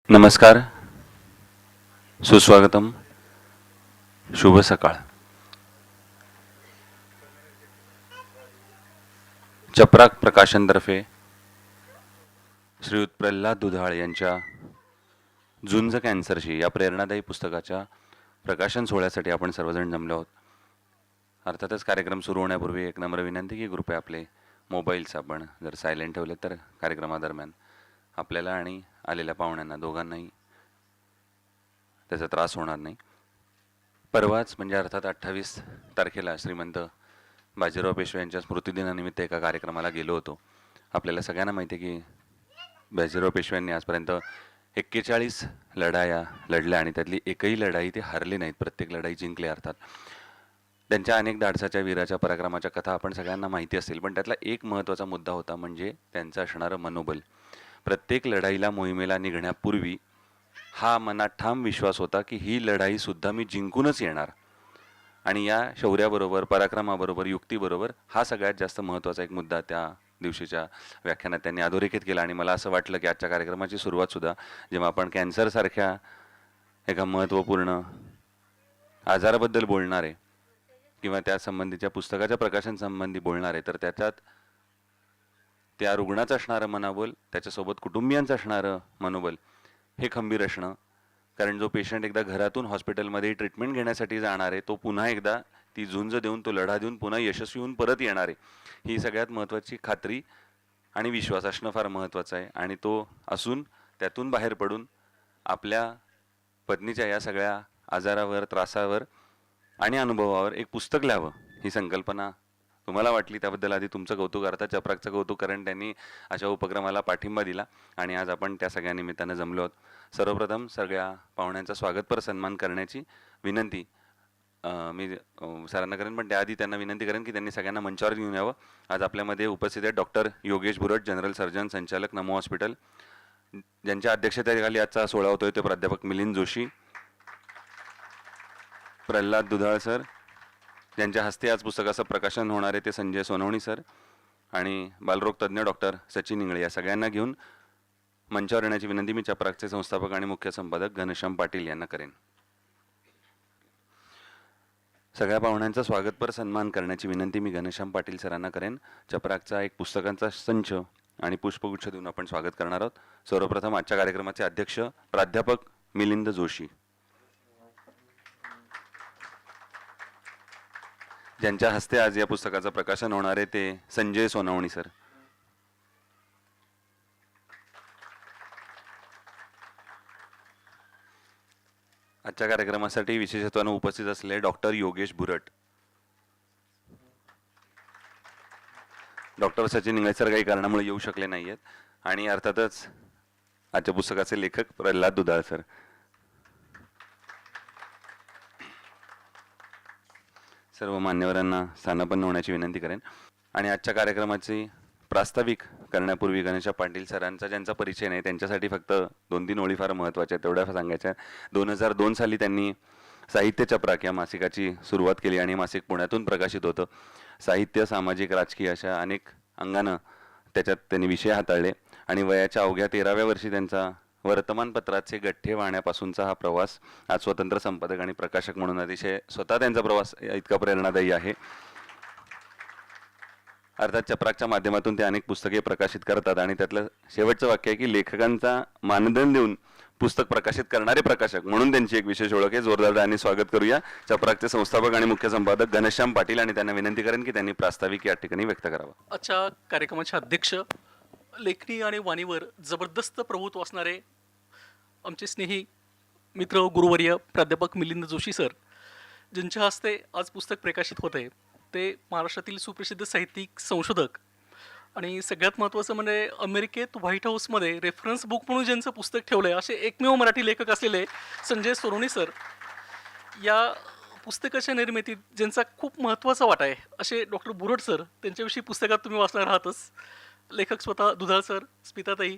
नमस्कार, सुस्वागतम, शुभ सकाळ. चपराक प्रकाशनतर्फे श्रीयुत प्रल्हाद दुधाळ यांच्या झुंज कॅन्सरशी या प्रेरणादायी पुस्तकाच्या प्रकाशन सोहळ्यासाठी आपण सर्वजण जमलो आहोत. अर्थातच कार्यक्रम सुरू होण्यापूर्वी एक नम्र विनंती की कृपया आपले मोबाईल्स आपण जर सायलेंट ठेवले तर कार्यक्रमादरम्यान आपल्याला आणि आलेल्या पाहुण्यांना दोघांनाही त्याचा त्रास होणार नाही. परवाच म्हणजे अर्थात 28 तारखेला श्रीमंत बाजीराव पेशवे यांच्या स्मृतिदिनानिमित्त एका कार्यक्रमाला गेलो होतो. आपल्याला सगळ्यांना माहिती आहे की बाजीराव पेशव्यांनी आजपर्यंत 41 लढाया लढल्या आणि त्यातली एकही लढाई ते हारले नाहीत, प्रत्येक लढाई जिंकले. अर्थात त्यांच्या अनेक धाडसाच्या वीराच्या पराक्रमाच्या कथा आपण सगळ्यांना माहिती असतील, पण त्यातला एक महत्त्वाचा मुद्दा होता म्हणजे त्यांचं असणारं मनोबल. प्रत्येक लढाईला, मोहिमेला निघण्यापूर्वी हा मनात ठाम विश्वास होता की ही लढाईसुद्धा मी जिंकूनच येणार. आणि या शौर्याबरोबर, पराक्रमाबरोबर, युक्तीबरोबर हा सगळ्यात जास्त महत्त्वाचा एक मुद्दा त्या दिवशीच्या व्याख्यानात त्यांनी अधोरेखित केला. आणि मला असं वाटलं की आजच्या कार्यक्रमाची सुरुवातसुद्धा जेव्हा आपण कॅन्सरसारख्या एका महत्त्वपूर्ण आजाराबद्दल बोलणार आहे किंवा त्या संबंधीच्या पुस्तकाच्या प्रकाशनसंबंधी बोलणार आहे, तर त्याच्यात त्या रुग्णाचं असणारं मनोबल, त्याच्यासोबत कुटुंबियांचं असणारं मनोबल हे खंबीर असणं. कारण जो पेशंट एकदा घरातून हॉस्पिटलमध्ये ट्रीटमेंट घेण्यासाठी जाणार आहे, तो पुन्हा एकदा ती झुंज देऊन, तो लढा देऊन पुन्हा यशस्वी होऊन परत येणार आहे, ही सगळ्यात महत्त्वाची खात्री आणि विश्वास असणं फार महत्त्वाचं आहे. आणि तो असून त्यातून बाहेर पडून आपल्या पत्नीच्या या सगळ्या आजारावर, त्रासावर आणि अनुभवावर एक पुस्तक लिहावं ही संकल्पना तुम्हाला वाटली, त्याबद्दल आधी तुमचं कौतुक. अर्थात चपराकचं कौतुक, कारण त्यांनी अशा उपक्रमाला पाठिंबा दिला आणि आज आपण त्या सगळ्या निमित्तानं जमलो आहोत. सर्वप्रथम सगळ्या पाहुण्यांचा स्वागतपर सन्मान करण्याची विनंती मी सरांना करेन, पण त्याआधी त्यांना विनंती करेन की त्यांनी सगळ्यांना मंचावर घेऊन यावं. आज आपल्यामध्ये उपस्थित आहेत डॉक्टर योगेश भुरट, जनरल सर्जन, संचालक, नमो हॉस्पिटल, ज्यांच्या अध्यक्षतेखाली आजचा सोहळा होतोय. ते प्राध्यापक मिलिंद जोशी, प्रल्हाद दुधाळ सर, ज्यांच्या हस्ते आज पुस्तकाचं प्रकाशन होणार आहे ते संजय सोनवणी सर, आणि बालरोग तज्ज्ञ डॉक्टर सचिन इंगळे, या सगळ्यांना घेऊन मंचावर येण्याची विनंती मी चपराकचे संस्थापक आणि मुख्य संपादक घनश्याम पाटील यांना करेन. सगळ्या पाहुण्यांचा स्वागतपर सन्मान करण्याची विनंती मी घनश्याम पाटील सरांना करेन. चपराकचा एक पुस्तकांचा संच आणि पुष्पगुच्छ देऊन आपण स्वागत करणार आहोत. सर्वप्रथम आजच्या कार्यक्रमाचे अध्यक्ष प्राध्यापक मिलिंद जोशी, ज्यांच्या हस्ते आज या पुस्तकाचं प्रकाशन होणार आहे ते संजय सोनवणी सर. आजच्या कार्यक्रमासाठी विशेषत्वानं उपस्थित असलेले doctor Yogesh Bhurat, doctor Sachin Ingale sir काही कारणामुळे येऊ शकले नाही आहेत, आणि अर्थातच आजच्या पुस्तकाचे लेखक प्रल्हाद दुधाळ सर. सर्व मान्यवरांना स्थानापन्न होण्याची विनंती करेन. आणि आजच्या कार्यक्रमाची प्रास्ताविक करण्यापूर्वी घनश्याम पाटील सरांचा ज्यांचा परिचय नाही त्यांच्यासाठी फक्त 2-3 ओळी फार महत्त्वाच्या आहेत, तेवढ्या सांगायच्या. 2002 साली त्यांनी साहित्य चपराक या मासिकाची सुरुवात केली आणि मासिक पुण्यातून प्रकाशित होतं. साहित्य, सामाजिक, राजकीय अशा अनेक अंगानं त्याच्यात त्यांनी विषय हाताळले. आणि वयाच्या अवघ्या 13व्या वर्षी त्यांचा वर्तमानपत्राचे गठ्ठे वाहण्यापासूनचा हा प्रवास आज स्वतंत्र संपादक आणि प्रकाशक म्हणून अतिशय स्वतः त्यांचा प्रवास इतका प्रेरणादायी आहे. अर्थात चपराकच्या माध्यमातून ते अनेक पुस्तके प्रकाशित करतात आणि त्यातलं शेवटचं वाक्य आहे की लेखकांचा मानधन देऊन पुस्तक प्रकाशित करणारे प्रकाशक म्हणून त्यांची एक विशेष ओळख आहे. जोरदार आणि स्वागत करूया चपराकचे संस्थापक आणि मुख्य संपादक घनश्याम पाटील, आणि त्यांना विनंती करेन की त्यांनी प्रास्ताविक या ठिकाणी व्यक्त करावं. आजच्या कार्यक्रमाचे अध्यक्ष, लेखणी आणि वाणीवर जबरदस्त प्रभुत्व असणारे आमचे स्नेही मित्र गुरुवर्य प्राध्यापक मिलिंद जोशी सर, ज्यांच्या हस्ते आज पुस्तक प्रकाशित होत आहे. ते महाराष्ट्रातील सुप्रसिद्ध साहित्यिक, संशोधक आणि सगळ्यात महत्त्वाचं म्हणजे अमेरिकेत व्हाईट हाऊसमध्ये रेफरन्स बुक म्हणून ज्यांचं पुस्तक ठेवलं आहे असे एकमेव मराठी लेखक असलेले संजय सोनवणी सर. या पुस्तकाच्या निर्मितीत ज्यांचा खूप महत्त्वाचा वाटा आहे असे डॉक्टर बुरट सर, त्यांच्याविषयी पुस्तकात तुम्ही वाचणार आहातच. लेखक स्वतः दुधाळ सर, स्मिताताई,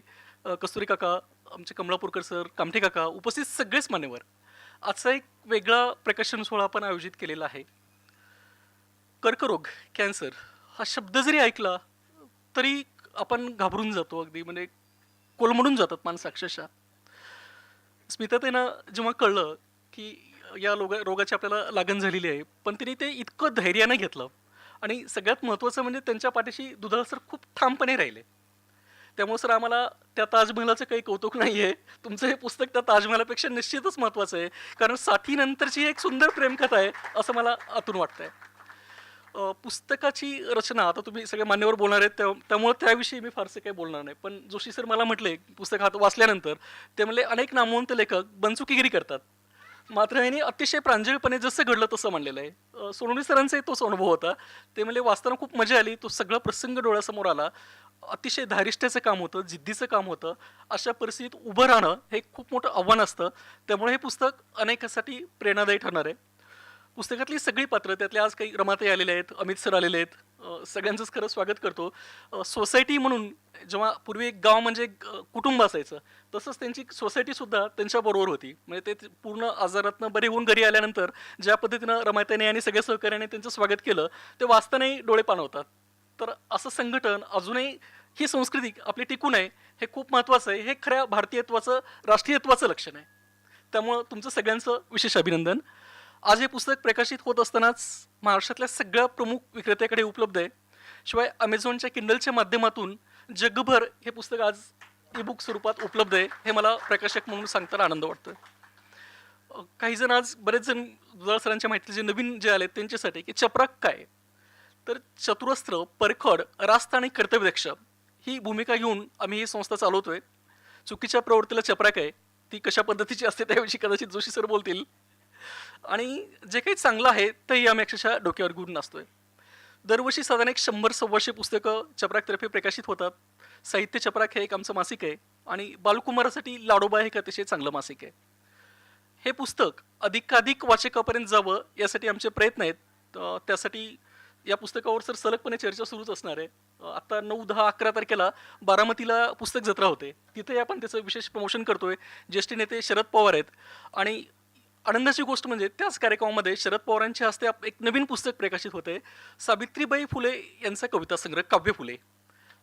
कस्तुरी काका, आमचे कमलापूरकर सर, कामठे काका, उपस्थित सगळेच मान्यवर. आजचा एक वेगळा प्रकाशन सोहळा आपण आयोजित केलेला आहे. कर्करोग, कॅन्सर हा शब्द जरी ऐकला तरी आपण घाबरून जातो, अगदी म्हणजे कोलमडून जातात माणसं अक्षरशः. स्मिताताईंना जेव्हा कळलं, की या रोगाची आपल्याला लागण झालेली आहे, पण तिने ते इतकं धैर्यानं घेतलं आणि सगळ्यात महत्त्वाचं म्हणजे त्यांच्या पाठीशी दुधाळ सर खूप ठामपणे राहिले. त्यामुळे सर आम्हाला त्या ताजमहलाचं काही कौतुक नाहीये. तुमचं हे पुस्तक त्या ताजमहलापेक्षा निश्चितच महत्त्वाचं आहे. कारण साथीनंतरची एक सुंदर प्रेमकथा आहे, असं मला आतून वाटतंय. पुस्तकाची रचना आता तुम्ही सगळे मान्यवर बोलणार आहेत त्यामुळे त्याविषयी मी फारसे काही बोलणार नाही. पण जोशी सर मला म्हटले पुस्तक हात वाचल्यानंतर ते म्हणले अनेक नामवंत लेखक बनचुकीगिरी करतात. मात्र यांनी अतिशय प्रांजळपणे जसं घडलं तसं मांडलेलं आहे. सोनवणे सरांचाही तोच अनुभव होता. ते म्हणले वाचताना खूप मजा आली. तो सगळा प्रसंग डोळ्यासमोर आला. अतिशय धारिष्ट्याचं काम होतं, जिद्दीचं काम होतं. अशा परिस्थितीत उभं राहणं हे खूप मोठं आव्हान असतं. त्यामुळे हे पुस्तक अनेकांसाठी प्रेरणादायी ठरणार आहे. पुस्तकातली सगळी पात्र त्यातले आज काही रमाताई आलेले आहेत, अमित सर आलेले आहेत. सगळ्यांचंच खरं स्वागत करतो. सोसायटी म्हणून जेव्हा पूर्वी एक गाव म्हणजे एक कुटुंब असायचं, तसंच त्यांची सोसायटीसुद्धा त्यांच्याबरोबर होती. म्हणजे ते पूर्ण आजारातनं बरे होऊन घरी आल्यानंतर ज्या पद्धतीनं रमाताईने आणि सगळ्या सहकार्याने त्यांचं स्वागत केलं, ते वाचतानाही डोळे पाणवतात. तर असं संघटन अजूनही ही संस्कृती आपली टिकून आहे, हे खूप महत्त्वाचं आहे. हे खऱ्या भारतीयत्वाचं, राष्ट्रीयत्वाचं लक्षण आहे. त्यामुळं तुमचं सगळ्यांचं विशेष अभिनंदन. आज हे पुस्तक प्रकाशित होत असतानाच महाराष्ट्रातल्या सगळ्या प्रमुख विक्रेत्याकडे उपलब्ध आहे. शिवाय अमेझॉनच्या किंडलच्या माध्यमातून जगभर हे पुस्तक आज ईबुक स्वरूपात उपलब्ध आहे. हे मला प्रकाशक म्हणून सांगताना आनंद वाटतोय. काही जण आज बरेच जण दुधाळ सरांच्या माहिती जे नवीन जे आले त्यांच्यासाठी की चपराक काय, तर चतुरस्त्र, परखड, रास्त आणि कर्तव्यदक्ष ही भूमिका घेऊन आम्ही ही संस्था चालवतोय. चुकीच्या प्रवृत्तीला चपराक आहे, ती कशा पद्धतीची असते त्याविषयी कदाचित जोशी सर बोलतील. आणि जे काही चांगलं आहे तेही आम्ही अक्षरशः डोक्यावर घेऊन नाचतोय. दरवर्षी साधारण एक 100-125 पुस्तकं चपराकतर्फे प्रकाशित होतात. साहित्य चपराक हे एक आमचं मासिक आहे आणि बालकुमारासाठी लाडोबा हे एक अतिशय चांगलं मासिक आहे. हे पुस्तक अधिकाधिक वाचकापर्यंत जावं यासाठी आमचे प्रयत्न आहेत. त्यासाठी या पुस्तकावर सर सलगपणे चर्चा सुरूच असणार आहे. आता 9, 10, 11 तारखेला बारामतीला पुस्तक जत्रा होते. तिथे आपण त्याचं विशेष प्रमोशन करतोय. ज्येष्ठ नेते शरद पवार आहेत आणि आनंदाची गोष्ट म्हणजे त्याच कार्यक्रमामध्ये शरद पवारांच्या हस्ते एक नवीन पुस्तक प्रकाशित होते. सावित्रीबाई फुले यांचा कविता संग्रह काव्य फुले.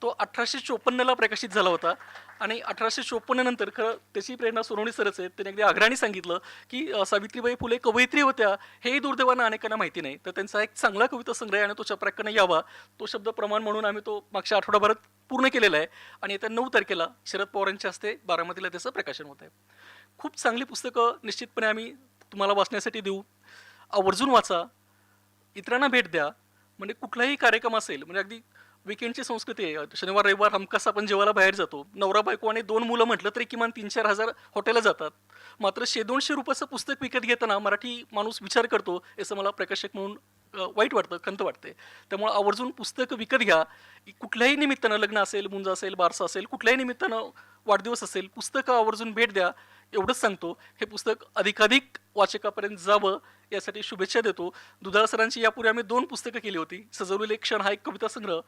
तो 1854ला प्रकाशित झाला होता आणि 1854 नंतर खरं त्याची प्रेरणा सोनवणे सरच आहेत. त्यांनी अगदी आग्रहाने सांगितलं की सावित्रीबाई फुले कवयित्री होत्या हेही दुर्दैवानं अनेकांना माहिती नाही. तर त्यांचा एक चांगला कविता संग्रह आणि तो चपराकानं यावा तो शब्द प्रमाण म्हणून आम्ही तो मागच्या आठवडाभरात पूर्ण केलेला आहे आणि येत्या 9 तारखेला शरद पवारांच्या हस्ते बारामतीला त्याचं प्रकाशन होत आहे. खूप चांगली पुस्तकं निश्चितपणे आम्ही तुम्हाला वाचण्यासाठी देऊ. आवर्जून वाचा, इतरांना भेट द्या. म्हणजे कुठलाही कार्यक्रम असेल म्हणजे अगदी विकेंडची संस्कृती आहे. शनिवार रविवार हमखास आपण जेवायला बाहेर जातो. नवरा बायको आणि 2 मुलं म्हटलं तरी किमान 3-4 हजार हॉटेलला जातात. मात्र 100-200 रुपयाचं पुस्तक विकत घेताना मराठी माणूस विचार करतो याचं मला प्रकाशक म्हणून वाईट वाटतं, खंत वाटते. त्यामुळे आवर्जून पुस्तकं विकत घ्या. कुठल्याही निमित्तानं लग्न असेल, मुंज असेल, बारसं असेल, कुठल्याही निमित्तानं वाढदिवस असेल, पुस्तकं आवर्जून भेट द्या. एवढंच सांगतो. हे पुस्तक अधिकाधिक वाचकापर्यंत जावं यासाठी शुभेच्छा देतो. दुधाळ सरांची यापूर्वी आम्ही 2 पुस्तकं केली होती. सजवलेले क्षण हा एक कविता संग्रह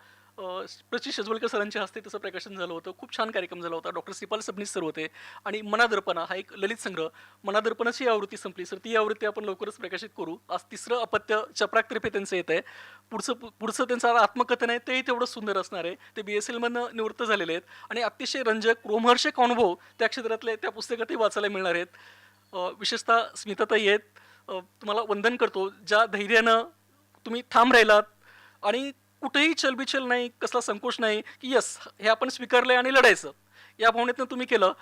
प्रचि शेजवळकर सरांच्या हस्ते त्याचं प्रकाशन झालं होतं. खूप छान कार्यक्रम झाला होता. डॉक्टर श्रीपाल सबनीस सर होते आणि मनादर्पणा हा एक ललित संग्रह. मनादर्पणाची आवृत्ती संपली सर, ती आवृत्ती आपण लवकरच प्रकाशित करू. आज 3रं अपत्य चपराकतर्फे त्यांचं येत आहे. पुढचं त्यांचं आत्मकथन आहे तेही तेवढं सुंदर असणार आहे. ते BSL मधनं निवृत्त झालेले आहेत आणि अतिशय रंजक, रोमहर्षक अनुभव त्या क्षेत्रातले त्या पुस्तकातही वाचायला मिळणार आहेत. विशेषतः स्मिताताई आहेत. तुम्हाला वंदन करतो. ज्या धैर्यानं तुम्ही ठाम राहिलात आणि कुठेही चलबिचल नाही, कसला संकोच नाही की यस हे आपण स्वीकारलंय आणि लढायचं या भावनेतनं तुम्ही केलं.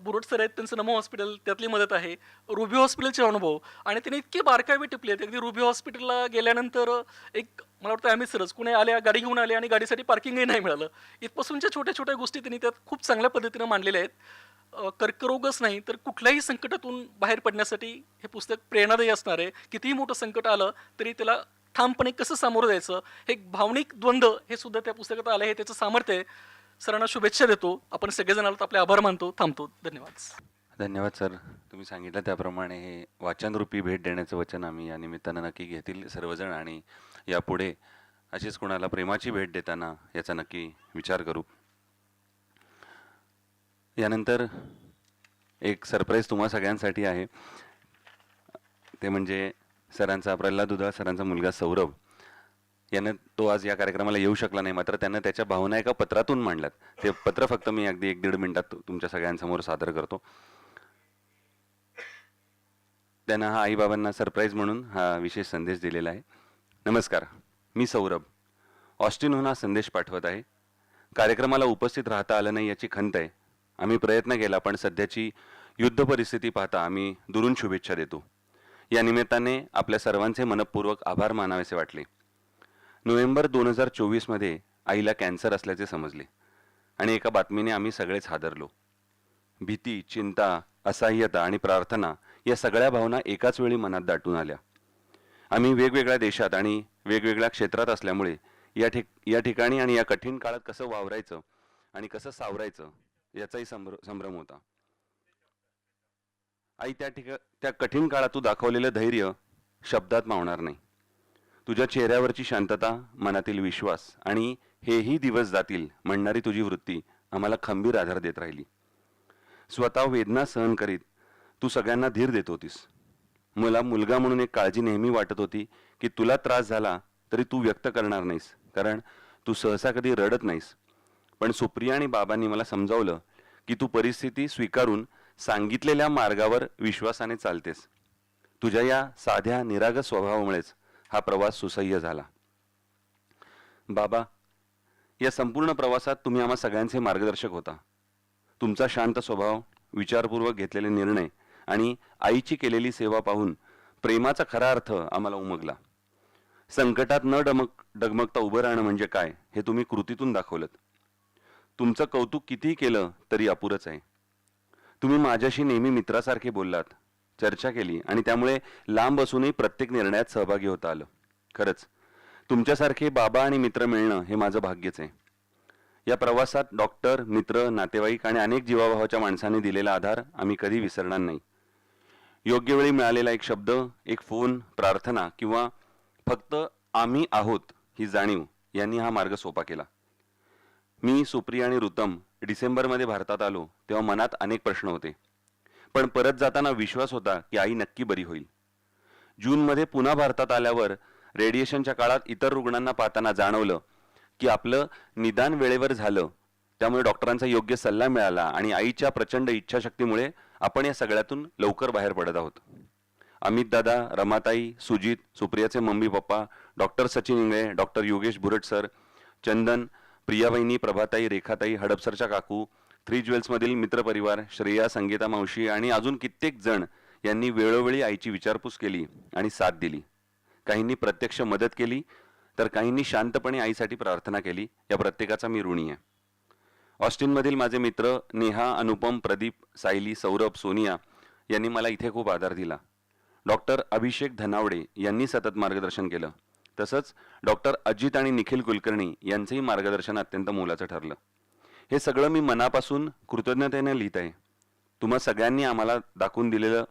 बुरट सर आहेत, त्यांचं नमो हॉस्पिटल त्यातली मदत आहे. रुबी हॉस्पिटलचे अनुभव आणि त्यांनी इतके बारकावे टिपले आहेत. अगदी रुबी हॉस्पिटलला गेल्यानंतर एक मला वाटतं आम्ही सरच कुणी आल्या, गाडी घेऊन आले आणि गाडीसाठी पार्किंगही नाही मिळालं. इथपासूनच्या छोट्या छोट्या गोष्टी त्यांनी त्यात खूप चांगल्या पद्धतीनं मांडलेल्या आहेत. कर्करोगच नाही तर कुठल्याही संकटातून बाहेर पडण्यासाठी हे पुस्तक प्रेरणादायी असणार आहे. कितीही मोठं संकट आलं तरी त्याला ठामपणे कसं सामोरं जायचं हे एक भावनिक द्वंद्व हे सुद्धा त्या पुस्तकात आलं आहे. त्याचं सामर्थ्य आहे. सरांना शुभेच्छा देतो. आपण सगळेजण आलात, आपले आभार मानतो. थांबतो. धन्यवाद. धन्यवाद सर. तुम्ही सांगितलं त्याप्रमाणे हे वाचनरूपी भेट देण्याचं वचन आम्ही या निमित्तानं नक्की घेतील सर्वजण आणि यापुढे अशीच कोणाला प्रेमाची भेट देताना याचा नक्की विचार करू. यानंतर एक सरप्राईज तुम्हा सगळ्यांसाठी आहे. ते म्हणजे सरांचा प्रल्हाद दुधाळ सरांचा मुलगा सौरभ यानं तो आज या कार्यक्रमाला येऊ शकला नाही. मात्र त्यानं त्याच्या भावना एका पत्रातून मांडल्यात. ते पत्र फक्त मी अगदी 1-1.5 मिनिटात तुमच्या सगळ्यांसमोर सादर करतो. त्यांना हा आईबाबांना सरप्राईज म्हणून हा विशेष संदेश दिलेला आहे. नमस्कार, मी सौरभ ऑस्टिनहून हा संदेश पाठवत आहे. कार्यक्रमाला उपस्थित राहता आलं नाही याची खंत आहे. आम्ही प्रयत्न केला, पण सध्याची युद्ध परिस्थिती पाहता आम्ही दुरून शुभेच्छा देतो. या निमित्ताने आपल्या सर्वांचे मनपूर्वक आभार मानावेसे वाटले. नोव्हेंबर 2024मध्ये आईला कॅन्सर असल्याचे समजले आणि एका बातमीने आम्ही सगळेच हादरलो. भीती, चिंता, असहाय्यता आणि प्रार्थना या सगळ्या भावना एकाच वेळी मनात दाटून आल्या. आम्ही वेगवेगळ्या देशात आणि वेगवेगळ्या क्षेत्रात असल्यामुळे या ठिकाणी आणि या कठीण काळात कसं वावरायचं आणि कसं सावरायचं याचाही संभ्रम होता. आई, त्या कठीण काळात तू दाखवलेलं धैर्य शब्दात मावणार नाही. तुझ्या चेहऱ्यावरची शांतता, मनातील विश्वास आणि हेही दिवस जातील म्हणणारी तुझी वृत्ती आम्हाला खंबीर आधार देत राहिली. स्वतः वेदना सहन करीत तू सगळ्यांना धीर देत होतीस. मला मुलगा म्हणून एक काळजी नेहमी वाटत होती की तुला त्रास झाला तरी तू व्यक्त करणार नाहीस, कारण तू सहसा कधी रडत नाहीस. पण सुप्रिया आणि बाबांनी मला समजावलं की तू परिस्थिती स्वीकारून सांगितलेल्या मार्गावर विश्वासाने चालतेस. तुझ्या या साध्या निरागस स्वभावामुळेच हा प्रवास सुसह्य झाला. बाबा, या संपूर्ण प्रवासात तुम्ही आम्हा सगळ्यांचे मार्गदर्शक होता. तुमचा शांत स्वभाव, विचारपूर्वक घेतलेले निर्णय आणि आईची केलेली सेवा पाहून प्रेमाचा खरा अर्थ आम्हाला उमगला. संकटात न डगमगता उभं राहणं म्हणजे काय हे तुम्ही कृतीतून दाखवलं. तुमचं कौतुक कितीही केलं तरी अपुरंच आहे. तुम्ही माझ्याशी नेहमी मित्रासारखे बोललात, चर्चा केली आणि त्यामुळे लांब असूनही प्रत्येक निर्णयात सहभागी होता आलं. खरंच तुमच्यासारखे बाबा आणि मित्र मिळणं हे माझं भाग्यच आहे. या प्रवासात डॉक्टर, मित्र, नातेवाईक आणि अनेक जीवाभावाच्या माणसांनी दिलेला आधार आम्ही कधी विसरणार नाही. योग्य वेळी मिळालेला एक शब्द, एक फोन, प्रार्थना किंवा फक्त आम्ही आहोत ही जाणीव यांनी हा मार्ग सोपा केला. मी, सुप्रिया आणि ऋतम डिसेंबरमध्ये भारतात आलो तेव्हा मनात अनेक प्रश्न होते, पण परत जाताना विश्वास होता की आई नक्की बरी होईल. जूनमध्ये पुन्हा भारतात आल्यावर रेडिएशनच्या काळात इतर रुग्णांना पाहताना जाणवलं की आपलं निदान वेळेवर झालं, त्यामुळे डॉक्टरांचा योग्य सल्ला मिळाला आणि आईच्या प्रचंड इच्छाशक्तीमुळे आपण या सगळ्यातून लवकर बाहेर पडत आहोत. अमित दादा, रमाताई, सुजित, सुप्रियाचे mummy papa, doctor Sachin Ingale, doctor Yogesh Bhurat sir, Chandan, प्रियाबाईंनी, प्रभाताई, रेखाताई, हडपसरच्या काकू, थ्री ज्वेल्समधील मित्रपरिवार, श्रेया, संगीता मावशी आणि अजून कित्येक जण यांनी वेळोवेळी आईची विचारपूस केली आणि साथ दिली. काहींनी प्रत्यक्ष मदत केली तर काहींनी शांतपणे आईसाठी प्रार्थना केली. या प्रत्येकाचा मी ऋणी आहे. ऑस्टिनमधील माझे मित्र नेहा, अनुपम, प्रदीप, सायली, सौरभ, सोनिया यांनी मला इथे खूप आधार दिला. डॉक्टर अभिषेक धनावडे यांनी सतत मार्गदर्शन केलं. तसंच डॉक्टर अजित आणि निखिल कुलकर्णी यांचंही मार्गदर्शन अत्यंत मोलाचं ठरलं. हे सगळं मी मनापासून कृतज्ञतेने लिहित आहे. तुम्हा सगळ्यांनी आम्हाला दाखवून दिलेलं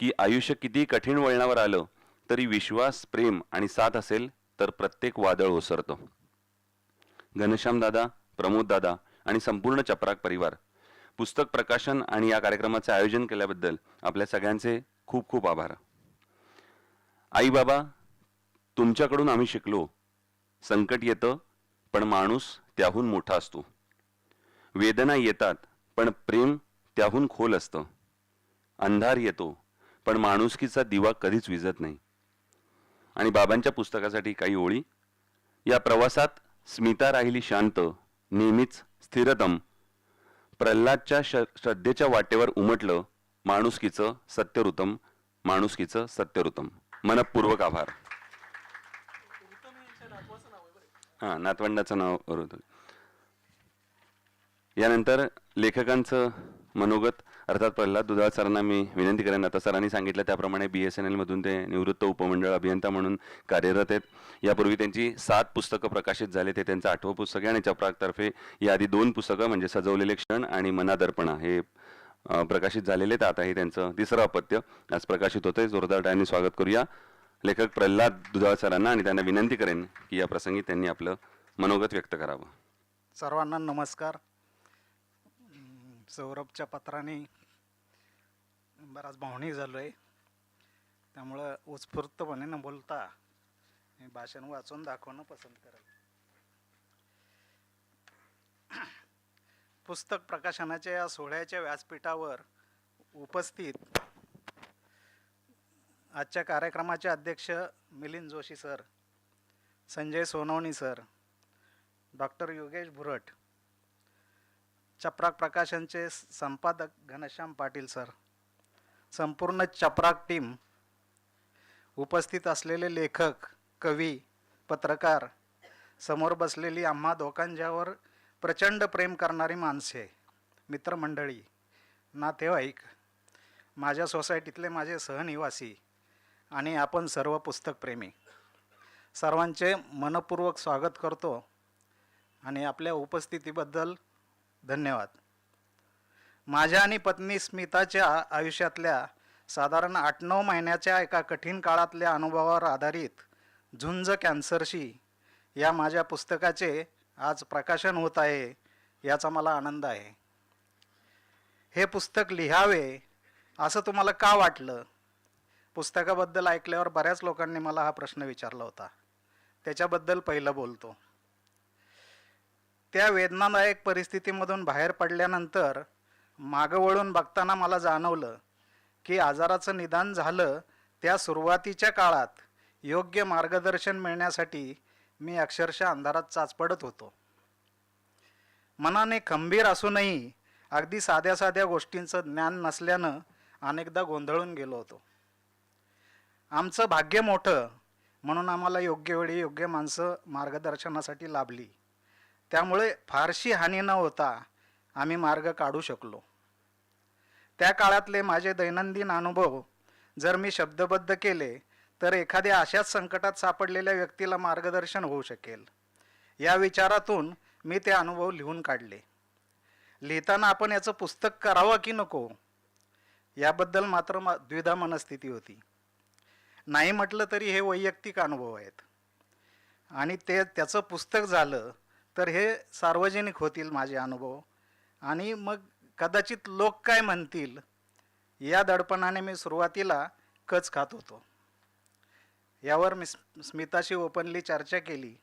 की आयुष्य किती कठीण वळणावर आलं तरी विश्वास, प्रेम आणि साथ असेल तर प्रत्येक वादळ ओसरतं. घनश्याम दादा, प्रमोद दादा आणि संपूर्ण चपराक परिवार, पुस्तक प्रकाशन आणि या कार्यक्रमाचे आयोजन केल्याबद्दल आपल्या सगळ्यांचे खूप खूप आभार. आई बाबा, तुमच्याकडून आम्ही शिकलो, संकट येतं पण माणूस त्याहून मोठा असतो. वेदना येतात पण प्रेम त्याहून खोल असतं. अंधार येतो पण माणुसकीचा दिवा कधीच विझत नाही. आणि बाबांच्या पुस्तकासाठी काही ओळी. या प्रवासात स्मिता राहिली शांत, नेहमीच स्थिरतम. प्रल्हादच्या श्रद्धेच्या वाटेवर उमटलं माणुसकीचं सत्यऋतम, माणुसकीचं सत्यऋतम. मनपूर्वक आभार. हां, नातवंडाचं नाव होतं. यानंतर लेखकांचं मनोगत अर्थात प्रल्हाद दुधाळ सरांना मी विनंती करेन. आता सरांनी सांगितलं त्याप्रमाणे BSNL मधून ते निवृत्त उपमंडळ अभियंता म्हणून कार्यरत आहेत. यापूर्वी त्यांची 7 पुस्तकं प्रकाशित झाले. ते त्यांचं 8वं पुस्तक आहे आणि चपराकतर्फे याआधी 2 पुस्तकं म्हणजे सजवलेले क्षण आणि मनादर्पणा हे प्रकाशित झालेले आहेत. आता हे त्यांचं 3रं अपत्य आज प्रकाशित होतंय. जोरदार टाळ्यांनी स्वागत करूया लेखक प्रल्हाद दुधाळ सरांना आणि त्यांना विनंती करेन की या प्रसंगी त्यांनी आपलं मनोगत व्यक्त करावं. सर्वांना नमस्कार. सौरभच्या पत्राने बराच भावनिक झालो आहे, त्यामुळं उत्स्फूर्तपणे न बोलता मी भाषण वाचून दाखवणं पसंत करेल. पुस्तक प्रकाशनाच्या या सोहळ्याच्या व्यासपीठावर उपस्थित आजच्या कार्यक्रमाचे अध्यक्ष Milind Joshi sir, Sanjay Sonawani sir, doctor Yogesh Bhurat, Chaprak प्रकाशनचे संपादक घनश्याम पाटील सर, संपूर्ण चपराक टीम, उपस्थित असलेले लेखक, कवी, पत्रकार, समोर बसलेली आम्हा दोघांच्यावर प्रचंड प्रेम करणारी माणसे, मित्रमंडळी, नातेवाईक, माझ्या सोसायटीतले माझे सहनिवासी आणि आपण सर्व पुस्तकप्रेमी, सर्वांचे मनपूर्वक स्वागत करतो आणि आपल्या उपस्थितीबद्दल धन्यवाद. माझ्या आणि पत्नी स्मिताच्या आयुष्यातल्या साधारण 8-9 महिन्याच्या एका कठीण काळातल्या अनुभवावर आधारित झुंज कॅन्सरशी या माझ्या पुस्तकाचे आज प्रकाशन होत आहे, याचा मला आनंद आहे. हे पुस्तक लिहावे असं तुम्हाला का वाटलं? पुस्तकाबद्दल ऐकल्यावर बऱ्याच लोकांनी मला हा प्रश्न विचारला होता. त्याच्याबद्दल पहिलं बोलतो. त्या वेदनादायक परिस्थितीमधून बाहेर पडल्यानंतर मागं वळून बघताना मला जाणवलं की आजाराचं निदान झालं त्या सुरुवातीच्या काळात योग्य मार्गदर्शन मिळण्यासाठी मी अक्षरशः अंधारात चाचपडत होतो. मनाने खंबीर असूनही अगदी साध्या साध्या गोष्टींचं ज्ञान नसल्यानं अनेकदा गोंधळून गेलो होतो. आमचं भाग्य मोठं म्हणून आम्हाला योग्य वेळी योग्य माणसं मार्गदर्शनासाठी लाभली. त्यामुळे फारशी हानी न होता आम्ही मार्ग काढू शकलो. त्या काळातले माझे दैनंदिन अनुभव जर मी शब्दबद्ध केले तर एखाद्या अशाच संकटात सापडलेल्या व्यक्तीला मार्गदर्शन होऊ शकेल. या विचारातून मी ते अनुभव लिहून काढले. लिहिताना आपण याचं पुस्तक करावं की नको याबद्दल मात्र द्विधा मनस्थिती होती. नाही म्हटलं तरी हे वैयक्तिक अनुभव आहेत आणि त्याचं पुस्तक झालं तर हे सार्वजनिक होतील माझे अनुभव आणि मग कदाचित लोक काय म्हणतील या दडपणाने मी सुरुवातीला कच खात होतो. यावर मी स्मिताशी ओपनली चर्चा केली.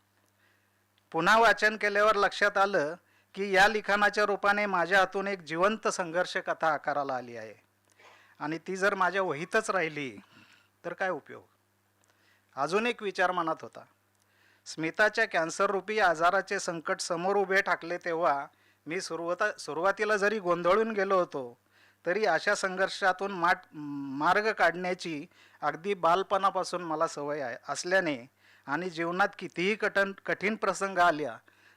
पुन्हा वाचन केल्यावर लक्षात आलं की या लिखाणाच्या रूपाने माझ्या हातून एक जिवंत संघर्ष कथा आकाराला आली आहे आणि ती जर माझ्या वहीतच राहिली तर काय उपयोग. अजून एक विचार मनात होता. स्मिताच्या कॅन्सररूपी आजाराचे संकट समोर उभे ठाकले तेव्हा मी सुरुवातीला जरी गोंधळून गेलो होतो तरी अशा संघर्षातून मार्ग काढण्याची अगदी बालपणापासून मला सवय असल्याने आणि जीवनात कितीही कठीण प्रसंग आल्या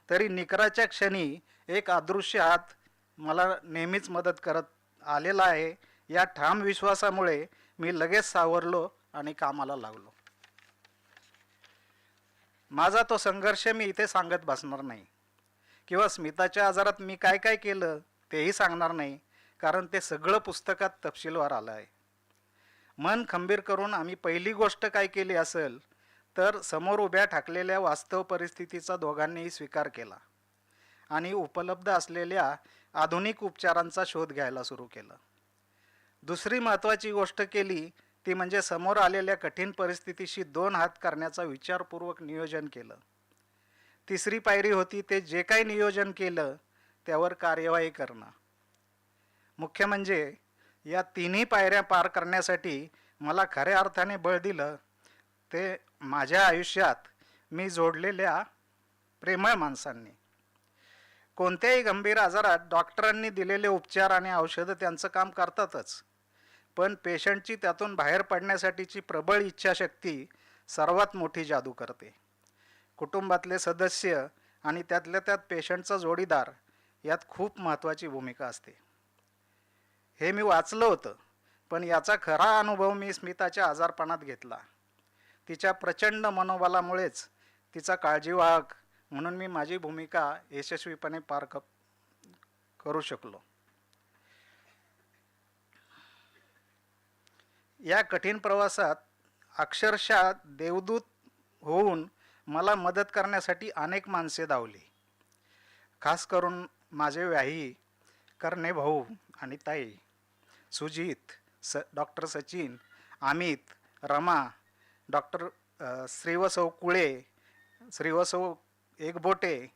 तरी निकराच्या क्षणी एक अदृश्य हात मला नेहमीच मदत करत आलेला आहे. या ठाम विश्वासामुळे मी लगेच सावरलो आणि कामाला लागलो. माझा तो संघर्ष मी इथे सांगत बसणार नाही किंवा स्मिताच्या आजारात मी काय काय केलं तेही सांगणार नाही, कारण ते सगळं पुस्तकात तपशीलवार आलं आहे. मन खंबीर करून आम्ही पहिली गोष्ट काय केली असेल तर समोर उभ्या ठाकलेल्या वास्तव परिस्थितीचा दोघांनीही स्वीकार केला आणि उपलब्ध असलेल्या आधुनिक उपचारांचा शोध घ्यायला सुरू केलं. दुसरी महत्त्वाची गोष्ट केली ती म्हणजे समोर आलेल्या कठीण परिस्थितीशी 2 हात करण्याचा विचारपूर्वक नियोजन केलं. तिसरी पायरी होती ते जे काही नियोजन केलं त्यावर कार्यवाही करणं. मुख्य म्हणजे या तिन्ही पायऱ्या पार करण्यासाठी मला खऱ्या अर्थाने बळ दिलं ते माझ्या आयुष्यात मी जोडलेल्या प्रेमळ माणसांनी. कोणत्याही गंभीर आजारात डॉक्टरांनी दिलेले उपचार आणि औषधं त्यांचं काम करतातच, पण पेशंटची त्यातून बाहेर पडण्यासाठीची प्रबळ इच्छाशक्ती सर्वात मोठी जादू करते. कुटुंबातले सदस्य आणि त्यातल्या त्यात पेशंटचा जोडीदार यात खूप महत्त्वाची भूमिका असते. हे मी वाचलं होतं, पण याचा खरा अनुभव मी स्मिताच्या आजारपणात घेतला. तिच्या प्रचंड मनोबलामुळेच तिचा काळजीवाहक म्हणून मी माझी भूमिका यशस्वीपणे पार करू शकलो. या कठीण प्रवासात अक्षरशः देवदूत होऊन मला मदत करण्यासाठी अनेक माणसे धावली. खास करून माझे व्याही करणे भाऊ आणि ताई, सुजित, डॉक्टर सचिन, अमित, रमा, डॉक्टर श्रीवसव कुळे, श्रीवसव एकबोटे,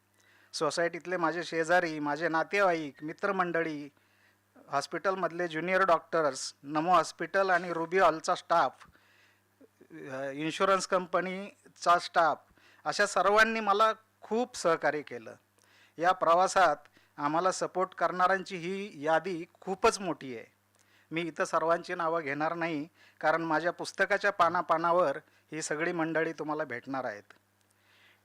सोसायटीतले माझे शेजारी, माझे नातेवाईक, मित्रमंडळी, हॉस्पिटलमधले ज्युनियर डॉक्टर्स, नमो हॉस्पिटल आणि रुबी हॉलचा स्टाफ, इन्शुरन्स कंपनीचा स्टाफ अशा सर्वांनी मला खूप सहकार्य केलं. या प्रवासात आम्हाला सपोर्ट करणाऱ्यांची ही यादी खूपच मोठी आहे. मी इथं सर्वांची नावं घेणार नाही, कारण माझ्या पुस्तकाच्या पानापानावर ही सगळी मंडळी तुम्हाला भेटणार आहेत.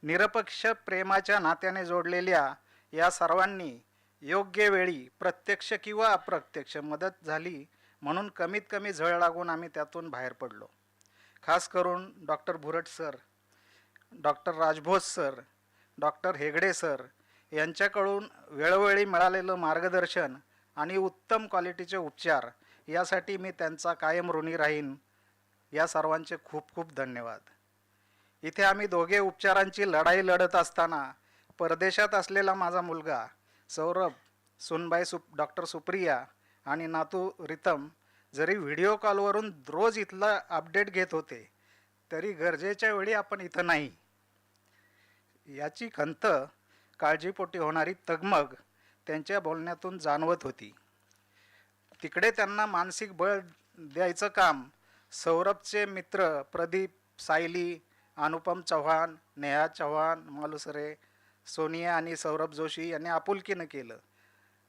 निरपेक्ष प्रेमाच्या नात्याने जोडलेल्या या सर्वांनी योग्य वेळी प्रत्यक्ष किंवा अप्रत्यक्ष मदत झाली, म्हणून कमीत कमी झळ लागून आम्ही त्यातून बाहेर पडलो. खास करून doctor Bhurat sir, doctor Rajbhoj sir, doctor Hegde sir यांच्याकडून वेळोवेळी मिळालेलं मार्गदर्शन आणि उत्तम क्वालिटीचे उपचार यासाठी मी त्यांचा कायम ऋणी राहीन. या सर्वांचे खूप खूप धन्यवाद. इथे आम्ही दोघे उपचारांची लढाई लढत असताना परदेशात असलेला माझा मुलगा सौरभ, सुनबाई डॉक्टर सुप्रिया आणि नातू रितम जरी व्हिडिओ कॉलवरून रोज इथला अपडेट घेत होते, तरी गरजेच्या वेळी आपण इथं नाही याची खंत, काळजीपोटी होणारी तगमग त्यांच्या बोलण्यातून जाणवत होती. तिकडे त्यांना मानसिक बळ द्यायचं काम सौरभचे मित्र प्रदीप, सायली, अनुपम चव्हाण, नेहा चव्हाण, मालुसरे, सोनिया आणि सौरभ जोशी यांनी आपुलकीनं केलं.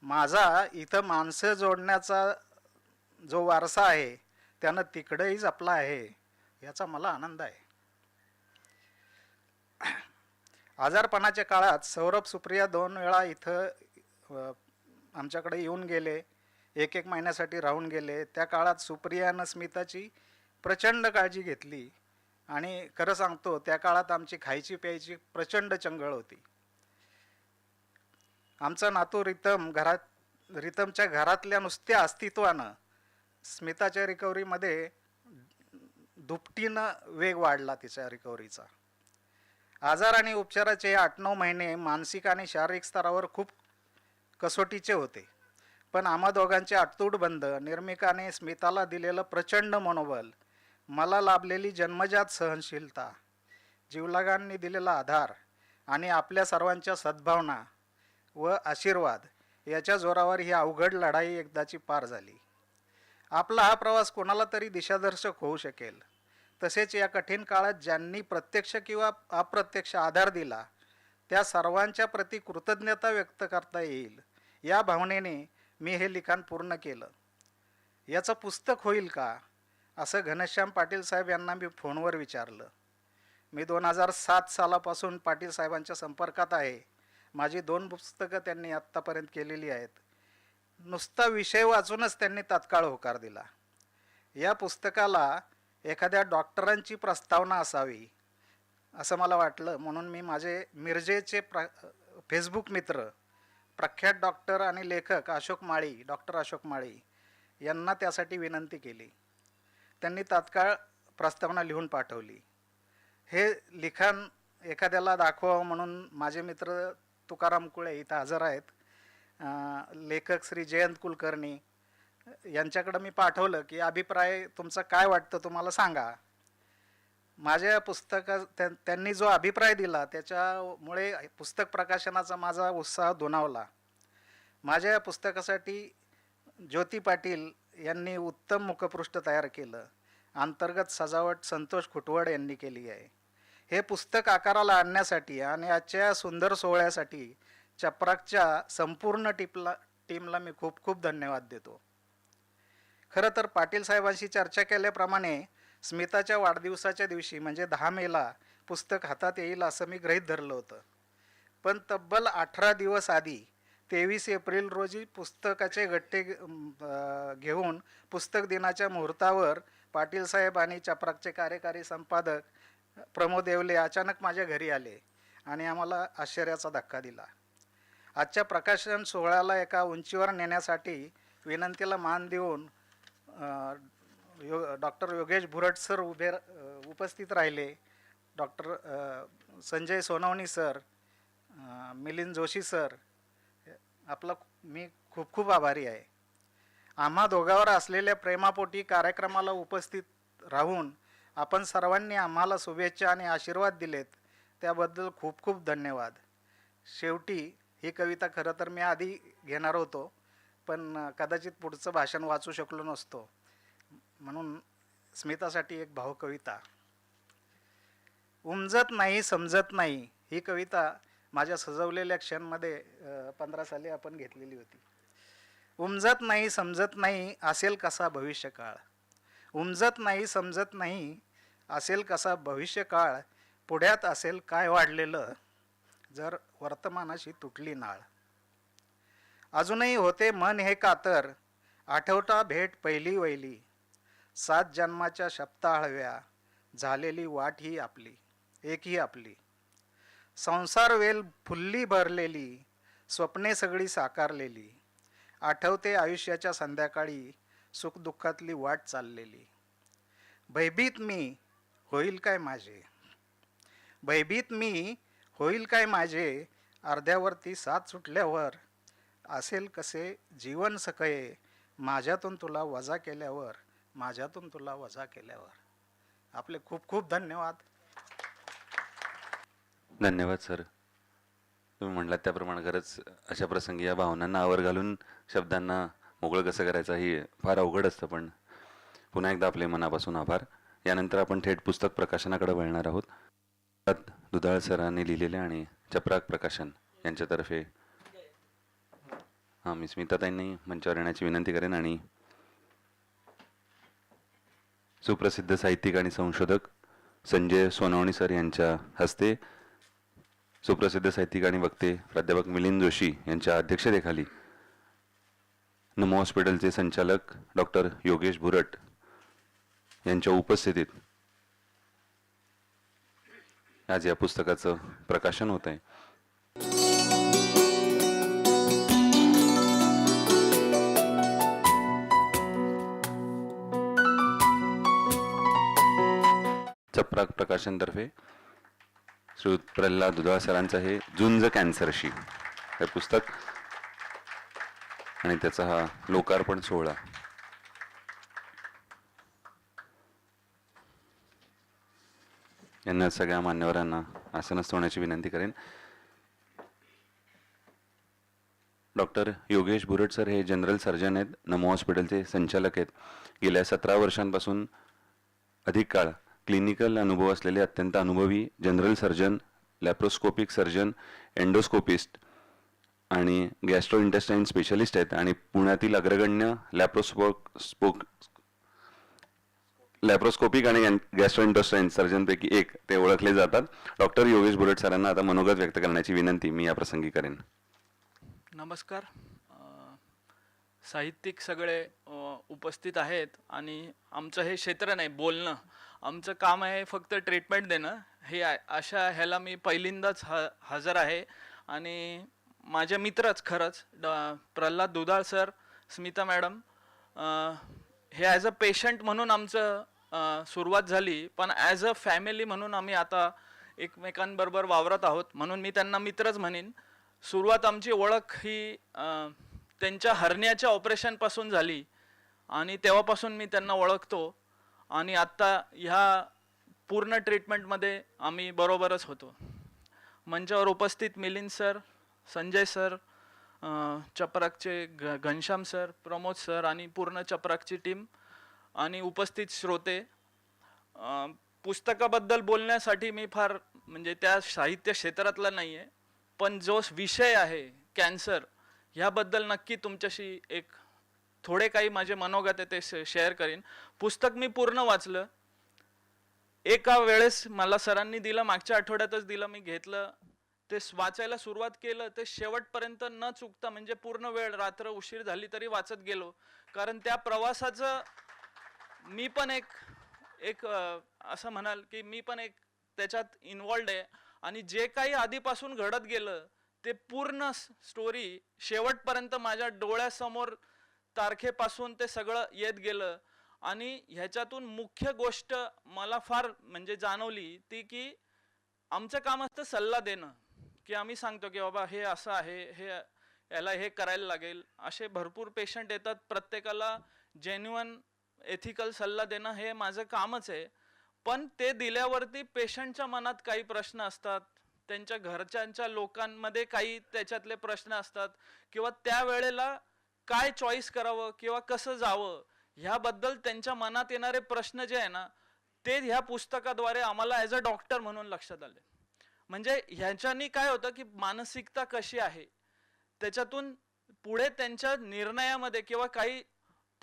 माझा इथं माणसं जोडण्याचा जो वारसा आहे त्यानं तिकडेही जपला आहे, याचा मला आनंद आहे. आजारपणाच्या काळात सौरभ, सुप्रिया 2 वेळा इथं आमच्याकडे येऊन गेले, 1 महिन्यासाठी राहून गेले. त्या काळात सुप्रियानं स्मिताची प्रचंड काळजी घेतली आणि खरं सांगतो त्या काळात आमची खायची प्यायची प्रचंड चंगळ होती. आमचा नातू रितमच्या घरातल्या नुसत्या अस्तित्वानं स्मिताच्या रिकव्हरीमध्ये दुपटीनं वेग वाढला तिच्या रिकव्हरीचा. आजार आणि उपचाराचे 8-9 महिने मानसिक आणि शारीरिक स्तरावर खूप कसोटीचे होते, पण आम्हा दोघांचे अतूट बंध, निर्मिकाने स्मिताला दिलेलं प्रचंड मनोबल, मला लाभलेली जन्मजात सहनशीलता, जीवलगांनी दिलेला आधार आणि आपल्या सर्वांच्या सद्भावना व आशीर्वाद याच्या जोरावर ही अवघड लढाई एकदाची पार झाली. आपला हा प्रवास कोणाला तरी दिशादर्शक होऊ शकेल. तसेच या कठीण काळात ज्यांनी प्रत्यक्ष किंवा अप्रत्यक्ष आधार दिला त्या सर्वांच्या प्रति कृतज्ञता व्यक्त करता येईल या भावनेने मी हे लिखाण पूर्ण केलं. याचं पुस्तक होईल का असं घनश्याम पाटील साहेब यांना मी फोनवर विचारलं. मी 2007 सालापासून पाटील साहेबांच्या संपर्कात आहे. माझी 2 पुस्तकं त्यांनी आत्तापर्यंत केलेली आहेत. नुसता विषय वाचूनच त्यांनी तात्काळ होकार दिला. या पुस्तकाला एखाद्या डॉक्टरांची प्रस्तावना असावी असं मला वाटलं, म्हणून मी माझे मिरजेचे फेसबुक मित्र, प्रख्यात डॉक्टर आणि लेखक डॉक्टर अशोक माळी यांना त्यासाठी विनंती केली. त्यांनी तात्काळ प्रस्तावना लिहून पाठवली. हे लिखाण एखाद्याला दाखवावं म्हणून माझे मित्र तुकाराम कुळे इथं हजर आहेत, लेखक श्री जयंत कुलकर्णी यांच्याकडं मी पाठवलं की अभिप्राय तुमचा काय वाटतं तुम्हाला सांगा. माझ्या त्यांनी जो अभिप्राय दिला त्याच्यामुळे पुस्तक प्रकाशनाचा माझा उत्साह दुणावला. माझ्या या पुस्तकासाठी ज्योती पाटील यांनी उत्तम मुखपृष्ठ तयार केलं. अंतर्गत सजावट संतोष खुटवड यांनी केली आहे. हे पुस्तक आकाराला आणण्यासाठी आणि आजच्या सुंदर सोहळ्यासाठी चपराकच्या संपूर्ण टीमला मी खूप खूप धन्यवाद देतो. खरं तर पाटील साहेबांशी चर्चा केल्याप्रमाणे स्मिताच्या वाढदिवसाच्या दिवशी म्हणजे 10 मेला पुस्तक हातात येईल असं मी गृहीत धरलं होतं. पण तब्बल 18 दिवस आधी 23 एप्रिल रोजी पुस्तकाचे गट्टे घेऊन पुस्तक दिनाच्या मुहूर्तावर पाटील साहेब आणि चपराकचे कार्यकारी संपादक प्रमोद येवले अचानक माझ्या घरी आले आणि आम्हाला आश्चर्याचा धक्का दिला. आजच्या प्रकाशन सोहळ्याला एका उंचीवर नेण्यासाठी विनंतीला मान देऊन डॉक्टर योगेश भुरट सर उपस्थित राहिले. Doctor Sanjay Sonawani sir, Milind Joshi sir, मी खूप खूप आभारी आहे. आम्हा दोघांवर असलेल्या प्रेमापोटी कार्यक्रमाला उपस्थित राहून आपण सर्वांनी आम्हाला शुभेच्छा आणि आशीर्वाद दिलेत त्याबद्दल खूप खूप धन्यवाद. शेवटी ही कविता खरं तर मी आधी घेणार होतो, पण कदाचित पुढचं भाषण वाचू शकलो नसतो, म्हणून स्मितासाठी एक भावकविता. उमजत नाही समजत नाही ही कविता माझ्या सजवलेल्या क्षणमध्ये 15 साली आपण घेतलेली होती. उमजत नाही समजत नाही असेल कसा भविष्यकाळ, उमजत नाही समजत नाही असेल कसा भविष्यकाळ, पुढ्यात असेल काय वाढलेलं जर वर्तमानाशी तुटली नाळ. अजूनही होते मन हे कातर, आठवता भेट पहिली वैली, 7 जन्माच्या शपथा हळव्या, झालेली वाट ही आपली एक ही आपली. संसार वेल फुल्ली भरलेली, स्वप्ने सगळी साकारलेली, आठवते आयुष्याच्या संध्याकाळी सुखदुःखातली वाट चाललेली. भयभीत मी होईल काय माझे, भयभीत मी होईल काय माझे, अर्ध्यावरती साथ सुटल्यावर असेल कसे जीवन सकये, माझ्यातून तुला वजा केल्यावर, माझ्यातून तुला वजा केल्यावर. आपले खूप खूप धन्यवाद. धन्यवाद सर. तुम्ही म्हणलात त्याप्रमाणे खरंच अशा प्रसंगी या भावनांना आवर घालून शब्दांना मोकळं कसं करायचं ही फार अवघड असतं, पण पुन्हा एकदा आपले मनापासून आभार. यानंतर आपण थेट पुस्तक प्रकाशनाकडे वळणार आहोत. दुधाळ सरांनी लिहिलेले आणि चपराक प्रकाशन यांच्यातर्फे मी स्मिताताईंनी मंचावर येण्याची विनंती करेन आणि सुप्रसिद्ध साहित्यिक आणि संशोधक संजय सोनवणी सर यांच्या हस्ते सुप्रसिद्ध साहित्यिक आणि वक्ते प्राध्यापक मिलिंद जोशी यांच्या अध्यक्षतेखाली नमो हॉस्पिटलचे संचालक डॉक्टर योगेश भुरट यांच्या उपस्थितीत आज या पुस्तकाचं प्रकाशन होत आहे. चपराक प्रकाशनतर्फे श्री प्रल्हाद दुधाळ सरांचं हे झुंज कॅन्सरशी हे पुस्तक आणि त्याचा हा लोकार्पण सोहळा. यांना सगळ्या मान्यवरांना आसनस्थ होण्याची विनंती करेन. डॉक्टर योगेश भुरट सर हे जनरल सर्जन आहेत, नमो हॉस्पिटलचे संचालक आहेत. गेल्या 17 वर्षांपासून अधिक काळ क्लिनिकल अनुभव असलेले अत्यंत अनुभवी general surgeon, laparoscopic surgeon, endoscopist आणि गॅस्ट्रो इंटेस्टाईन स्पेशलिस्ट आहेत आणि पुण्यातील अग्रगण्य लॅप्रोस्कोपिक आणि गॅस्ट्रो इंटेस्टाईन सर्जनपैकी एक ते ओळखले जातात. डॉक्टर योगेश भुरट सरांना आता मनोगत व्यक्त करण्याची विनंती मी या प्रसंगी करेन. नमस्कार. साहित्यिक सगळे उपस्थित आहेत आणि आमचं हे क्षेत्र नाही बोलणं, आमचं काम आहे फक्त ट्रीटमेंट देणं. हे अशा ह्याला मी पहिल्यांदाच हजर आहे आणि माझे मित्रच खरंच प्रल्हाद दुधाळ सर, स्मिता मॅडम हे ॲज अ पेशंट म्हणून आमचं सुरुवात झाली, पण ॲज अ फॅमिली म्हणून आम्ही आता एकमेकांबरोबर वावरत आहोत, म्हणून मी त्यांना मित्रच म्हणेन. सुरुवात आमची ओळख ही त्यांच्या हर्नियाच्या ऑपरेशनपासून झाली आणि तेव्हापासून मी त्यांना ओळखतो आणि आत्ता ह्या पूर्ण ट्रीटमेंटमध्ये आम्ही बरोबरच होतो. मंचावर उपस्थित मिलिंद सर, संजय सर, चपराकचे घनश्याम सर, प्रमोद सर आणि पूर्ण चपराकची टीम आणि उपस्थित श्रोते, पुस्तकाबद्दल बोलण्यासाठी मी फार म्हणजे त्या साहित्य क्षेत्रातला नाही आहे, पण जो विषय आहे कॅन्सर ह्याबद्दल नक्की तुमच्याशी एक थोडे काही माझे मनोगत आहे ते शेअर करीन. पुस्तक मी पूर्ण वाचलं. एका वेळेस मला सरांनी दिलं, मागच्या आठवड्यातच दिलं, मी घेतलं, ते वाचायला सुरुवात केलं, ते शेवटपर्यंत न चुकता म्हणजे पूर्ण वेळ, रात्र उशीर झाली तरी वाचत गेलो, कारण त्या प्रवासाचं मी पण एक असं म्हणाल की मी पण एक त्याच्यात इन्वॉल्ड आहे आणि जे काही आधीपासून घडत गेलं ते पूर्ण स्टोरी शेवटपर्यंत माझ्या डोळ्यासमोर तारखेपासून ते सगळं येत गेलं. आणि ह्याच्यातून मुख्य गोष्ट मला फार म्हणजे जाणवली ती की आमचं काम असतं सल्ला देणं, की आम्ही सांगतो की बाबा हे असं आहे, हे याला हे करायला लागेल. असे भरपूर पेशंट येतात, प्रत्येकाला जेन्युइन एथिकल सल्ला देणं हे माझं कामच आहे, पण ते दिल्यावरती पेशंटच्या मनात काही प्रश्न असतात, त्यांच्या घरच्यांच्या लोकांमध्ये काही त्याच्यातले प्रश्न असतात, किंवा त्या वेळेला काय चॉईस करावं किंवा कसं जावं ह्याबद्दल त्यांच्या मनात येणारे प्रश्न जे आहे ना ते ह्या पुस्तकाद्वारे आम्हाला ॲज अ डॉक्टर म्हणून लक्षात आले. म्हणजे ह्याच्यानी काय होतं की मानसिकता कशी आहे त्याच्यातून पुढे त्यांच्या निर्णयामध्ये किंवा काही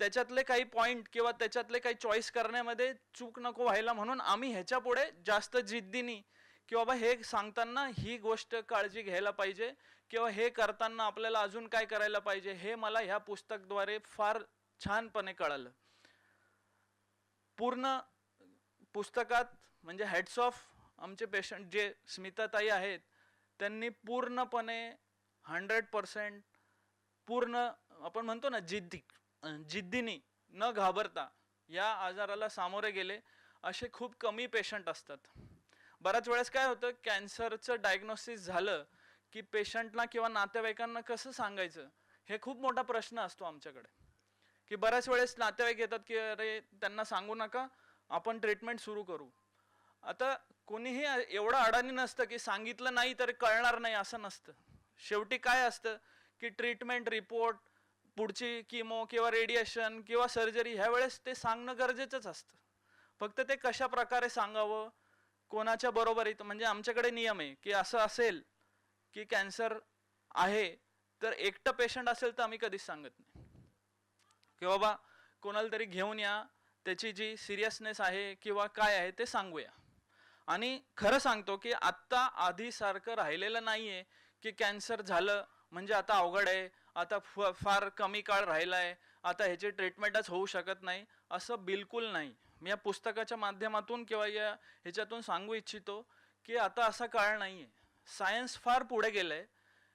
त्याच्यातले काही पॉइंट किंवा त्याच्यातले काही चॉईस करण्यामध्ये चूक नको व्हायला म्हणून आम्ही ह्याच्या पुढे जास्त जिद्दीने की बाबा हे सांगताना ही गोष्ट काळजी घ्यायला पाहिजे किंवा हे करताना आपल्याला अजून काय करायला पाहिजे हे मला ह्या पुस्तकद्वारे फार छानपणे कळालं. पूर्ण पुस्तकात म्हणजे हेड्स ऑफ आमचे पेशंट जे स्मिताताई आहेत त्यांनी पूर्णपणे 100% पूर्ण आपण म्हणतो ना जिद्दीने न घाबरता या आजाराला सामोरे गेले. असे खूप कमी पेशंट असतात. बऱ्याच वेळेस काय होतं कॅन्सरचं डायग्नोसिस झालं की पेशंटला किंवा नातेवाईकांना कसं सांगायचं हे खूप मोठा प्रश्न असतो आमच्याकडे. की बऱ्याच वेळेस नातेवाईक येतात की अरे त्यांना सांगू नका आपण ट्रीटमेंट सुरू करू. आता कोणीही एवढं अडाणी नसतं की सांगितलं नाही तर कळणार नाही असं नसतं. शेवटी काय असतं की ट्रीटमेंट रिपोर्ट पुढची किमो किंवा रेडिएशन किंवा सर्जरी ह्या वेळेस ते सांगणं गरजेचंच असतं. फक्त ते कशा प्रकारे सांगावं कोणाच्या बरोबरीत म्हणजे आमच्याकडे नियम आहे की असं असेल की कॅन्सर आहे तर एकटं पेशंट असेल तर आम्ही कधीच सांगत नाही की बाबा कोणाला तरी घेऊन या त्याची जी सिरियसनेस आहे किंवा काय आहे ते सांगूया. आणि खरं सांगतो की आत्ता आधीसारखं राहिलेलं नाही आहे की कॅन्सर झालं म्हणजे आता अवघड आहे आता फार कमी काळ राहिला आहे आता ह्याची ट्रीटमेंटच होऊ शकत नाही असं बिलकुल नाही. मी या पुस्तकाच्या माध्यमातून किंवा या ह्याच्यातून सांगू इच्छितो की आता असा काळ नाही आहे. सायन्स फार पुढे गेलं आहे.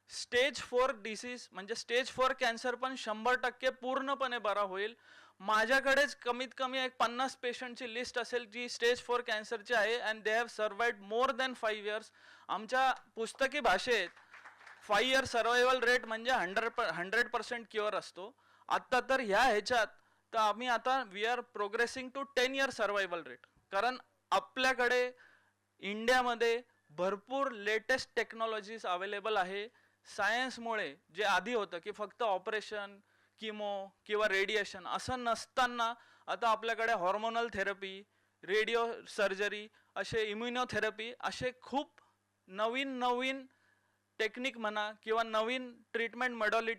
स्टेज 4 डिसीज म्हणजे स्टेज 4 कॅन्सर पण 100% पूर्णपणे बरा होईल. माझ्याकडेच कमीत कमी एक 50 पेशंटची लिस्ट असेल जी स्टेज 4 कॅन्सरची आहे and they have survived more than 5 years. आमच्या पुस्तकी भाषेत 5 इयर सर्वायवल रेट म्हणजे 100% क्युअर असतो. आत्ता तर ह्या ह्याच्यात तर आम्ही आता we are progressing to 10 year survival rate. कारण आपल्याकडे इंडियामध्ये भरपूर लेटेस्ट टेक्नॉलॉजीज अवेलेबल आहे. सायन्समुळे जे आधी होतं की फक्त ऑपरेशन किमो किंवा रेडिएशन असं नसताना आता आपल्याकडे हॉर्मोनल थेरपी रेडिओ सर्जरी असे इम्युनोथेरपी असे खूप नवीन टेक्निक म्हणा किंवा नवीन ट्रीटमेंट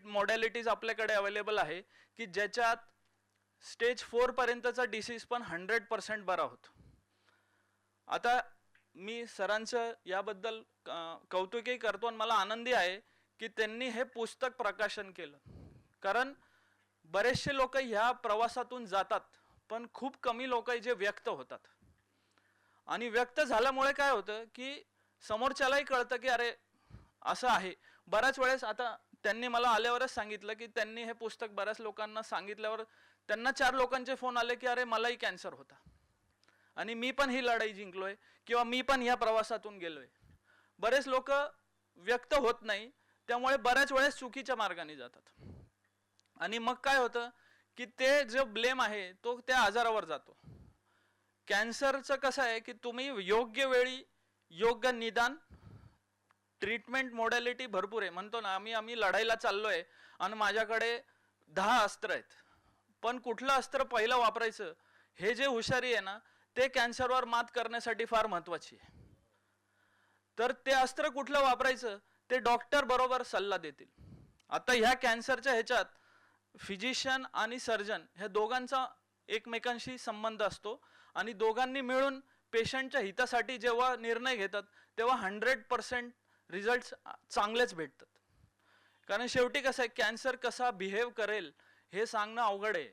मॉडॅलिटीज आपल्याकडे अवेलेबल आहे की ज्याच्यात स्टेज 4 पर्यंतचा डिसीज पण 100% बरा होतो. आता मी सरांचं याबद्दल कौतुकही करतो आणि मला आनंदी आहे की त्यांनी हे पुस्तक प्रकाशन केलं. कारण बरेचसे लोक ह्या प्रवासातून जातात पण खूप कमी लोक जे व्यक्त होतात आणि व्यक्त झाल्यामुळे काय होतं की समोरच्यालाही कळतं की अरे असं आहे. बऱ्याच वेळेस आता त्यांनी मला आल्यावरच सांगितलं की त्यांनी हे पुस्तक बऱ्याच लोकांना सांगितल्यावर त्यांना 4 लोकांचे फोन आले की अरे मलाही कॅन्सर होता आणि मी पण ही लढाई जिंकलोय किंवा मी पण ह्या प्रवासातून गेलोय. बरेच लोक व्यक्त होत नाही त्यामुळे बऱ्याच वेळेस चुकीच्या मार्गाने जातात आणि मग काय होतं की ते जो ब्लेम आहे तो त्या आजारावर जातो. कॅन्सरचं कसं आहे की तुम्ही योग्य वेळी योग्य निदान ट्रीटमेंट मॉडॅलिटी भरपूर आहे. म्हणतो ना आम्ही लढाईला चाललोय आणि माझ्याकडे 10 अस्त्र आहेत पण कुठलं अस्त्र पहिलं वापरायचं हे जे हुशारी आहे ना ते कॅन्सरवर मात करण्यासाठी फार महत्त्वाची आहे. तर ते अस्त्र कुठलं वापरायचं ते डॉक्टर बरोबर सल्ला देतील. आता ह्या कॅन्सरच्या ह्याच्यात फिजिशियन आणि सर्जन ह्या दोघांचा एकमेकांशी संबंध असतो आणि दोघांनी मिळून पेशंटच्या हितासाठी जेव्हा निर्णय घेतात तेव्हा 100% रिझल्ट्स चांगलेच भेटतात. कारण शेवटी कसं आहे कॅन्सर कसा बिहेव करेल हे सांगणं अवघड आहे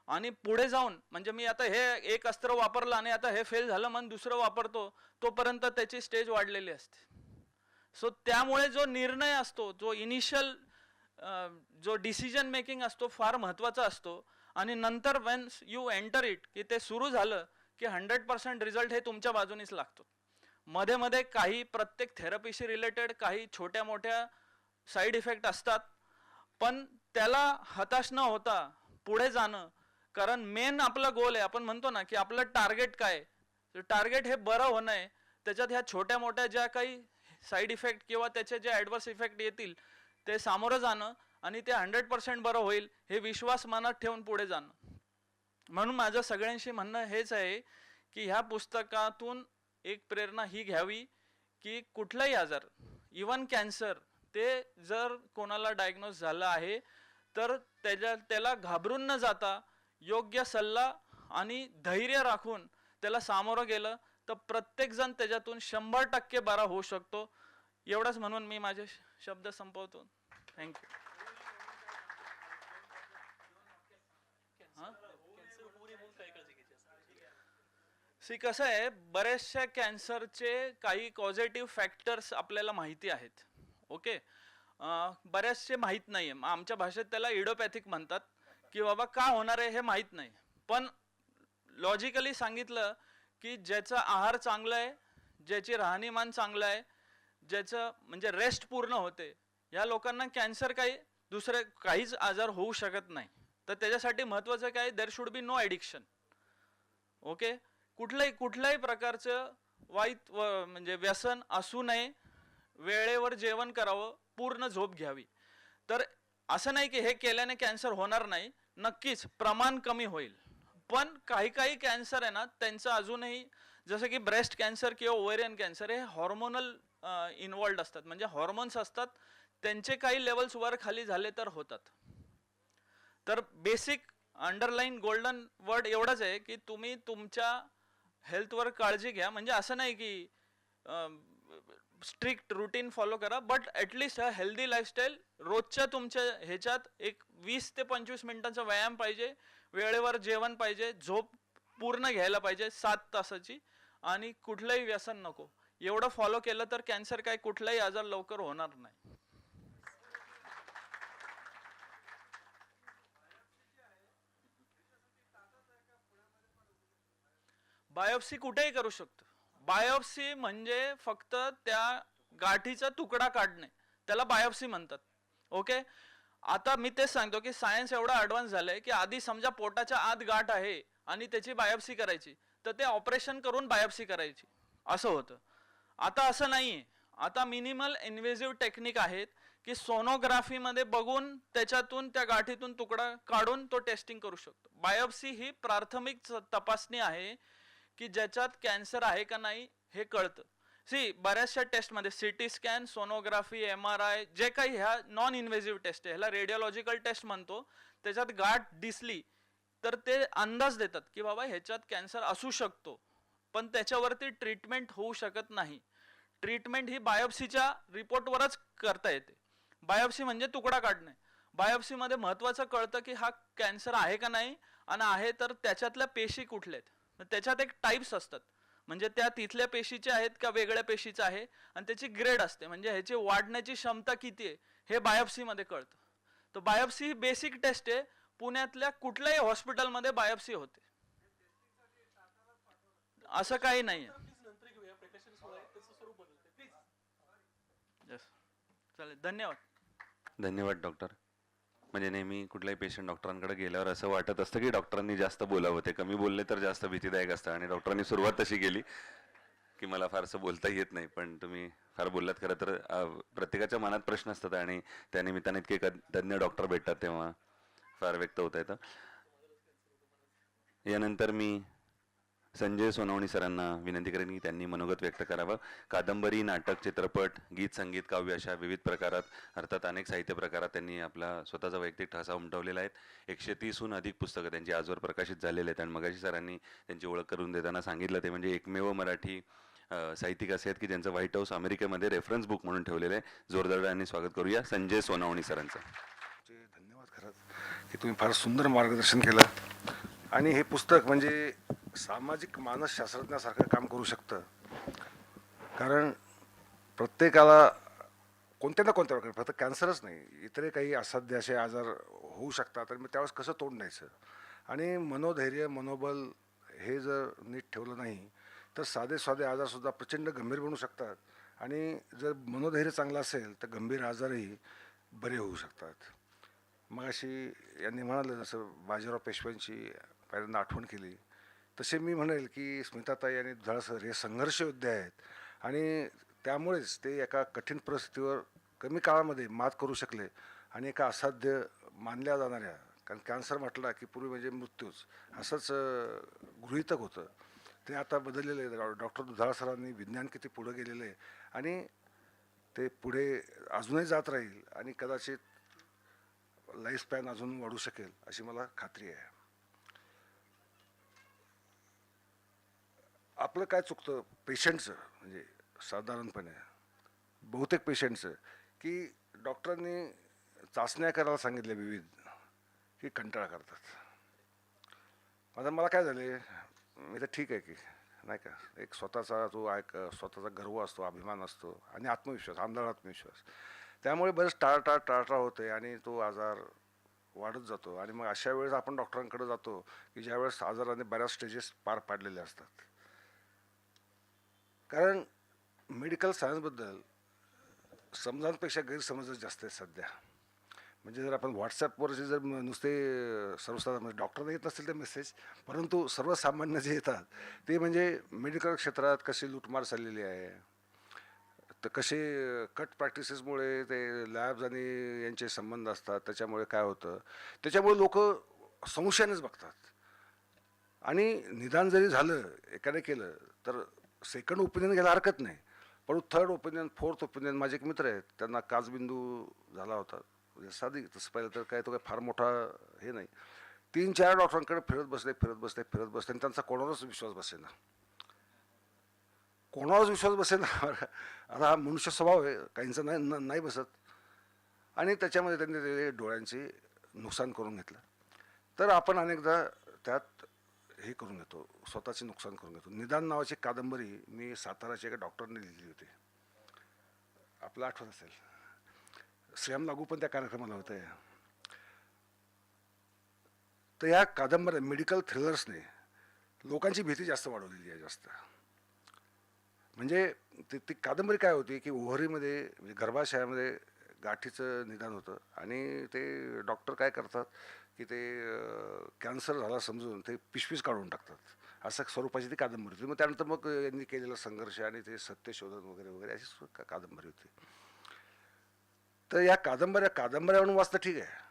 आणि पुढे जाऊन म्हणजे मी आता हे एक अस्त्र वापरलं आणि आता हे फेल झालं म्हणून दुसरं वापरतो तोपर्यंत त्याची स्टेज वाढलेली असते. सो त्यामुळे जो निर्णय असतो जो इनिशियल जो डिसिजन मेकिंग असतो फार महत्त्वाचा असतो आणि नंतर वेन यू एंटर इट की ते सुरू झालं की 100% रिझल्ट हे तुमच्या बाजूनीच लागतो. मध्ये मध्ये काही प्रत्येक थेरपीशी रिलेटेड काही छोट्या मोठ्या साईड इफेक्ट असतात पण त्याला हताश न होता पुढे जाणं. कारण मेन आपला गोल आहे आपण म्हणतो ना की आपलं टार्गेट काय टार्गेट हे बरं होणं आहे. त्याच्यात ह्या छोट्या मोठ्या ज्या काही साईड इफेक्ट किंवा त्याचे जे ॲडव्हर्स इफेक्ट येतील ते सामोरं जाणं आणि ते 100% बरं होईल हे विश्वास मनात ठेवून पुढे जाणं. म्हणून माझं सगळ्यांशी म्हणणं हेच आहे की ह्या पुस्तकातून एक प्रेरणा ही घ्यावी की कुठलाही आजार, इवन कॅन्सर, ते जर कोणाला डायग्नोज झालं आहे तर त्याला घाबरून न जाता योग्य सल्ला आणि धैर्य राखून त्याला सामोरं गेलं तर प्रत्येकजण त्याच्यातून 100% बरा होऊ शकतो. एवढंच म्हणून मी माझे शब्द संपवतो. थँक्यू. कसं आहे, बऱ्याचशा कॅन्सरचे काही पॉझिटिव्ह फॅक्टर्स आपल्याला माहिती आहेत. ओके, बऱ्याचशे माहीत नाही आहे. आमच्या भाषेत त्याला इडिओपॅथिक म्हणतात की बाबा का होणार आहे हे माहीत नाही. पण लॉजिकली सांगितलं की ज्याचा आहार चांगला आहे, ज्याची राहणीमान चांगलं आहे, ज्याचं म्हणजे रेस्ट पूर्ण होते, या लोकांना कॅन्सर काही दुसरे काहीच आजार होऊ शकत नाही. तर त्याच्यासाठी महत्त्वाचं काय, there should be no addiction. Okay, कुठल्याही प्रकारचं वाईट म्हणजे व्यसन असू नये, वेळेवर जेवण करावं, पूर्ण झोप घ्यावी. तर असं नाही की हे केल्याने कॅन्सर होणार नाही, नक्कीच प्रमाण कमी होईल. पण काही कॅन्सर आहे ना, त्यांचं अजूनही, जसं की ब्रेस्ट कॅन्सर किंवा ओव्हेरियन कॅन्सर, हे हॉर्मोनल इन्वॉल्ड असतात, म्हणजे हॉर्मोन्स असतात, त्यांचे काही लेवल्स वर खाली झाले तर होतात. तर बेसिक अंडरलाईन गोल्डन वर्ड एवढंच आहे की तुम्ही तुमच्या हेल्थवर काळजी घ्या. म्हणजे असं नाही की स्ट्रिक्ट रुटीन फॉलो करा, बट ॲटलिस्ट हा हेल्दी लाईफस्टाईल रोजच्या तुमच्या ह्याच्यात एक 20 ते 25 मिनिटांचा व्यायाम पाहिजे, वेळेवर जेवण पाहिजे, झोप पूर्ण घ्यायला पाहिजे 7 तासाची, आणि कुठलंही व्यसन नको. एवढं फॉलो केलं तर कॅन्सर काय कुठलाही आजार लवकर होणार नाही. बायोप्सी कुठेही करू शकतो. बायोप्सी म्हणजे फक्त त्या गाठीचा तुकडा काढणे, त्याला बायोप्सी म्हणतात. ओके, आता मी तेच सांगतो की सायन्स एवढा ॲडव्हान्स झालंय की आधी समजा पोटाच्या आत गाठ आहे आणि त्याची बायोप्सी करायची, तर ते ऑपरेशन करून बायोप्सी करायची, असं होतं. आता असं नाहीये. आता मिनिमल इन्व्हेसिव्ह टेक्निक आहेत की सोनोग्राफीमध्ये बघून त्याच्यातून त्या गाठीतून तुकडा काढून तो टेस्टिंग करू शकतो. बायोप्सी ही प्राथमिक तपासणी आहे की ज्याच्यात कॅन्सर आहे का नाही हे कळतं. बऱ्याचशा टेस्टमध्ये सिटी स्कॅन, सोनोग्राफी, MRI, जे काही ह्या नॉन इन्व्हेसिव्ह टेस्ट आहे, ह्याला रेडिओलॉजिकल टेस्ट म्हणतो, त्याच्यात गाठ दिसली तर ते अंदाज देतात की बाबा ह्याच्यात कॅन्सर असू शकतो, पण त्याच्यावरती ट्रीटमेंट होऊ शकत नाही. ट्रीटमेंट ही बायोप्सीच्या रिपोर्टवरच करता येते. बायोप्सी म्हणजे तुकडा काढणे. बायोप्सीमध्ये महत्त्वाचं कळतं की हा कॅन्सर आहे का नाही, आणि आहे तर त्याच्यातल्या पेशी कुठल्या आहेत. त्याच्यात एक टाईप्स असतात, म्हणजे त्या तिथल्या पेशीचे आहेत का वेगळ्या पेशीचं आहे, आणि त्याची ग्रेड असते, म्हणजे ह्याची वाढण्याची क्षमता किती आहे हे बायोप्सीमध्ये कळतं. तर बायोप्सी ही बेसिक टेस्ट आहे. पुण्यातल्या कुठल्याही हॉस्पिटलमध्ये बायोप्सी होते, असं काही नाही. चालेल, धन्यवाद. धन्यवाद डॉक्टर. म्हणजे नेहमी कुठलाही पेशंट डॉक्टरांकडे गेल्यावर असं वाटत असतं की डॉक्टरांनी जास्त बोलावं, ते कमी बोलले तर जास्त भीतीदायक असतं, आणि डॉक्टरांनी सुरुवात तशी केली की मला फारसं बोलता येत नाही, पण तुम्ही फार बोललात. खरं तर प्रत्येकाच्या मनात प्रश्न असतात आणि त्या निमित्ताने इतके तज्ज्ञ डॉक्टर भेटतात तेव्हा फार व्यक्त होता येतं. यानंतर मी संजय सोनवणी सरांना विनंती करेन की त्यांनी मनोगत व्यक्त करावं. कादंबरी, नाटक, चित्रपट, गीत, संगीत, काव्य अशा विविध प्रकारात, अर्थात अनेक साहित्य प्रकारात त्यांनी आपला स्वतःचा वैयक्तिक ठसा उमटवलेला आहे. 130हून अधिक पुस्तकं त्यांची आजवर प्रकाशित झालेले आहेत. आणि मगाशी सरांनी त्यांची ओळख करून देताना सांगितलं ते म्हणजे एकमेव मराठी साहित्यिक असे आहेत की ज्यांचं व्हाईट हाऊस अमेरिकेमध्ये रेफरन्स बुक म्हणून ठेवलेलं आहे. जोरदाराने स्वागत करूया संजय सोनवणी सरांचं. धन्यवाद. खरंच की तुम्ही फार सुंदर मार्गदर्शन केलं, आणि हे पुस्तक म्हणजे सामाजिक मानसशास्त्रज्ञासारखं काम करू शकतं. कारण प्रत्येकाला कोणत्या ना कोणत्या प्रकारे, फक्त कॅन्सरच नाही, इतरही काही असाध्य असे आजार होऊ शकतात, आणि मग त्यावेळेस कसं तोंड द्यायचं, आणि मनोधैर्य, मनोबल हे जर नीट ठेवलं नाही तर साधे आजारसुद्धा प्रचंड गंभीर बनू शकतात. आणि जर मनोधैर्य चांगलं असेल तर गंभीर आजारही बरे होऊ शकतात. मग अशी यांनी म्हणालं जसं बाजीराव पेशव्यांची पहिल्यांदा आठवण केली, तसे मी म्हणेल की स्मिताताई आणि दुधाळ सर हे संघर्ष योद्धे आहेत, आणि त्यामुळेच ते एका कठीण परिस्थितीवर कमी काळामध्ये मात करू शकले, आणि एका असाध्य मानल्या जाणाऱ्या, कारण कॅन्सर म्हटला की पूर्वी म्हणजे मृत्यूच असंच गृहीतक होतं, ते आता बदललेलं आहे. डॉक्टर दुधाळ सरांनी विज्ञान किती पुढं गेलेलं आहे आणि ते पुढे अजूनही जात राहील आणि कदाचित लाईफ स्पॅन अजून वाढू शकेल अशी मला खात्री आहे. आपलं काय चुकतं पेशंटचं, म्हणजे साधारणपणे बहुतेक पेशंटचं, की डॉक्टरांनी चाचण्या करायला सांगितल्या विविध, की कंटाळा करतात. आता मला काय झाले, मी तर ठीक आहे की नाही का, एक स्वतःचा स्वतःचा गर्व असतो, अभिमान असतो आणि आत्मविश्वास, आंधळा आत्मविश्वास, त्यामुळे बरेच टाळटाळ होते आणि तो आजार वाढत जातो. आणि मग अशा वेळेस आपण डॉक्टरांकडे जातो की ज्यावेळेस आजाराने बऱ्याच स्टेजेस पार पाडलेले असतात. कारण मेडिकल सायन्सबद्दल समजांपेक्षा गैरसमजच जास्त आहेत सध्या. म्हणजे जर आपण व्हॉट्सॲपवरचे जर नुसते सर्वसाधारण म्हणजे डॉक्टरला येत नसतील ते मेसेज, परंतु सर्वसामान्य जे येतात ते म्हणजे मेडिकल क्षेत्रात कशी लूटमार चाललेली आहे, तर कसे कट प्रॅक्टिसेसमुळे ते लॅब्स आणि यांचे संबंध असतात, त्याच्यामुळे काय होतं, त्याच्यामुळे लोक संशयानेच बघतात. आणि निदान जरी झालं एकाने केलं तर सेकंड ओपिनियन घ्यायला हरकत नाही, पण थर्ड ओपिनियन, फोर्थ ओपिनियन. माझे एक मित्र आहेत, त्यांना काचबिंदू झाला होता, म्हणजे साधी तसं पाहिलं तर काय तो काय फार मोठा हे नाही. 3-4 डॉक्टरांकडे फिरत बसले आणि त्यांचा कोणावरच विश्वास बसेना. आता हा मनुष्य स्वभाव आहे, काहींचा नाही बसत. आणि त्याच्यामध्ये त्यांनी ते डोळ्यांचे नुकसान करून घेतलं. तर आपण अनेकदा त्यात हे करून घेतो, स्वतःचे नुकसान करून घेतो. निदान नावाची कादंबरी मी साताराच्या एका डॉक्टरने लिहिली होती, आपलं आठवत असेल. श्याम लागू पण त्या कार्यक्रमाला होते. तर या कादंबऱ्या मेडिकल थ्रिलर्सने लोकांची भीती जास्त वाढवलेली आहे जास्त. म्हणजे ती कादंबरी काय होती की ओव्हरीमध्ये म्हणजे गर्भाशयामध्ये गाठीचं निदान होतं आणि ते डॉक्टर काय करतात की ते कॅन्सर झाला समजून ते पिशवीच काढून टाकतात, असं स्वरूपाची ती कादंबरी होती. मग त्यानंतर मग यांनी केलेला संघर्ष आणि ते सत्यशोधन वगैरे वगैरे अशी कादंबरी होती. तर या कादंबऱ्या म्हणून वाचतं ठीक आहे,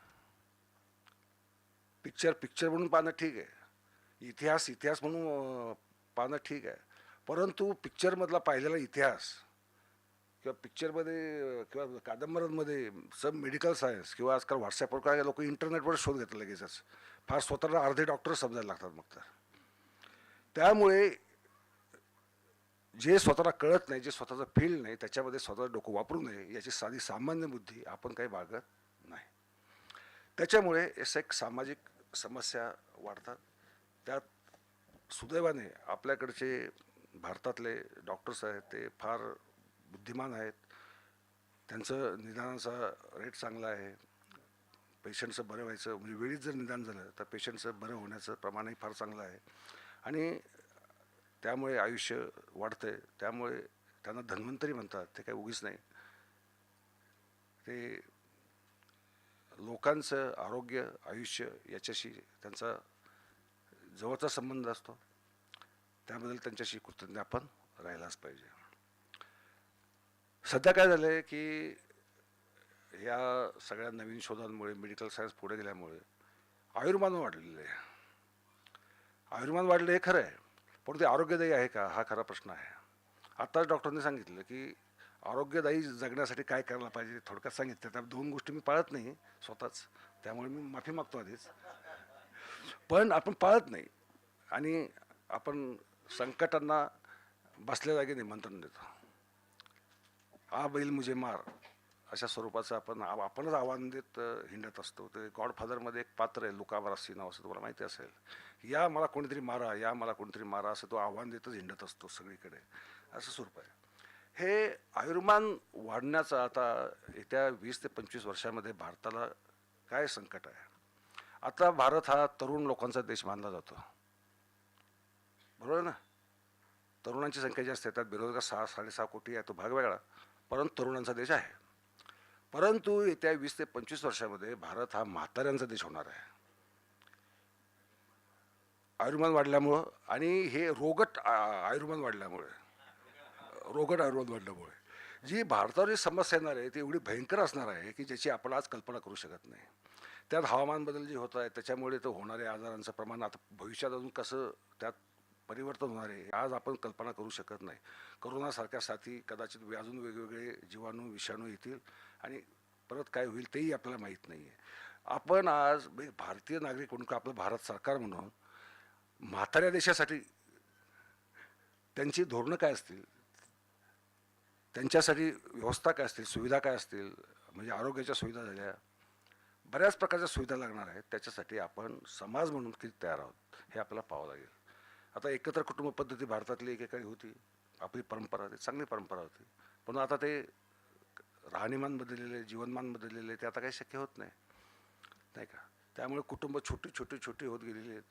पिक्चर म्हणून पाहणं ठीक आहे, इतिहास म्हणून पाहणं ठीक आहे, परंतु पिक्चरमधला पाहिलेला इतिहास किंवा पिक्चरमध्ये किंवा कादंबऱ्यांमध्ये सब मेडिकल सायन्स किंवा आजकाल व्हॉट्सॲपवर काय लोक इंटरनेटवर शोध घेतात लगेचच, फार स्वतःला अर्धे डॉक्टर समजायला लागतात. मग तर त्यामुळे जे स्वतःला कळत नाही, जे स्वतःचं फील्ड नाही, त्याच्यामध्ये स्वतःचं डोकं वापरू नये याची साधी सामान्य बुद्धी आपण काही बाळगत नाही. त्याच्यामुळे एक सामाजिक समस्या वाढतात. त्यात सुदैवाने आपल्याकडचे भारतातले डॉक्टर्स आहेत ते फार बुद्धिमान आहेत, त्यांचं निदानाचा रेट चांगला आहे, पेशंटचं बरं व्हायचं म्हणजे वेळीच जर निदान झालं तर पेशंटचं बरं होण्याचं प्रमाणही फार चांगलं आहे आणि त्यामुळे आयुष्य वाढतं आहे. त्यामुळे त्यांना धन्वंतरी म्हणतात, ते काही उगीच नाही. ते लोकांचं आरोग्य आयुष्य याच्याशी त्यांचा जवळचा संबंध असतो, त्याबद्दल त्यांच्याशी कृतज्ञ आपण राहायलाच पाहिजे. सध्या काय झालं आहे की या सगळ्या नवीन शोधांमुळे मेडिकल सायन्स पुढे गेल्यामुळे आयुर्मान वाढलेलं आहे. आयुर्मान वाढलं हे खरं आहे, पण ते आरोग्यदायी आहे का हा खरा प्रश्न आहे. आत्ताच डॉक्टरने सांगितलं की आरोग्यदायी जगण्यासाठी काय करायला पाहिजे थोडक्यात सांगितलं. त्या 2 गोष्टी मी पाळत नाही स्वतःच, त्यामुळे मी माफी मागतो आधीच. पण आपण पाळत नाही आणि आपण संकटांना बसल्या जागी निमंत्रण देतो. आ बैल मुझे मार अशा स्वरूपाचं आपणच आव्हान देत हिंडत असतो. ते गॉडफादरमध्ये एक पात्र आहे लुकावारासी नाव, असं तुम्हाला माहिती असेल. या मला कोणीतरी मारा असं तो आव्हान देतच हिंडत असतो सगळीकडे, असं स्वरूप आहे. हे आयुर्मान वाढण्याचं आता येत्या 20 ते 25 वर्षामध्ये भारताला काय संकट आहे. आता भारत हा तरुण लोकांचा देश मानला जातो, बरोबर ना. तरुणांची संख्या जास्त आहे, त्यात बेरोजगार 6-6.5 कोटी आहे, तो भाग वेगळा, परंतु तरुणांचा देश आहे. परंतु येत्या 20 ते 25 वर्षामध्ये भारत हा म्हाताऱ्यांचा देश होणार आहे आयुर्मान वाढल्यामुळं. आणि हे रोगट आयुर्मान वाढल्यामुळे जी भारतावर जी समस्या येणार आहे ती एवढी भयंकर असणार आहे की ज्याची आपण आज कल्पना करू शकत नाही. त्यात हवामान बदल जे होत आहे त्याच्यामुळे तर होणाऱ्या आजारांचं प्रमाण आता भविष्यात अजून कसं त्यात परिवर्तन होणार आहे आज आपण कल्पना करू शकत नाही. करोनासारख्या साथी कदाचित अजून वेगवेगळे जीवाणू विषाणू येतील आणि परत काय होईल तेही आपल्याला माहीत नाही आहे. आपण आज म्हणजे भारतीय नागरिक म्हणून का आपलं भारत सरकार म्हणून म्हाताऱ्या देशासाठी त्यांची धोरणं काय असतील, त्यांच्यासाठी व्यवस्था काय असतील, सुविधा काय असतील, म्हणजे आरोग्याच्या सुविधा झाल्या, बऱ्याच प्रकारच्या सुविधा लागणार आहेत. त्याच्यासाठी आपण समाज म्हणून किती तयार आहोत हे आपल्याला पाहावं लागेल. आता एकत्र कुटुंब पद्धती भारतातली एकेकाळी होती, आपली परंपरा होती, चांगली परंपरा होती. पण आता ते राहणीमान बदललेले, जीवनमान बदललेले, ते आता काही शक्य होत नाही, नाही का. त्यामुळे कुटुंब छोटी छोटी छोटी होत गेलेली आहेत.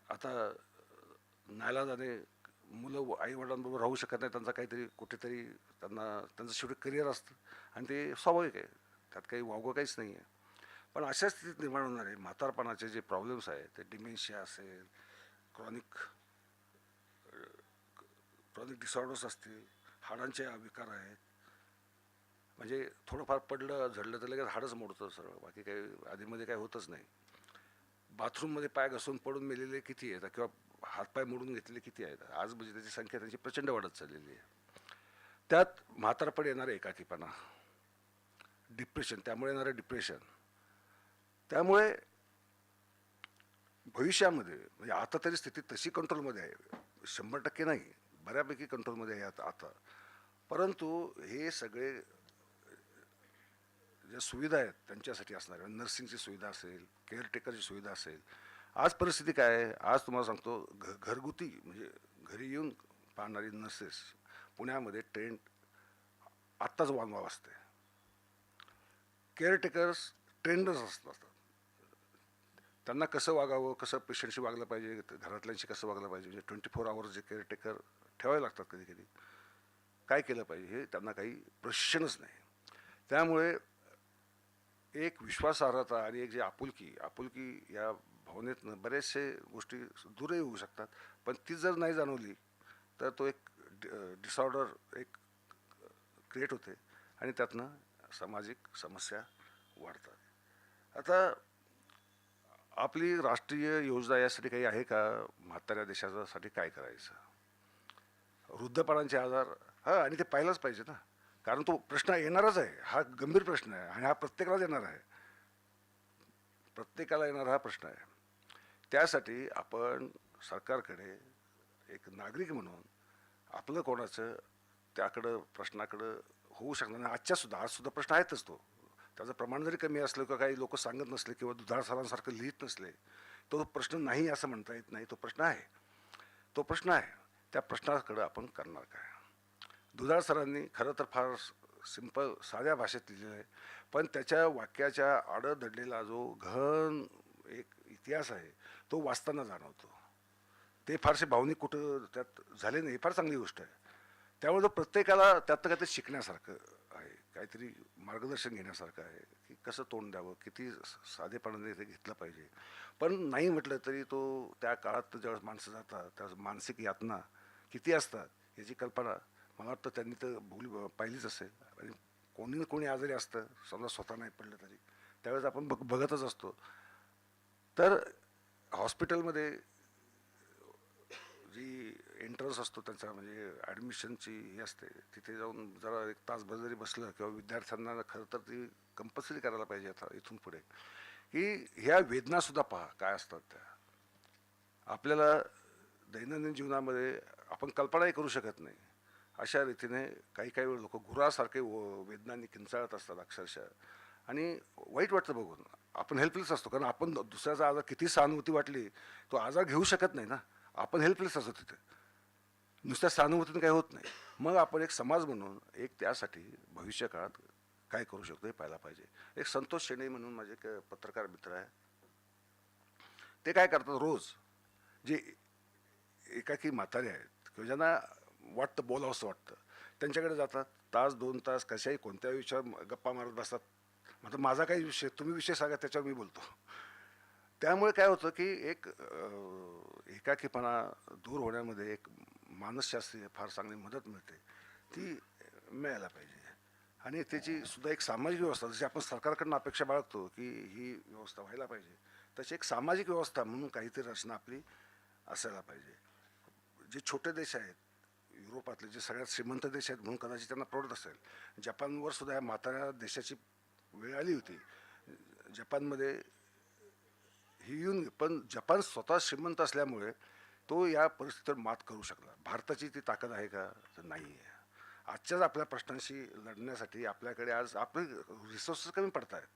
आता नाईलाजाने मुलं आई वडिलांबरोबर राहू शकत नाही, त्यांचा काहीतरी कुठेतरी त्यांचं शेवटी करिअर असतं आणि ते स्वाभाविक आहे, त्यात काही वावगं काहीच नाही आहे. पण अशा स्थितीत निर्माण होणारे म्हातारपणाचे जे प्रॉब्लेम्स आहेत, ते डिमेन्शिया असेल, क्रॉनिक डिसऑर्डर्स असतील, हाडांचे विकार आहेत, म्हणजे थोडंफार पडलं झडलं तर लगेच हाडच मोडतं सरळ, बाकी काही आधीमध्ये काही होतच नाही. बाथरूममध्ये पाय घसरून पडून मेलेले किती आहेत किंवा हातपाय मोडून घेतलेले किती आहेत आज, म्हणजे त्याची संख्या त्यांची प्रचंड वाढत चाललेली आहे. त्यात म्हातारपण येणारे एकाकीपणा, डिप्रेशन, त्यामुळे येणारं डिप्रेशन. त्यामुळे भविष्यामध्ये म्हणजे आता तरी स्थिती तशी कंट्रोलमध्ये आहे, 100% नाही, बऱ्यापैकी कंट्रोलमध्ये आहे आता. परंतु हे सगळे ज्या सुविधा आहेत त्यांच्यासाठी असणाऱ्या नर्सिंगची सुविधा असेल, केअरटेकरची सुविधा असेल, आज परिस्थिती काय आहे, आज तुम्हाला सांगतो घरगुती म्हणजे घरी येऊन पाहणारी नर्सेस पुण्यामध्ये ट्रेंड आत्ताच वाजवा असते. केअरटेकर्स ट्रेंडच असतात, त्यांना कसं वागावं, कसं पेशंटशी वागलं पाहिजे, घरातल्यांशी कसं वागलं पाहिजे, म्हणजे 24 आवर्स जे केअरटेकर ठेवावे लागतात कधी कधी, काय केलं पाहिजे हे त्यांना काही प्रशिक्षणच नाही. त्यामुळे एक विश्वासार्हता आणि एक जे आपुलकी या भावनेतनं बरेचसे गोष्टी दूरही होऊ शकतात. पण ती जर नाही जाणवली तर तो एक डिसऑर्डर एक क्रिएट होते आणि त्यातनं सामाजिक समस्या वाढतात. आता आपली राष्ट्रीय योजना यासाठी काही आहे का, म्हाताऱ्या देशासाठी काय करायचं, वृद्धपणाचे आजार, हां, आणि ते पाहिलंच पाहिजे ना, कारण तो प्रश्न येणारच आहे, हा गंभीर प्रश्न आहे आणि हा प्रत्येकालाच येणार आहे, प्रत्येकाला येणारा हा प्रश्न आहे. त्यासाठी आपण सरकारकडे एक नागरिक म्हणून आपलं कोणाचं त्याकडं प्रश्नाकडं होऊ शकणार नाही. आज सुद्धा प्रश्न आहेतच, तो त्याचं प्रमाण जरी कमी असलं किंवा काही लोक सांगत नसले किंवा दुधाळ सरांसारखं लिहित नसले, तो प्रश्न नाही असं म्हणता येत नाही, तो प्रश्न आहे. त्या प्रश्नाकडं आपण करणार काय. दुधाळ सरांनी खरं तर फार सिंपल साध्या भाषेत लिहिलेलं आहे, पण त्याच्या वाक्याच्या आडं दडलेला जो घन एक इतिहास आहे तो वाचताना जाणवतो. ते फारसे भावनिक कुठं त्यात झाले नाही, फार चांगली गोष्ट आहे. त्यामुळे प्रत्येकाला त्यातनं काहीतरी शिकण्यासारखं आहे, काहीतरी मार्गदर्शन घेण्यासारखं आहे की कसं तोंड द्यावं, किती साधेपणाने ते घेतलं पाहिजे. पण नाही म्हटलं तरी तो त्या काळात ज्यावेळेस माणसं जातात त्यावेळेस मानसिक यातना किती असतात याची कल्पना मला वाटतं त्यांनी तर पाहिलीच असेल. आणि कोणी ना कोणी आजारी असतं, समजा स्वतः नाही पडलं तरी त्यावेळेस आपण बघतच असतो. तर हॉस्पिटलमध्ये जी एंट्रन्स असतो त्यांचा म्हणजे ॲडमिशनची हे असते, तिथे जाऊन जरा एक तासभर जरी बसलं किंवा विद्यार्थ्यांना खरं तर ती कंपल्सरी करायला पाहिजे आता इथून पुढे, की ह्या वेदनासुद्धा पहा काय असतात त्या आपल्याला दैनंदिन जीवनामध्ये आपण कल्पनाही करू शकत नाही. अशा रीतीने काही वेळ लोक गुरासारखे वेदनांनी किंचाळत असतात अक्षरशः, आणि वाईट वाटतं बघून. आपण हेल्पलेस असतो, कारण आपण दुसऱ्याचा आजार किती सहानुभूती वाटली तो आजार घेऊ शकत नाही ना, आपण हेल्पलेस असतो तिथे, नुसत्या सहानुभूतीने काही होत नाही. मग आपण एक समाज म्हणून एक त्यासाठी भविष्य काळात काय करू शकतो हे पाहायला पाहिजे. एक संतोष शेणे म्हणून माझे एक पत्रकार मित्र आहे, ते काय करतात, रोज जे एकाकी म्हातारे आहेत किंवा ज्यांना वाटतं बोलावंसं वाटतं त्यांच्याकडे जातात, तास 2 तास कशाही कोणत्याही विषयावर गप्पा मारत बसतात. मतलब माझा काही विषय, तुम्ही विषय सांगा त्याच्यावर मी बोलतो. त्यामुळे काय होतं की एक एकाकीपणा दूर होण्यामध्ये एक मानसशास्त्रीय फार चांगली मदत मिळते, ती मिळायला पाहिजे. आणि त्याची सुद्धा एक सामाजिक व्यवस्था, जशी आपण सरकारकडून अपेक्षा बाळगतो की ही व्यवस्था व्हायला पाहिजे, तशी एक सामाजिक व्यवस्था म्हणून काहीतरी रचना आपली असायला पाहिजे. जे छोटे देश आहेत युरोपातले, जे सगळ्यात श्रीमंत देश आहेत म्हणून कदाचित त्यांना परवडत असेल. जपानवर सुद्धा या म्हाताऱ्या देशाची वेळ आली होती. जपानमध्ये ही येऊन, पण जपान स्वतः श्रीमंत असल्यामुळे तो या परिस्थितीवर मात करू शकला. भारताची ती ताकद आहे का? तर नाही आहे. आजच्याच आपल्या प्रश्नांशी लढण्यासाठी आपल्याकडे आज आपले रिसोर्सेस कमी पडत आहेत.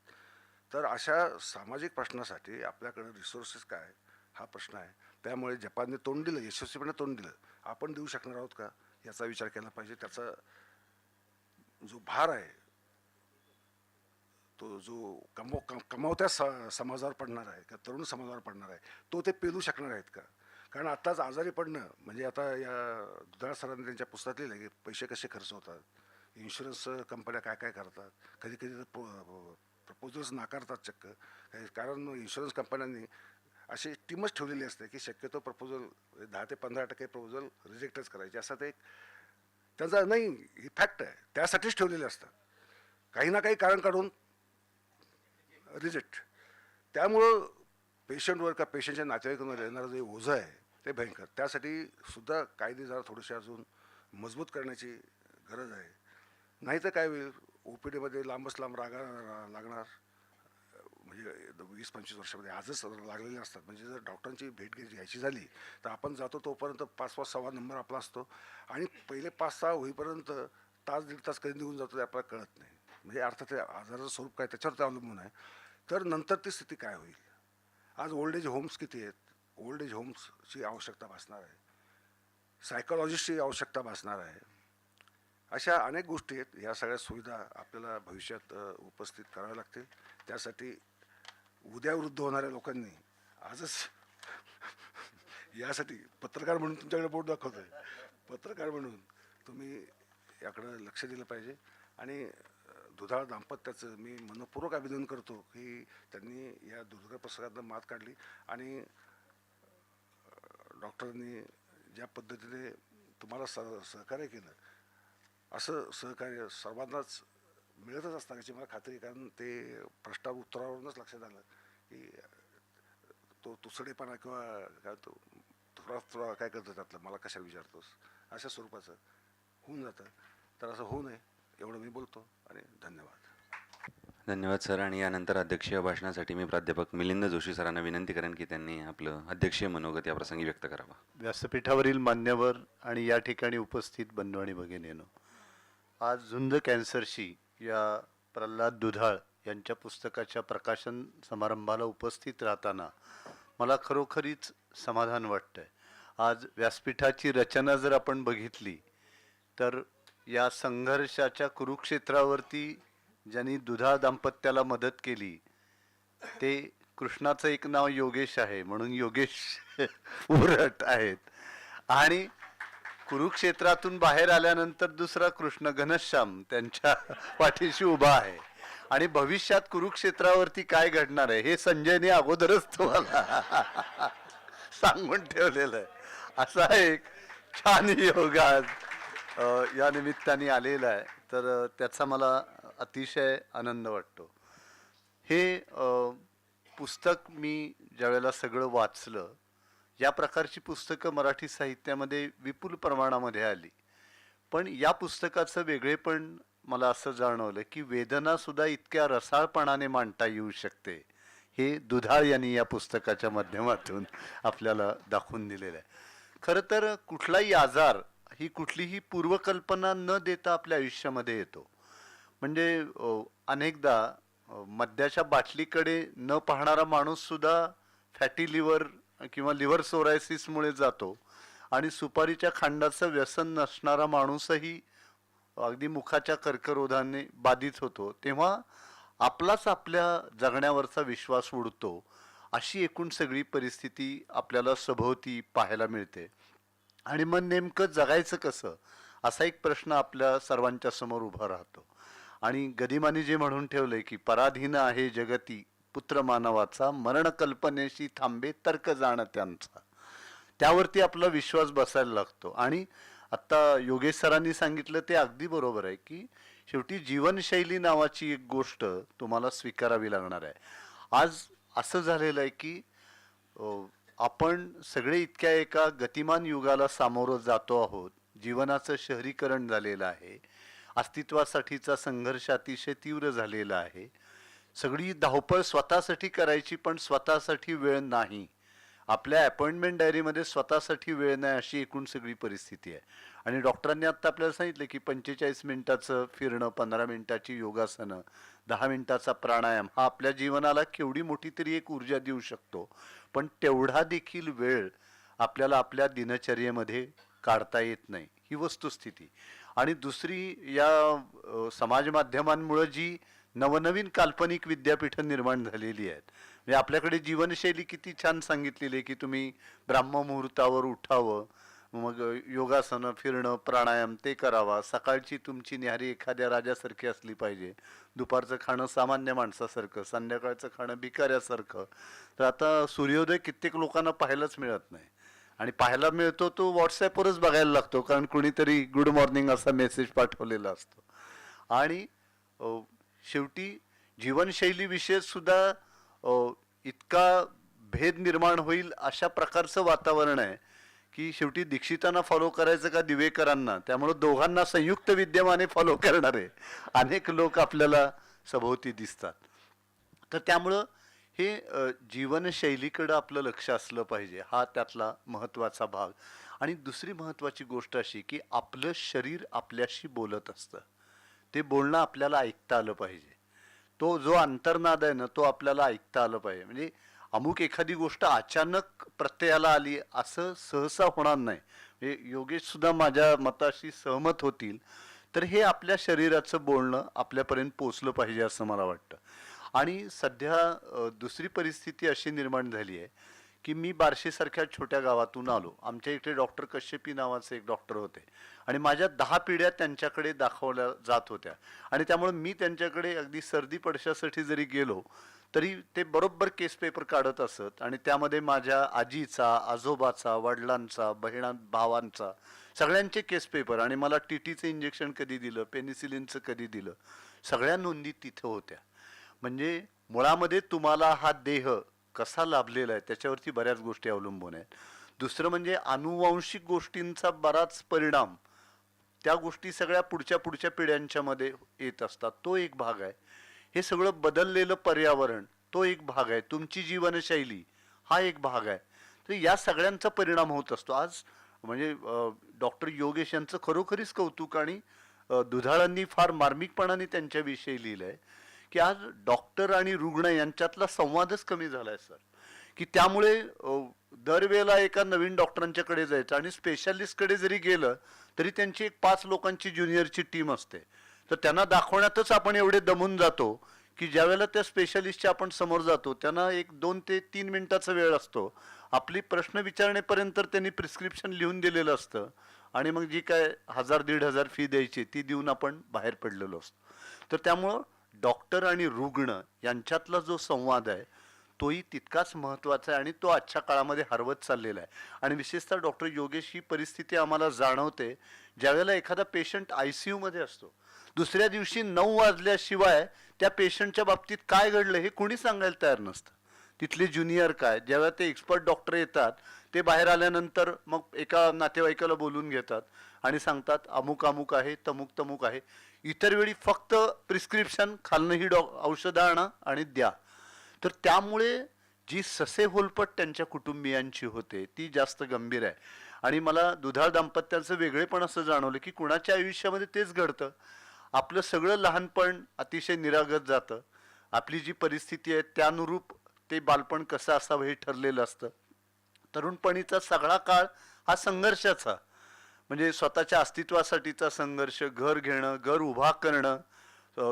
तर अशा सामाजिक प्रश्नासाठी आपल्याकडे रिसोर्सेस काय, हा प्रश्न आहे. त्यामुळे जपानने तोंड दिलं, यशस्वीपणे तोंड दिलं. आपण देऊ शकणार आहोत का याचा विचार केला पाहिजे. त्याचा जो भार आहे, तो जो कमावत्या समाजावर पडणार आहे का तरुण समाजावर पडणार आहे, तो ते पेलू शकणार आहेत का? कारण आत्ताच आजारी पडणं म्हणजे, आता या दुधाळ सरांनी त्यांच्या पुस्तकात लिहिलं की पैसे कसे खर्च होतात, इन्शुरन्स कंपन्या काय काय करतात, कधी कधी तर प्रपोजल्स नाकारतात चक्क. कारण इन्शुरन्स कंपन्यांनी अशी टीमच ठेवलेली असते की शक्यतो प्रपोजल 10 ते 15% प्रपोजल रिजेक्टच करायचे, असा ते त्यांचा नाही, ही फॅक्ट आहे. त्यासाठीच ठेवलेले असतात, काही ना काही कारण काढून रिजेक्ट. त्यामुळं पेशंटवर का पेशंटच्या नातेवाईकांवर येणारं जे ओझं आहे ते भयंकर. त्यासाठी सुद्धा कायदे जरा थोडेसे अजून मजबूत करण्याची गरज आहे. नाही तर काय होईल, OPDमध्ये लांबच लांब लागणार. म्हणजे 20-25 वर्षामध्ये आजच लागलेले असतात. म्हणजे जर डॉक्टरांची भेट घ्यायची झाली तर आपण जातो तोपर्यंत 5-5 सव्वा नंबर आपला असतो आणि पहिले 5-6 होईपर्यंत तास दीड तास कधी निघून जातो ते आपल्याला कळत नाही. म्हणजे अर्थात ते आजाराचं स्वरूप काय त्याच्यावर ते अवलंबून आहे. तर नंतर ती स्थिती काय होईल. आज ओल्ड एज होम्स किती आहेत, ओल्ड एज होम्सची आवश्यकता भासणार आहे, सायकॉलॉजिस्टची आवश्यकता भासणार आहे. अशा अनेक गोष्टी आहेत. ह्या सगळ्या सुविधा आपल्याला भविष्यात उपस्थित कराव्या लागतील. त्यासाठी उद्या वृद्ध होणाऱ्या लोकांनी आजच यासाठी पत्रकार म्हणून तुमच्याकडे बोट दाखवतो आहे, पत्रकार म्हणून तुम्ही याकडं लक्ष दिलं पाहिजे. आणि दुधाळ दाम्पत्याचं मी मनपूर्वक अभिनंदन करतो की त्यांनी या दुर्धर प्रसंगातनं मात काढली आणि डॉक्टरांनी ज्या पद्धतीने तुम्हाला सहकार्य केलं, असं सहकार्य सर्वांनाच मिळतच असणार याची मला खात्री आहे. कारण ते प्रश्नावर उत्तरावरूनच लक्षात आलं की तो तुसडेपणा किंवा काय तो थोडा काय करतं त्यातलं, मला कशाला विचारतोस, अशा स्वरूपाचं होऊन जातं. तर असं होऊ नये एवढं मी बोलतो आणि धन्यवाद. धन्यवाद सर. आणि यानंतर अध्यक्षीय भाषणासाठी मी प्राध्यापक मिलिंद जोशी सरांना विनंती करेन की त्यांनी आपलं अध्यक्षीय मनोगत या प्रसंगी व्यक्त करावा. व्यासपीठावरील मान्यवर आणि या ठिकाणी उपस्थित बंधू आणि भगिनींनो, आज झुंज कॅन्सरशी या प्रल्हाद दुधाळ यांच्या पुस्तकाच्या प्रकाशन समारंभाला उपस्थित राहताना मला खरोखरीच समाधान वाटतं आहे. आज व्यासपीठाची रचना जर आपण बघितली तर या संघर्षाच्या कुरुक्षेत्रावरती ज्यांनी दुधाळ दाम्पत्याला मदत केली ते कृष्णाचं एक नाव योगेश आहे म्हणून योगेश उरट आहेत. आणि कुरुक्षेत्रातून बाहेर आल्यानंतर दुसरा कृष्ण घनश्याम त्यांच्या पाठीशी उभा आहे. आणि भविष्यात कुरुक्षेत्रावरती काय घडणार आहे हे संजयने अगोदरच तुम्हाला सांगून ठेवलेलं आहे. असा एक छान योग आज या निमित्ताने आलेला आहे. तर त्याचा मला अतिशय आनंद वाटतो. हे पुस्तक मी ज्यावेळेला सगळं वाचलं, या प्रकारची पुस्तकं मराठी साहित्यामध्ये विपुल प्रमाणामध्ये आली, पण या पुस्तकाचं वेगळेपण मला असं जाणवलं की वेदनासुद्धा इतक्या रसाळपणाने मांडता येऊ शकते, हे दुधाळ यांनी या पुस्तकाच्या माध्यमातून आपल्याला दाखवून दिलेलं आहे. खरं तर कुठलाही आजार ही कुठलीही पूर्वकल्पना न देता आपल्या आयुष्यामध्ये येतो. म्हणजे अनेकदा मद्याच्या बाटलीकडे न पाहणारा माणूससुद्धा फॅटी लिव्हर किंवा लिव्हर सोरायसिसमुळे जातो आणि सुपारीच्या खांडाचं व्यसन नसणारा माणूसही अगदी मुखाच्या कर्करोधाने बाधित होतो. तेव्हा आपलाच आपल्या जगण्यावरचा विश्वास उडतो. अशी एकूण सगळी परिस्थिती आपल्याला सभोवती पाहायला मिळते. आणि मग नेमकं जगायचं कसं असा एक प्रश्न आपल्या सर्वांच्या समोर उभा राहतो. आणि गदिमाने जे म्हणून ठेवलंय की पराधीन आहे जगती पुत्र मानवाचा, मरण कल्पनेशी थांबे तर्क जाण त्यांचा, त्यावरती आपला विश्वास बसायला लागतो. आणि आत्ता योगेश सरांनी सांगितलं ते अगदी बरोबर आहे की शेवटी जीवनशैली नावाची एक गोष्ट तुम्हाला स्वीकारावी लागणार आहे. आज असं झालेलं आहे की आपण सगळे इतक्या एका गतिमान युगाला सामोरं जातो आहोत. जीवनाचं शहरीकरण झालेलं आहे. अस्तित्वासाठीचा संघर्ष अतिशय तीव्र झालेला आहे. सगळी धावपळ स्वतःसाठी करायची, पण स्वतःसाठी वेळ नाही. आपल्या अपॉइंटमेंट डायरीमध्ये स्वतःसाठी वेळ नाही, अशी एकूण सगळी परिस्थिती आहे. आणि डॉक्टरांनी आता आपल्याला सांगितलं की 45 मिनिटाचं फिरणं, 15 मिनिटाची योगासनं, 10 मिनिटाचा प्राणायाम हा आपल्या जीवनाला केवढी मोठी तरी एक ऊर्जा देऊ शकतो. पण तेवढा देखील वेळ आपल्याला आपल्या दिनचर्येमध्ये काढता येत नाही, ही वस्तुस्थिती. आणि दुसरी या समाज माध्यमांमुळे जी नवनवीन काल्पनिक विद्यापीठं निर्माण झालेली आहेत. म्हणजे आपल्याकडे जीवनशैली किती छान सांगितलेली आहे की तुम्ही ब्राह्ममुहूर्तावर उठावं, मग योगासनं, फिरणं, प्राणायाम ते करावा, सकाळची तुमची न्याहारी एखाद्या राजासारखी असली पाहिजे, दुपारचं खाणं सामान्य माणसासारखं, संध्याकाळचं खाणं भिकाऱ्यासारखं. तर आता सूर्योदय कित्येक लोकांना पाहायलाच मिळत नाही. आणि पाहायला मिळतो तो व्हॉट्सॲपवरच बघायला लागतो, कारण कुणीतरी गुड मॉर्निंग असा मेसेज पाठवलेला असतो. आणि शेवटी जीवनशैलीविषयी सुद्धा इतका भेद निर्माण होईल अशा प्रकारचं वातावरण आहे की शेवटी दीक्षितांना फॉलो करायचं का दिवेकरांना, त्यामुळं दोघांना संयुक्त विद्यमाने फॉलो करणारे अनेक लोक आपल्याला सभोवती दिसतात. तर त्यामुळं हे जीवनशैलीकडं आपलं लक्ष असलं पाहिजे, हा त्यातला महत्त्वाचा भाग. आणि दुसरी महत्त्वाची गोष्ट अशी की आपलं शरीर आपल्याशी बोलत असतं. ते बोलणं आपल्याला ऐकता आलं पाहिजे. तो जो अंतर्नाद आहे ना, तो आपल्याला ऐकता आलं पाहिजे. म्हणजे अमुक एखादी गोष्ट अचानक प्रत्ययाला आली असं सहसा होणार नाही. म्हणजे योगेश सुद्धा माझ्या मताशी सहमत होतील. तर हे आपल्या शरीराचं बोलणं आपल्यापर्यंत पोचलं पाहिजे असं मला वाटतं. आणि सध्या दुसरी परिस्थिती अशी निर्माण झाली आहे की मी बार्शीसारख्या छोट्या गावातून आलो. आमच्या इकडे डॉक्टर कश्यपी नावाचे एक डॉक्टर होते आणि माझ्या 10 पिढ्या त्यांच्याकडे दाखवल्या जात होत्या. आणि त्यामुळे मी त्यांच्याकडे अगदी सर्दी पडशासाठी जरी गेलो तरी ते बरोबर केस पेपर काढत असत. आणि त्यामध्ये माझ्या आजीचा, आजोबाचा, वडिलांचा, भावांचा सगळ्यांचे केस पेपर, आणि मला टीटीचं इंजेक्शन कधी दिलं, पेनिसिलिनचं कधी दिलं, सगळ्या नोंदी तिथं होत्या. म्हणजे मुळामध्ये तुम्हाला हा देह कसा लाभलेला आहे त्याच्यावरती बऱ्याच गोष्टी अवलंबून आहेत. दुसरं म्हणजे अनुवांशिक गोष्टींचा बराच परिणाम त्या गोष्टी सगळ्या पुढच्या पिढ्यांच्या मध्ये येत असतात, तो एक भाग आहे. हे सगळं बदललेलं पर्यावरण तो एक भाग आहे. तुमची जीवनशैली हा एक भाग आहे. तर या सगळ्यांचा परिणाम होत असतो. आज म्हणजे डॉक्टर योगेश यांचं खरोखरीच कौतुक. आणि दुधाळांनी फार मार्मिकपणाने त्यांच्याविषयी लिहिलंय की आज डॉक्टर आणि रुग्ण यांच्यातला संवादच कमी झालाय सर. की त्यामुळे दरवेळेला एका नवीन डॉक्टरांच्याकडे जायचं, आणि स्पेशालिस्टकडे जरी गेलं तरी त्यांची एक 5 लोकांची ज्युनियरची टीम असते. तर त्यांना दाखवण्यातच आपण एवढे दमून जातो की ज्यावेळेला त्या स्पेशालिस्टच्या आपण समोर जातो त्यांना 1-2 ते 3 मिनिटाचा वेळ असतो. आपली प्रश्न विचारण्यापर्यंत त्यांनी प्रिस्क्रिप्शन लिहून दिलेलं असतं, आणि मग जी काय 1000-1500 फी द्यायची ती देऊन आपण बाहेर पडलेलो असतो. तर त्यामुळं डॉक्टर आणि रुग्ण यांच्यातला जो संवाद आहे तोही तितकाच महत्त्वाचा आहे, आणि तो आजच्या काळामध्ये हरवत चाललेला आहे. आणि विशेषतः डॉक्टर योगेश ही परिस्थिती आम्हाला जाणवते ज्यावेळेला एखादा पेशंट ICU मध्ये असतो. दुसऱ्या दिवशी 9 वाजल्याशिवाय त्या पेशंटच्या बाबतीत काय घडलं हे कोणी सांगायला तयार नसतं. तिथले ज्युनियर काय, ज्यावेळेला ते एक्सपर्ट डॉक्टर येतात ते बाहेर आल्यानंतर मग एका नातेवाईकाला बोलून घेतात आणि सांगतात अमुक अमुक आहे, तमुक तमुक आहे. इतर वेळी फक्त प्रिस्क्रिप्शन खालनं ही औषधं आणा आणि द्या. तर त्यामुळे जी ससे होलपट त्यांच्या कुटुंबियांची होते ती जास्त गंभीर आहे. आणि मला दुधाळ दाम्पत्याचं वेगळेपण असं जाणवलं की कुणाच्या आयुष्यामध्ये तेच घडतं. आपलं सगळं लहानपण अतिशय निरागत जातं. आपली जी परिस्थिती आहे त्यानुरूप ते बालपण कसं असावं हे ठरलेलं असतं. तरुणपणीचा सगळा काळ हा संघर्षाचा, म्हणजे स्वतःच्या अस्तित्वासाठीचा संघर्ष, घर घेणं, घर उभा करणं,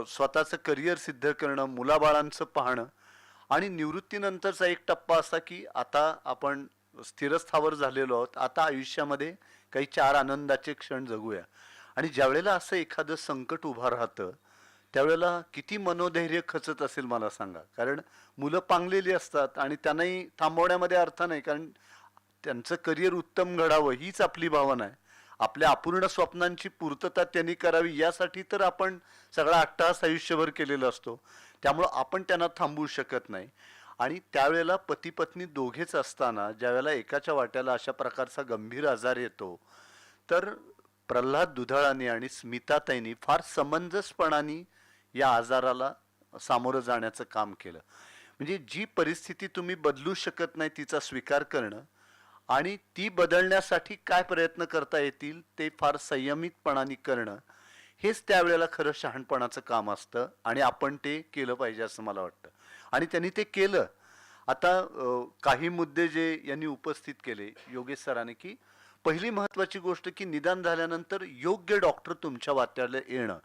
स्वतःचं करिअर सिद्ध करणं, मुलाबाळांचं पाहणं. आणि निवृत्तीनंतरचा एक टप्पा असा की आता आपण स्थिरस्थावर झालेलो आहोत, आता आयुष्यामध्ये काही 4 आनंदाचे क्षण जगूया. आणि ज्यावेळेला असं एखादं संकट उभं राहतं त्यावेळेला किती मनोधैर्य खचत असेल मला सांगा. कारण मुलं पांगलेली असतात आणि त्यांनाही थांबवण्यामध्ये अर्थ नाही, कारण त्यांचं करिअर उत्तम घडावं हीच आपली भावना आहे. आपल्या अपूर्ण स्वप्नांची पूर्तता त्यांनी करावी यासाठी तर आपण सगळा अट्टहास आयुष्यभर केलेला असतो. त्यामुळं आपण त्यांना थांबवू शकत नाही. आणि त्यावेळेला पती पत्नी दोघेच असताना ज्यावेळेला एकाच्या वाट्याला अशा प्रकारचा गंभीर आजार येतो, तर प्रल्हाद दुधाळांनी आणि स्मिताताईंनी फार समंजसपणाने या आजाराला सामोरं जाण्याचं काम केलं. म्हणजे जी परिस्थिती तुम्ही बदलू शकत नाही तिचा स्वीकार करणं आणि ती बदलण्यासाठी काय प्रयत्न करता येतील ते फार संयमितपणाने करणं, हेच त्यावेळेला खरं शहाणपणाचं काम असतं आणि आपण ते केलं पाहिजे असं मला वाटतं. आणि त्यांनी ते केलं. आता काही मुद्दे जे यांनी उपस्थित केले योगेश सरांनी, की पहिली महत्वाची गोष्ट की निदान झाल्यानंतर योग्य डॉक्टर तुमच्या वाट्याला येणं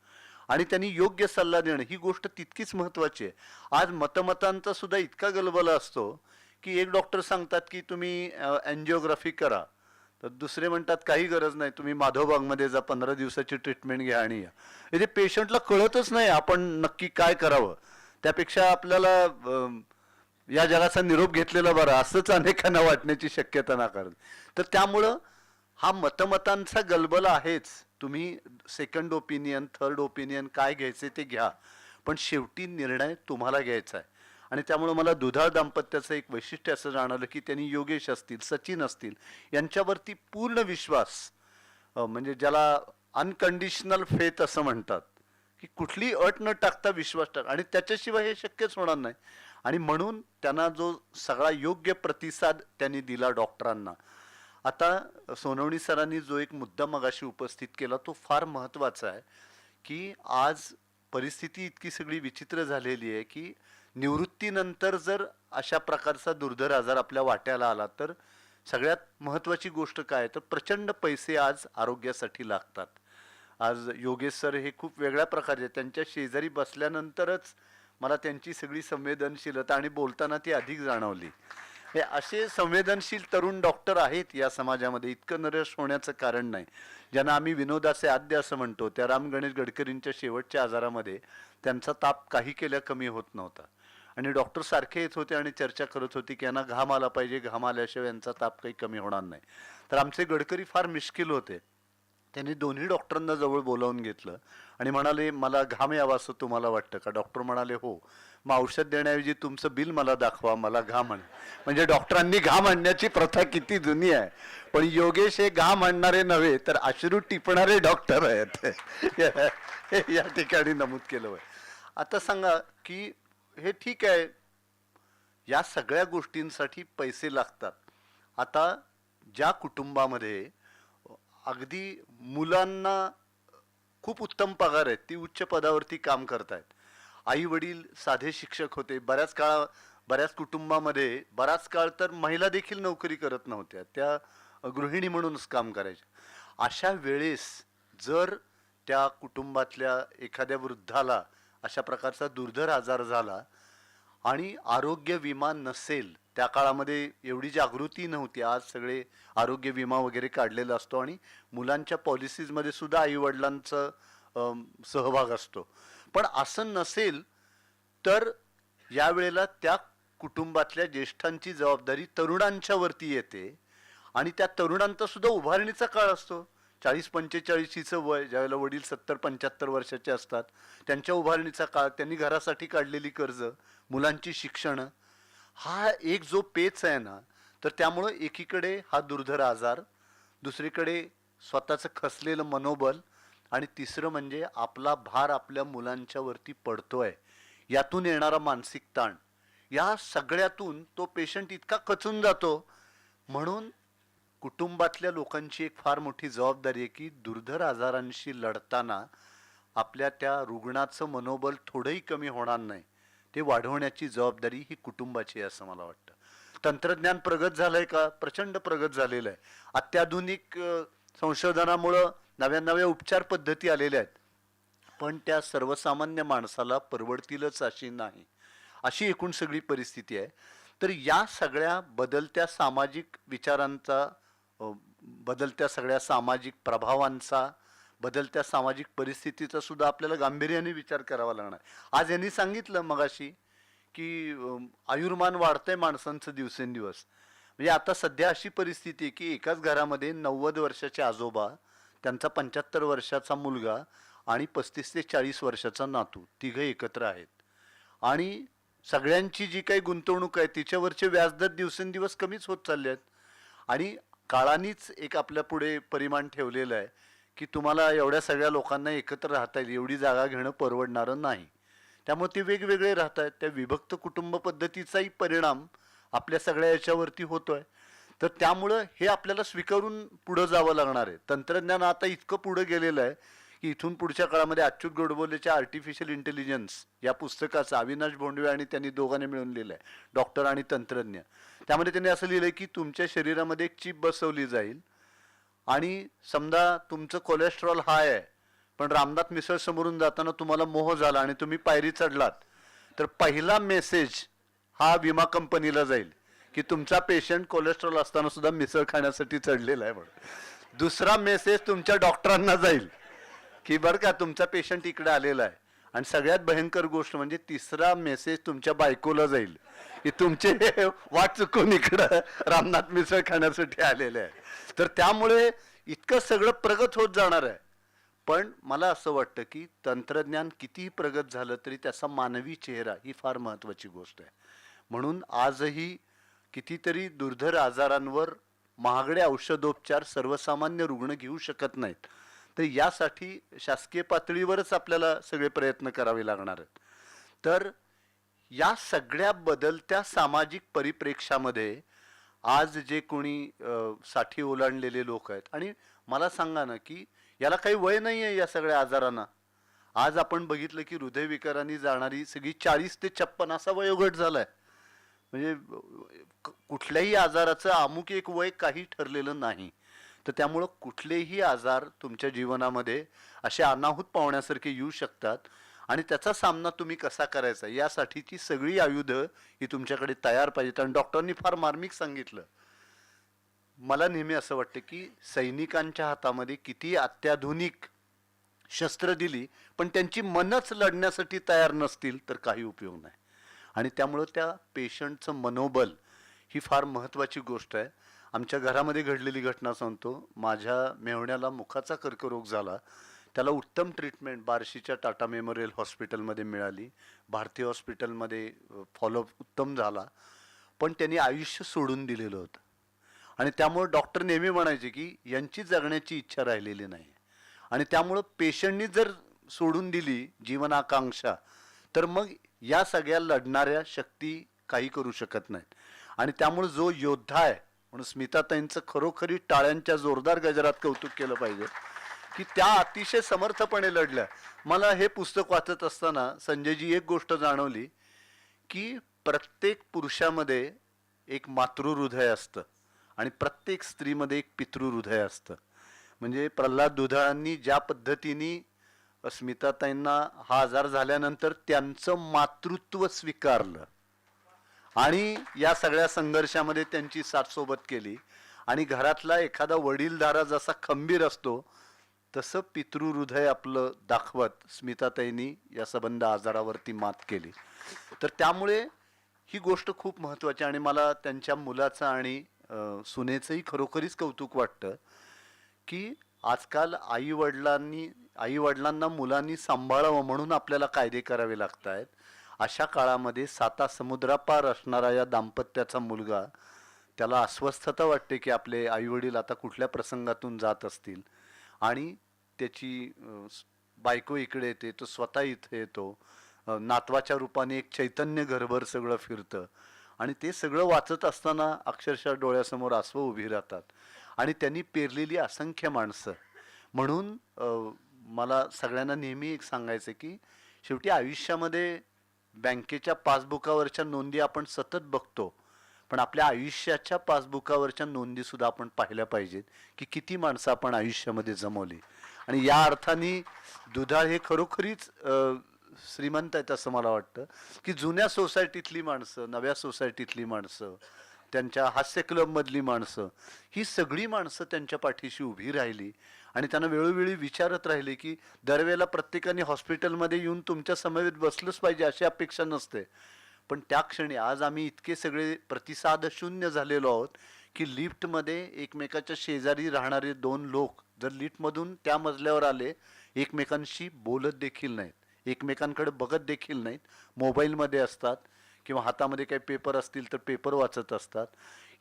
आणि त्यांनी योग्य सल्ला देणं ही गोष्ट तितकीच महत्वाची आहे. आज मतमतांचा सुद्धा इतका गलबला असतो की एक डॉक्टर सांगतात की तुम्ही अँजिओग्राफी करा, तर दुसरे म्हणतात काही गरज नाही, तुम्ही माधवबागमध्ये जा, 15 दिवसाची ट्रीटमेंट घ्या आणि या. म्हणजे पेशंटला कळतच नाही आपण नक्की काय करावं. त्यापेक्षा आपल्याला या जगाचा निरोप घेतलेला बरा असंच अनेकांना वाटण्याची शक्यता नाकारत. तर त्यामुळं हा मतमतांचा गलबला आहेच. तुम्ही सेकंड ओपिनियन, थर्ड ओपिनियन काय घ्यायचे ते घ्या, पण शेवटी निर्णय तुम्हाला घ्यायचा आहे. आणि त्यामुळे मला दुधाळ दाम्पत्याचं एक वैशिष्ट्य असं जाणवलं की त्यांनी योगेश असतील, सचिन असतील यांच्यावरती पूर्ण विश्वास, म्हणजे ज्याला अनकंडिशनल फेथ असं म्हणतात, की कुठली अट न टाकता विश्वास टाक, आणि त्याच्याशिवाय हे शक्यच होणार नाही. आणि म्हणून त्यांना जो सगळा योग्य प्रतिसाद त्यांनी दिला डॉक्टरांना. आता सोनवणी सरांनी जो एक मुद्दा मगाशी उपस्थित केला तो फार महत्वाचा आहे, की आज परिस्थिती इतकी सगळी विचित्र झालेली आहे की निवृत्तीनंतर जर अशा प्रकारचा दुर्धर आजार आपल्या वाट्याला आला तर सगळ्यात महत्वाची गोष्ट काय, तर प्रचंड पैसे आज आरोग्यासाठी लागतात. आज योगेश सर हे खूप वेगळ्या प्रकारे, त्यांच्या शेजारी बसल्यानंतरच मला त्यांची सगळी संवेदनशीलता आणि बोलताना ती अधिक जाणवली. हे असे संवेदनशील तरुण डॉक्टर आहेत या समाजामध्ये, इतकं नरस होण्याचं कारण नाही. ज्यांना आम्ही विनोदाचे आद्य असं म्हणतो, त्या राम गणेश गडकरींच्या शेवटच्या आजारामध्ये त्यांचा ताप काही केल्या कमी होत नव्हता आणि डॉक्टर सारखे येत होते आणि चर्चा करत होती की यांना घाम आला पाहिजे, घाम आल्याशिवाय यांचा ताप काही कमी होणार नाही. तर आमचे गडकरी फार मिश्किल होते. त्यांनी दोन्ही डॉक्टरांना जवळ बोलावून घेतलं आणि म्हणाले, मला घाम यावा असं तुम्हाला वाटतं का? डॉक्टर म्हणाले हो. मग औषध देण्याऐवजी तुमचं बिल मला दाखवा, मला घाम आण. म्हणजे डॉक्टरांनी घाम आणण्याची प्रथा किती जुनी आहे. पण योगेश हे घाम आणणारे नव्हे तर अश्रू टिपणारे डॉक्टर आहेत. हे या ठिकाणी नमूद केलं आहे. आता सांगा की हे ठीक आहे, या सगळ्या गोष्टींसाठी पैसे लागतात. आता ज्या कुटुंबामध्ये अगदी मुलांना खूप उत्तम पगार आहेत, ती उच्च पदावरती काम करतायत, आई वडील साधे शिक्षक होते, बऱ्याच कुटुंबामध्ये बराच काळ तर महिला देखील नोकरी करत नव्हत्या, त्या गृहिणी म्हणूनच काम करायच्या. अशा वेळेस जर त्या कुटुंबातल्या एखाद्या वृद्धाला अशा प्रकारचा दुर्धर आजार झाला आणि आरोग्य विमा नसेल, त्या काळामध्ये एवढी जागृती नव्हती, आज सगळे आरोग्य विमा वगैरे काढलेला असतो आणि मुलांच्या पॉलिसीजमध्ये सुद्धा आईवडिलांचा सहभाग असतो. पण असं नसेल तर यावेळेला त्या कुटुंबातल्या ज्येष्ठांची जबाबदारी तरुणांच्या वरती येते आणि त्या तरुणांचा सुद्धा उभारणीचा काळ असतो. 40-45चं वय, ज्यावेळेला वडील 70-75 वर्षाचे असतात, त्यांच्या उभारणीचा काळ, त्यांनी घरासाठी काढलेली कर्ज, मुलांची शिक्षण, हा एक जो पेच आहे ना, तर त्यामुळं एकीकडे हा दुर्धर आजार, दुसरीकडे स्वतःचं खचलेलं मनोबल आणि तिसरं म्हणजे आपला भार आपल्या मुलांच्या वरती पडतोय, यातून येणारा मानसिक ताण, या सगळ्यातून तो पेशंट इतका खचून जातो. म्हणून कुटुंबातल्या लोकांची एक फार मोठी जबाबदारी आहे की दुर्धर आजारांशी लढताना आपल्या त्या रुग्णाचं मनोबल थोडंही कमी होणार नाही, ते वाढवण्याची जबाबदारी ही कुटुंबाची आहे असं मला वाटतं. तंत्रज्ञान प्रगत झालंय का? प्रचंड प्रगत झालेलं आहे. अत्याधुनिक संशोधनामुळं नव्या उपचार पद्धती आलेल्या आहेत, पण त्या सर्वसामान्य माणसाला परवडतीलच अशी नाही, अशी एकूण सगळी परिस्थिती आहे. तर या सगळ्या बदलत्या सामाजिक विचारांचा, बदलत्या सगळ्या सामाजिक प्रभावांचा, बदलत्या सामाजिक परिस्थितीचा सुद्धा आपल्याला गांभीर्याने विचार करावा लागणार. आज यांनी सांगितलं मगाशी की आयुर्मान वाढतंय माणसांचं दिवसेंदिवस. म्हणजे आता सध्या अशी परिस्थिती आहे की एकाच घरामध्ये 90 वर्षाचे आजोबा, त्यांचा 75 वर्षाचा मुलगा आणि 35 ते 40 वर्षाचा नातू, तिघं एकत्र आहेत. आणि सगळ्यांची जी काही गुंतवणूक आहे तिच्यावरचे व्याजदर दिवसेंदिवस कमीच होत चालले आहेत. आणि काळानेच एक आपल्या पुढे परिमाण ठेवलेलं आहे की तुम्हाला एवढ्या सगळ्या लोकांना एकत्र राहता येईल एवढी जागा घेणं परवडणारं नाही. त्यामुळे ते वेगवेगळे राहत आहेत. त्या विभक्त कुटुंब पद्धतीचाही परिणाम आपल्या सगळ्या याच्यावरती होतोय. तर त्यामुळं हे आपल्याला स्वीकारून पुढं जावं लागणार आहे. तंत्रज्ञान आता इतकं पुढं गेलेलं आहे की इथून पुढच्या काळामध्ये अच्युत गोडबोलेच्या आर्टिफिशियल इंटेलिजन्स या पुस्तकाचं अविनाश भोंडवे आणि त्यांनी दोघांनी मिळून लिहिलं आहे, डॉक्टर आणि तंत्रज्ञ. त्यामध्ये त्यांनी असं लिहिलंय की तुमच्या शरीरामध्ये एक चिप बसवली जाईल आणि समजा तुमचं कोलेस्ट्रॉल हाय आहे पण रामनाथ मिसळ समोरून जाताना तुम्हाला मोह झाला आणि तुम्ही पायरी चढलात, तर पहिला मेसेज हा विमा कंपनीला जाईल की तुमचा पेशंट कोलेस्ट्रॉल असताना सुद्धा मिसळ खाण्यासाठी चढलेला आहे म्हणून. दुसरा मेसेज तुमच्या डॉक्टरांना जाईल की बरं का तुमचा पेशंट इकडे आलेला आहे. आणि सगळ्यात भयंकर गोष्ट म्हणजे तिसरा मेसेज तुमच्या बायकोला जाईल की तुमचे वाट चुकून इकडं रामनाथ मिसळ खाण्यासाठी आलेले आहे. तर त्यामुळे इतकं सगळं प्रगत होत जाणार आहे. पण मला असं वाटतं की तंत्रज्ञान कितीही प्रगत झालं तरी त्याचा मानवी चेहरा ही फार महत्त्वाची गोष्ट आहे. म्हणून आजही कितीतरी दुर्धर आजारांवर महागडे औषधोपचार सर्वसामान्य रुग्ण घेऊ शकत नाहीत. तर यासाठी शासकीय पातळीवरच आपल्याला सगळे प्रयत्न करावे लागणार आहेत. तर या सगळ्या बदलत्या सामाजिक परिप्रेक्ष्यामध्ये आज जे कोणी 60 ओलांडलेले लोक आहेत, आणि मला सांगा ना की याला काही वय नाही आहे या सगळ्या आजारांना. आज आपण बघितलं की हृदयविकारांनी जाणारी सगळी 40 ते 56 असा वयोगट झालाय. म्हणजे कुठल्याही आजाराचं अमुक एक वय काही ठरलेलं नाही. तर त्यामुळं कुठलेही आजार तुमच्या जीवनामध्ये असे अनाहूत पावण्यासारखे येऊ शकतात आणि त्याचा सामना तुम्ही कसा करायचा यासाठीची सगळी आयुधं ही तुमच्याकडे तयार पाहिजेत. आणि डॉक्टरांनी फार मार्मिक सांगितलं. मला नेहमी असं वाटतं की सैनिकांच्या हातामध्ये किती अत्याधुनिक शस्त्र दिली पण त्यांची मनच लढण्यासाठी तयार नसतील तर काही उपयोग नाही. आणि त्यामुळं त्या पेशंटचं मनोबल ही फार महत्त्वाची गोष्ट आहे. आमच्या घरामध्ये घडलेली घटना सांगतो. माझ्या मेहुण्याला मुखाचा कर्करोग झाला. त्याला उत्तम ट्रीटमेंट बार्शीच्या टाटा मेमोरियल हॉस्पिटलमध्ये मिळाली. भारती हॉस्पिटलमध्ये फॉलोअप उत्तम झाला. पण त्यांनी आयुष्य सोडून दिलेलं होतं. आणि त्यामुळं डॉक्टर नेहमी म्हणायचे की यांची जगण्याची इच्छा राहिलेली नाही. आणि त्यामुळं पेशंटनी जर सोडून दिली जीवनाकांक्षा तर मग या सगळ्या लढणाऱ्या शक्ती काही करू शकत नाहीत. आणि त्यामुळे जो योद्धा आहे म्हणून स्मिताताईंचं खरोखरी टाळ्यांच्या जोरदार गजरात कौतुक केलं पाहिजे की त्या अतिशय समर्थपणे लढल्या. मला हे पुस्तक वाचत असताना संजयजी एक गोष्ट जाणवली की प्रत्येक पुरुषामध्ये एक मातृहृदय असतं आणि प्रत्येक स्त्रीमध्ये एक पितृहृदय असतं. म्हणजे प्रल्हाद दुधाळांनी ज्या पद्धतीने स्मिताताईंना हा आजार झाल्यानंतर त्यांचं मातृत्व स्वीकारलं आणि या सगळ्या संघर्षामध्ये त्यांची साथ सोबत केली. आणि घरातला एखादा वडीलधारा जसा खंबीर असतो तसं पितृहृदय आपलं दाखवत स्मिताताईंनी या सबंध आजारावरती मात केली. तर त्यामुळे ही गोष्ट खूप महत्त्वाची. आणि मला त्यांच्या मुलाचं आणि सुनेचंही खरोखरीच कौतुक वाटतं की आजकाल आईवडिलांना मुलांनी सांभाळावं म्हणून आपल्याला कायदे करावे लागत आहेत. अशा काळामध्ये 7 समुद्रापार असणारा या दाम्पत्याचा मुलगा, त्याला अस्वस्थता वाटते की आपले आईवडील आता कुठल्या प्रसंगातून जात असतील आणि त्याची बायको इकडे येते, तो स्वतः इथे येतो, नातवाच्या रूपाने एक चैतन्य घरभर सगळं फिरतं. आणि ते सगळं वाचत असताना अक्षरशः डोळ्यासमोर आसवं उभी राहतात. आणि त्यांनी पेरलेली असंख्य माणसं. म्हणून मला सगळ्यांना नेहमी एक सांगायचं की शेवटी आयुष्यामध्ये बँकेच्या पासबुकावरच्या नोंदी आपण सतत बघतो पण आपल्या आयुष्याच्या पासबुकावरच्या नोंदी सुद्धा आपण पाहिल्या पाहिजेत की किती माणसं आपण आयुष्यामध्ये जमवली. आणि या अर्थाने दुधाळ हे खरोखरीच श्रीमंत आहेत असं मला वाटतं की जुन्या सोसायटीतली माणसं, नव्या सोसायटीतली माणसं, त्यांच्या हास्य क्लबमधली माणसं, ही सगळी माणसं त्यांच्या पाठीशी उभी राहिली. आणि त्यांना वेळोवेळी विचारत राहिले की दरवेळेला प्रत्येकाने हॉस्पिटलमध्ये येऊन तुमच्या समवेत बसलंच पाहिजे अशी अपेक्षा नसते. पण त्या क्षणी आज आम्ही इतके सगळे प्रतिसाद शून्य झालेलो आहोत की लिफ्टमध्ये एकमेकाच्या शेजारी राहणारे 2 लोक जर लिफ्टमधून त्या मजल्यावर आले, एकमेकांशी बोलत देखील नाहीत, एकमेकांकडे बघत देखील नाहीत, मोबाईलमध्ये असतात किंवा हातामध्ये काही पेपर असतील तर पेपर वाचत असतात.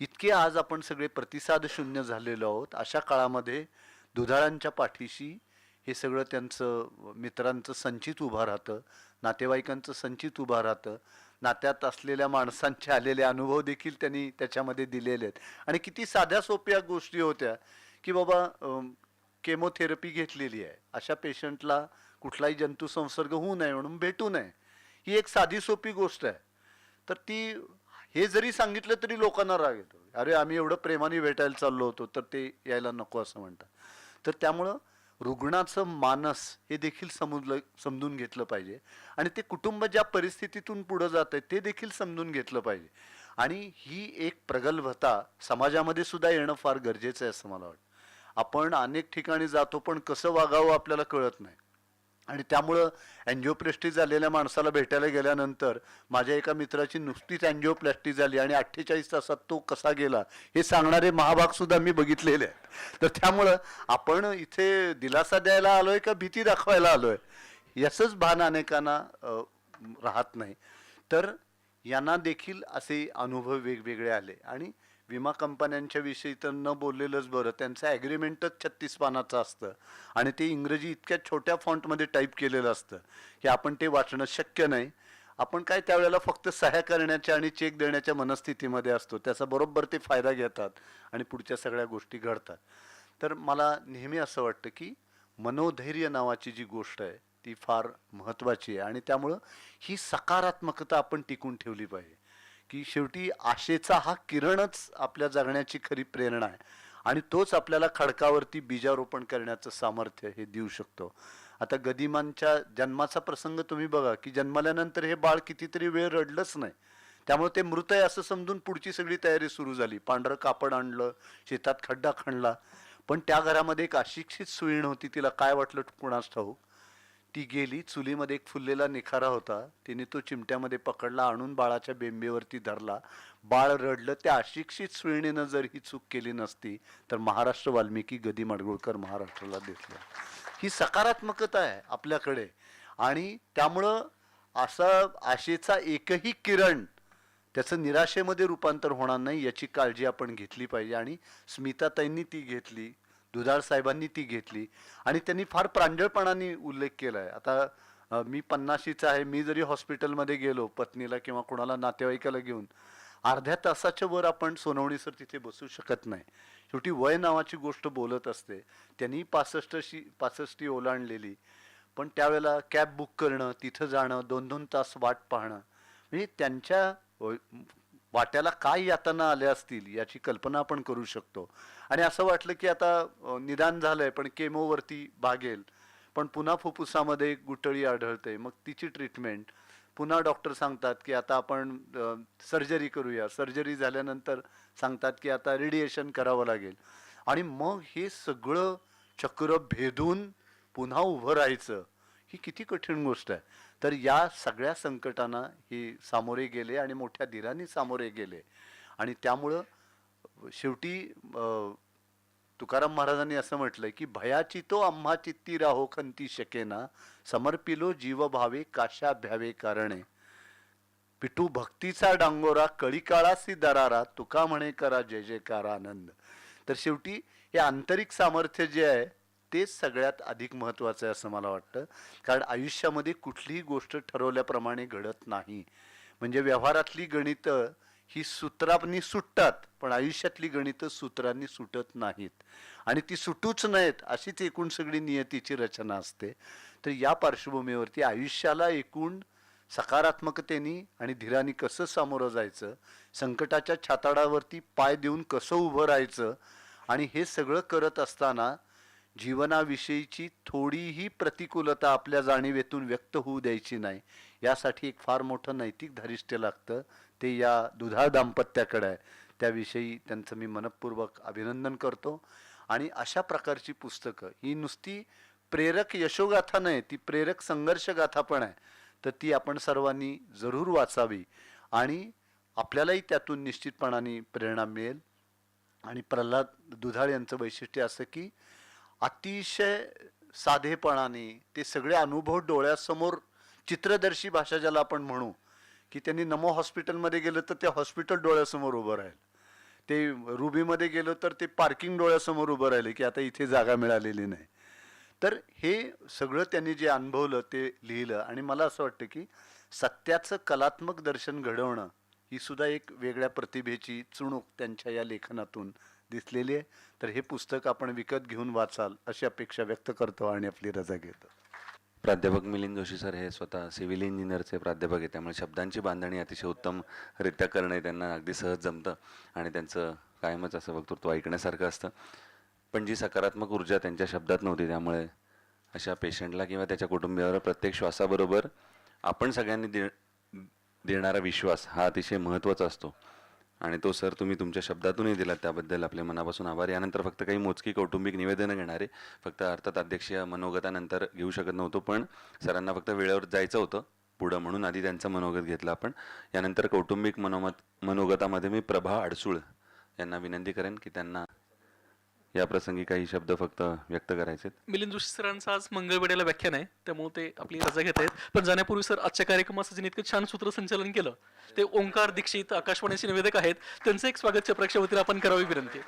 इतके आज आपण सगळे प्रतिसाद शून्य झालेलो आहोत. अशा काळामध्ये दुधाळांच्या पाठीशी हे सगळं त्यांचं मित्रांचं संचित उभं राहतं, नातेवाईकांचं संचित उभं राहतं, नात्यात असलेल्या माणसांचे आलेले अनुभव देखील त्यांनी त्याच्यामध्ये दिलेले आहेत. आणि किती साध्या सोप्या गोष्टी होत्या की बाबा केमोथेरपी घेतलेली आहे, अशा पेशंटला कुठलाही जंतू संसर्ग होऊ नये म्हणून भेटू नये, ही एक साधी सोपी गोष्ट आहे. तर ती हे जरी सांगितलं तरी लोकांना राग येतो, अरे आम्ही एवढं प्रेमाने भेटायला चाललो होतो तर ते यायला नको असं म्हणतात. तर त्यामुळं रुग्णाचं मानस हे देखील समजून घेतलं पाहिजे आणि ते कुटुंब ज्या परिस्थितीतून पुढं जात आहे ते देखील समजून घेतलं पाहिजे. आणि ही एक प्रगल्भता समाजामध्ये सुद्धा येणं फार गरजेचं आहे असं मला वाटतं. आपण अनेक ठिकाणी जातो पण कसं वागावं आपल्याला कळत नाही. आणि त्यामुळं अँजिओप्लास्टी झालेल्या माणसाला भेटायला गेल्यानंतर माझ्या एका मित्राची नुसतीच अँजिओप्लास्टी झाली आणि 48 तासात तो कसा गेला हे सांगणारे महाभाग सुद्धा मी बघितलेले आहेत. तर त्यामुळं आपण इथे दिलासा द्यायला आलोय का भीती दाखवायला आलोय याचंच भान अनेकांना राहत नाही. तर यांना देखील असे अनुभव वेगवेगळे आले. आणि विमा कंपन्यांच्या विषयी तर न बोललेलंच बरं, त्यांचं ॲग्रीमेंटच 36 पानाचं असतं आणि ते इंग्रजी इतक्या छोट्या फॉन्टमध्ये टाईप केलेलं असतं की आपण ते वाचणं शक्य नाही. आपण काय त्यावेळेला फक्त सह्या करण्याच्या आणि चेक देण्याच्या मनस्थितीमध्ये असतो, त्याचा बरोबर ते फायदा घेतात आणि पुढच्या सगळ्या गोष्टी घडतात. तर मला नेहमी असं वाटतं की मनोधैर्य नावाची जी गोष्ट आहे ती फार महत्त्वाची आहे आणि त्यामुळं ही सकारात्मकता आपण टिकून ठेवली पाहिजे की शेवटी आशेचा हा किरणच आपल्या जगण्याची खरी प्रेरणा आहे आणि तोच आपल्याला खडकावरती बीजारोपण करण्याचं सामर्थ्य हे देऊ शकतो. आता गदिमांच्या जन्माचा प्रसंग तुम्ही बघा की जन्मल्यानंतर हे बाळ कितीतरी वेळ रडलंच नाही, त्यामुळे ते मृत आहे असं समजून पुढची सगळी तयारी सुरू झाली. पांढरं कापड आणलं, शेतात खड्डा खणला, पण त्या घरामध्ये एक अशिक्षित सुईण होती, तिला काय वाटलं कुणास ठाऊक, ती गेली, चुलीमध्ये एक फुललेला निखारा होता, तिने तो चिमट्यामध्ये पकडला, आणून बाळाच्या बेंबीवरती धरला, बाळ रडलं. त्या अशिक्षित सुईणीनं जर ही चूक केली नसती तर महाराष्ट्र वाल्मिकी गदी माडगुळकर महाराष्ट्राला दिसलं. ही सकारात्मकता आहे आपल्याकडे आणि त्यामुळं असा आशेचा एकही किरण त्याचं निराशेमध्ये रूपांतर होणार नाही याची काळजी आपण घेतली पाहिजे. आणि स्मिताताईंनी ती घेतली, दुधाळ साहेबांनी ती घेतली आणि त्यांनी फार प्रांजळपणाने उल्लेख केला आहे. आता मी 50शीचा आहे, मी जरी हॉस्पिटलमध्ये गेलो पत्नीला किंवा कोणाला नातेवाईकाला घेऊन, अर्ध्या तासाच्या वर आपण सोनवणी सर तिथे बसू शकत नाही. शेवटी वय नावाची गोष्ट बोलत असते. त्यांनी 65 ओलांडलेली, पण त्यावेळेला कॅब बुक करणं, तिथं जाणं, 2-2 तास वाट पाहणं, म्हणजे त्यांच्या वाट्याला काय यातना आल्या असतील याची कल्पना आपण करू शकतो. आणि असं वाटलं की आता निदान झालंय पण केमोवरती भागेल, पण पुन्हा फुफ्फुसामध्ये गुठळी आढळते, मग तिची ट्रीटमेंट, पुन्हा डॉक्टर सांगतात की आता आपण सर्जरी करूया, सर्जरी झाल्यानंतर सांगतात की आता रेडिएशन करावं लागेल. आणि मग हे सगळं चक्र भेदून पुन्हा उभं राहायचं ही किती कठीण गोष्ट आहे. तर या सगळ्या संकटांना हे सामोरे गेले आणि मोठ्या धीराने सामोरे गेले. आणि त्यामुळं शेवटी तुकाराम महाराजांनी असं म्हटलंय की भयाची तो आम्हा चित्ती राहो खंती शकेना, समर्पिलो जीव भावे काशा भ्यावे कारणे, पिटू भक्तीचा डांगोरा कळीकाळासी दरारा, तुका म्हणे करा जय जयकार आनंद. तर शेवटी हे आंतरिक सामर्थ्य जे आहे तेच सगळ्यात अधिक महत्त्वाचं आहे असं मला वाटतं. कारण आयुष्यामध्ये कुठलीही गोष्ट ठरवल्याप्रमाणे घडत नाही. म्हणजे व्यवहारातली गणितं ही सूत्रांनी सुटतात, पण आयुष्यातली गणितं सूत्रांनी सुटत नाहीत आणि ती सुटूच नाहीत अशीच एकूण सगळी नियतीची रचना असते. तर या पार्श्वभूमीवरती आयुष्याला एकूण सकारात्मकतेने आणि धीराने कसं सामोरं जायचं, संकटाच्या छाताडावरती पाय देऊन कसं उभं राहायचं, आणि हे सगळं करत असताना जीवनाविषयीची थोडीही प्रतिकूलता आपल्या जाणीवेतून व्यक्त होऊ द्यायची नाही. यासाठी एक फार मोठं नैतिक धारिष्ट्य लागतं, ते या दुधाळ दाम्पत्याकडे आहे. त्याविषयी त्यांचं मी मनपूर्वक अभिनंदन करतो. आणि अशा प्रकारची पुस्तकं ही नुसती प्रेरक यशोगाथा नाही, ती प्रेरक संघर्षगाथा पण आहे. तर ती आपण सर्वांनी जरूर वाचावी आणि आपल्यालाही त्यातून निश्चितपणाने प्रेरणा मिळेल. आणि प्रल्हाद दुधाळ यांचं वैशिष्ट्य असं की अतिशय साधेपणाने ते सगळे अनुभव डोळ्यासमोर, चित्रदर्शी भाषा ज्याला आपण म्हणू, की त्यांनी नमो हॉस्पिटलमध्ये गेलं तर ते हॉस्पिटल डोळ्यासमोर उभं राहील, ते रुबीमध्ये गेलो तर ते पार्किंग डोळ्यासमोर उभं राहिलं की आता इथे जागा मिळालेली नाही. तर हे सगळं त्यांनी जे अनुभवलं ते लिहिलं. आणि मला असं वाटतं की सत्याचं कलात्मक दर्शन घडवणं ही सुद्धा एक वेगळ्या प्रतिभेची चुणूक त्यांच्या या लेखनातून दिसलेली आहे. तर हे पुस्तक आपण विकत घेऊन वाचाल अशी अपेक्षा व्यक्त करतो आणि आपली रजा घेतो. प्राध्यापक मिलिंद जोशी सर हे स्वतः सिव्हिल इंजिनियरचे प्राध्यापक आहेत, त्यामुळे शब्दांची बांधणी अतिशय उत्तमरित्या करणं त्यांना अगदी सहज जमतं आणि त्यांचं कायमच असं वक्तृत्व ऐकण्यासारखं असतं. पण जी सकारात्मक ऊर्जा त्यांच्या शब्दात नव्हती, त्यामुळे अशा पेशंटला किंवा त्याच्या कुटुंबियावर प्रत्येक श्वासाबरोबर आपण सगळ्यांनी देणारा विश्वास हा अतिशय महत्त्वाचा असतो आणि तो सर तुम्ही तुमच्या शब्दातूनही दिलात, त्याबद्दल आपले मनापासून आभार. यानंतर फक्त काही मोजकी कौटुंबिक निवेदनं घेणारे, फक्त अर्थात अध्यक्षीय मनोगतानंतर घेऊ शकत नव्हतो, पण सरांना फक्त वेळेवर जायचं होतं पुढं म्हणून आधी त्यांचं मनोगत घेतलं आपण. यानंतर कौटुंबिक मनोगतामध्ये मी प्रभा अडसूळ यांना विनंती करेन की त्यांना या प्रसंगी काही शब्द फक्त व्यक्त करायचे. मिलिंद जोशी सरांचं आज मंगळवेढ्याला व्याख्यान आहे, त्यामुळे ते आपली रजा घेत आहेत. पण जाण्यापूर्वी सर आजच्या कार्यक्रमाचं जे इतकं छान सूत्रसंचालन केलं ते ओंकार दीक्षित आकाशवाणीचे निवेदक आहेत, त्यांचं एक स्वागत प्रेक्षक वतीने आपण करावी विनंती.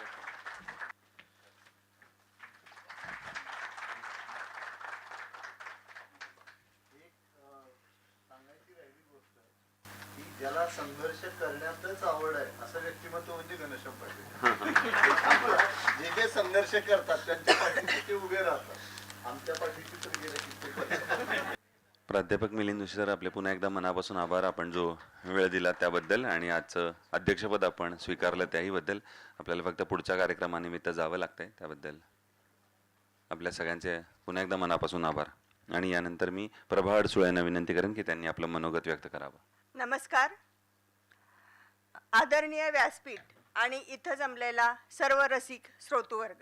ज्याला संघर्ष करण्यातच आवड आहे असं व्यक्तिमत्व म्हणजे घनश्याम पाटील. जे जे संघर्ष करतात त्यांच्या पाठीशी ते उभे राहतात, आमच्या पाठीशी तर गेले किती. प्राध्यापक मिलिंद जोशी सर आपले पुन्हा एकदा मनापासून आभार, आपण जो वेळ दिला त्याबद्दल आणि आजचं अध्यक्षपद आपण स्वीकारलं त्याहीबद्दल. आपल्याला फक्त पुढच्या कार्यक्रमानिमित्त जावं लागतंय, त्याबद्दल आपल्या सगळ्यांचे पुन्हा एकदा मनापासून आभार. आणि यानंतर मी प्रभा अडसूळ यांना विनंती करेन की त्यांनी आपलं मनोगत व्यक्त करावं. नमस्कार. आदरणीय व्यासपीठ आणि इथं जमलेला सर्व रसिक श्रोतृवर्ग,